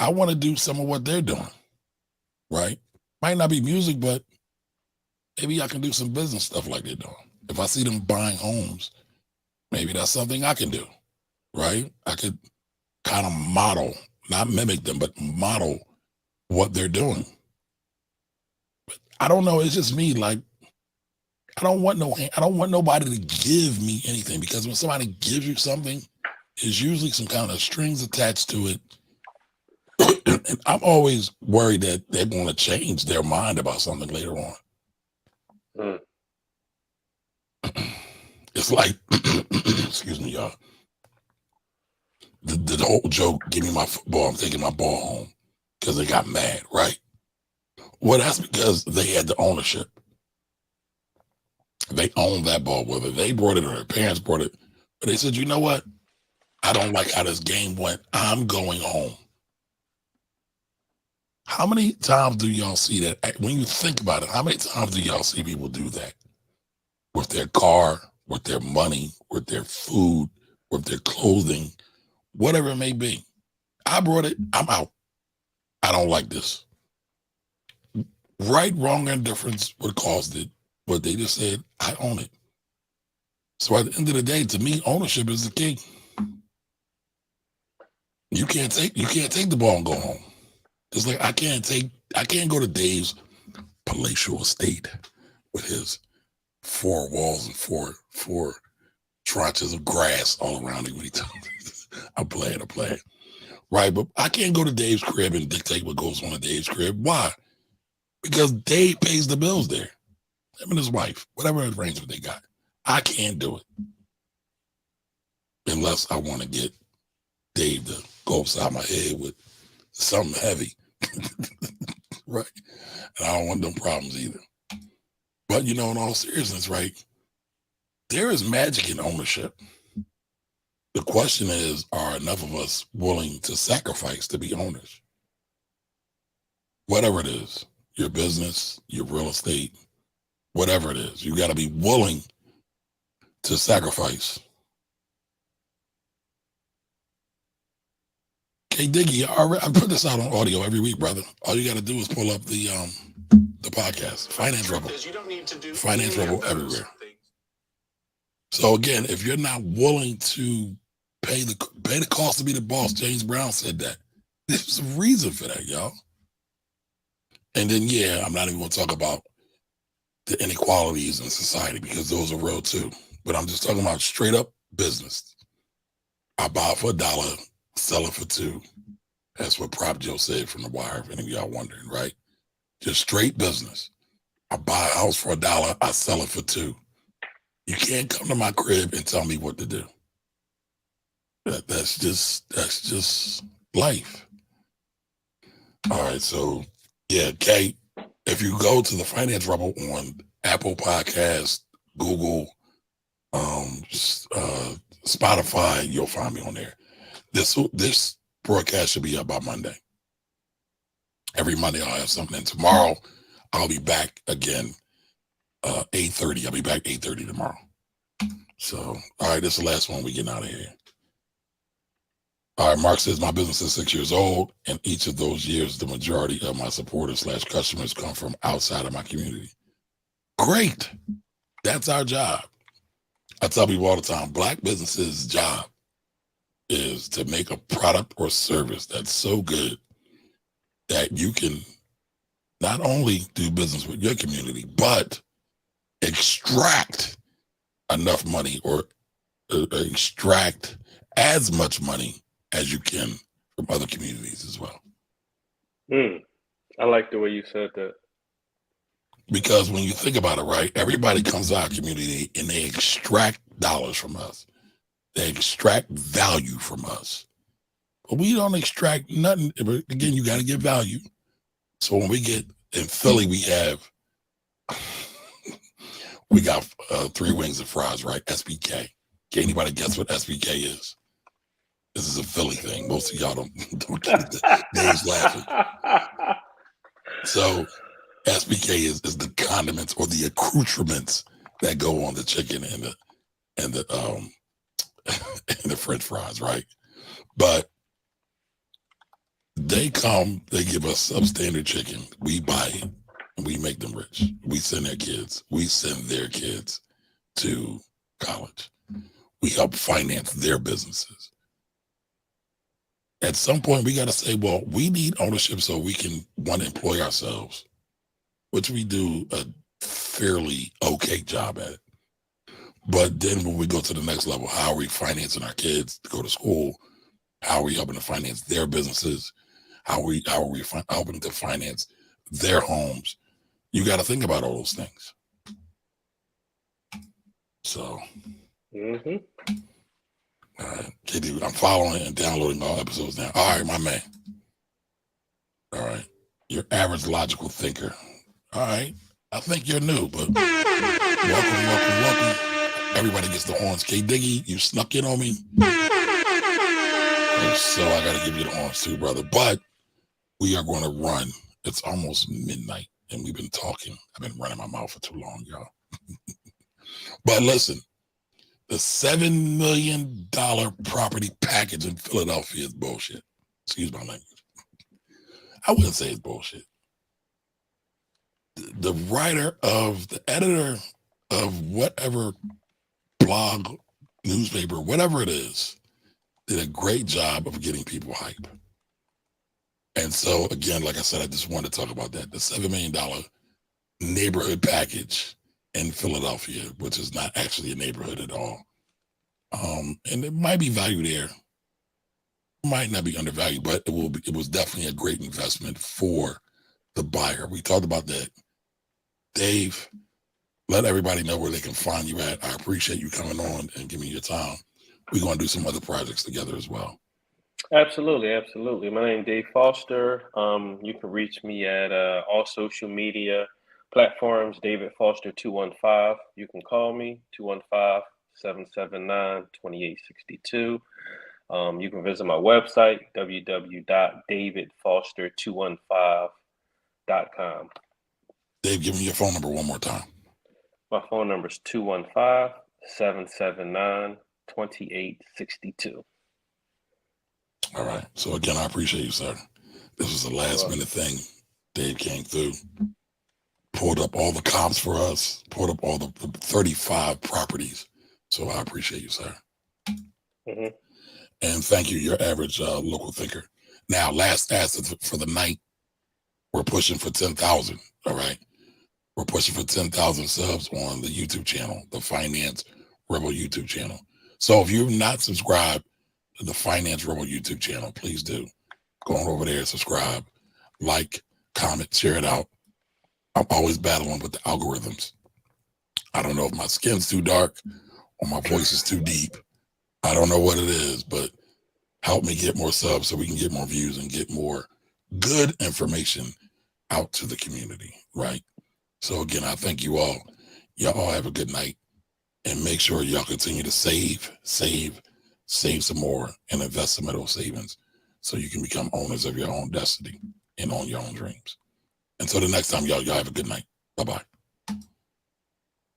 I want to do some of what they're doing, right? Might not be music, but maybe I can do some business stuff like they're doing. If I see them buying homes, maybe that's something I can do, right? I could kind of model, not mimic them, but model what they're doing. But I don't know. It's just me. Like, I don't want nobody to give me anything, because when somebody gives you something, there's usually some kind of strings attached to it. And I'm always worried that they're going to change their mind about something later on. It's like, excuse me, y'all. The whole joke, give me my football, I'm taking my ball home, because they got mad, right? Well, that's because they had the ownership. They owned that ball, whether they brought it or their parents brought it. But they said, you know what? I don't like how this game went. I'm going home. How many times do y'all see that? When you think about it, how many times do y'all see people do that? With their car, with their money, with their food, with their clothing, whatever it may be. I brought it. I'm out. I don't like this. Right, wrong, and difference what caused it. But they just said, I own it. So at the end of the day, to me, ownership is the key. You can't take the ball and go home. It's like I can't go to Dave's palatial estate with his 4 walls and four tranches of grass all around him when he tells me. I'm playing. Right, but I can't go to Dave's crib and dictate what goes on at Dave's crib. Why? Because Dave pays the bills there. Him and his wife, whatever arrangement they got. I can't do it. Unless I want to get Dave to go upside my head with something heavy. Right? And I don't want them problems either. But in all seriousness, right? There is magic in ownership. The question is, are enough of us willing to sacrifice to be owners? Whatever it is, your business, your real estate, whatever it is, you got to be willing to sacrifice. Hey, Diggy, I put this out on audio every week, brother. All you got to do is pull up the podcast, Finance Rebel. Finance Rebel everywhere. So again, if you're not willing to pay the cost to be the boss, James Brown said that. There's a reason for that, y'all. And then, I'm not even going to talk about the inequalities in society, because those are real too. But I'm just talking about straight up business. I buy for $1, sell it for $2. That's what Prop Joe said from The Wire, if any of y'all wondering, right? Just straight business. I buy a house for $1, I sell it for $2. You can't come to my crib and tell me what to do. That's just life. All right, so Kate, if you go to the Finance Rebel on Apple Podcasts, Google, Spotify, you'll find me on there. This broadcast should be up by Monday. Every Monday I'll have something. And tomorrow I'll be back again, 8:30. I'll be back 8:30 tomorrow. So, all right, this is the last one. We getting out of here. All right, Mark says, my business is 6 years old, and each of those years, the majority of my supporters / customers come from outside of my community. Great. That's our job. I tell people all the time, Black businesses' job is to make a product or service that's so good that you can not only do business with your community, but extract enough money or extract as much money as you can from other communities as well. I like the way you said that. Because when you think about it, right, everybody comes to our community and they extract dollars from us. They extract value from us. But we don't extract nothing. But again, you got to get value. So when we get in Philly, we got 3 wings of fries, right? SBK. Can anybody guess what SBK is? This is a Philly thing. Most of y'all don't get the names laughing. So SBK is the condiments or the accoutrements that go on the chicken and the and the French fries, right? But they give us substandard chicken. We buy it and we make them rich. We send their kids to college. We help finance their businesses. At some point, we got to say, well, we need ownership so we can, one, employ ourselves, which we do a fairly okay job at. But then when we go to the next level, how are we financing our kids to go to school? How are we helping to finance their businesses? How are we helping to finance their homes? You got to think about all those things. So, all right, KD, I'm following and downloading all episodes now. All right, my man. All right, your average logical thinker. All right, I think you're new, but welcome. Everybody gets the horns. K Diggy, you snuck in on me. So I got to give you the horns too, brother. But we are going to run. It's almost midnight and we've been talking. I've been running my mouth for too long, y'all. But listen, the $7 million property package in Philadelphia is bullshit. Excuse my language. I wouldn't say it's bullshit. The editor of whatever blog, newspaper, whatever it is, did a great job of getting people hype. And so, again, like I said, I just wanted to talk about that. The $7 million neighborhood package in Philadelphia, which is not actually a neighborhood at all. And it might be value there. Might not be undervalued, but it was definitely a great investment for the buyer. We talked about that. Dave, let everybody know where they can find you at. I appreciate you coming on and giving me your time. We're going to do some other projects together as well. Absolutely. My name is Dave Foster. You can reach me at all social media platforms, David Foster 215. You can call me 215-779-2862. You can visit my website, www.davidfoster215.com. Dave, give me your phone number one more time. My phone number is 215-779-2862. All right. So again, I appreciate you, sir. This was a last minute thing. Dave came through, pulled up all the comps for us, pulled up all the 35 properties. So I appreciate you, sir. Mm-hmm. And thank you, your average local thinker. Now, last ask for the night, we're pushing for 10,000. All right. We're pushing for 10,000 subs on the YouTube channel, the Finance Rebel YouTube channel. So if you've not subscribed to the Finance Rebel YouTube channel, please do. Go on over there, subscribe, like, comment, share it out. I'm always battling with the algorithms. I don't know if my skin's too dark or my voice is too deep. I don't know what it is, but help me get more subs so we can get more views and get more good information out to the community, right? So again, I thank you all. Y'all all have a good night and make sure y'all continue to save some more and invest some of those savings so you can become owners of your own destiny and own your own dreams. Until the next time, y'all have a good night. Bye-bye.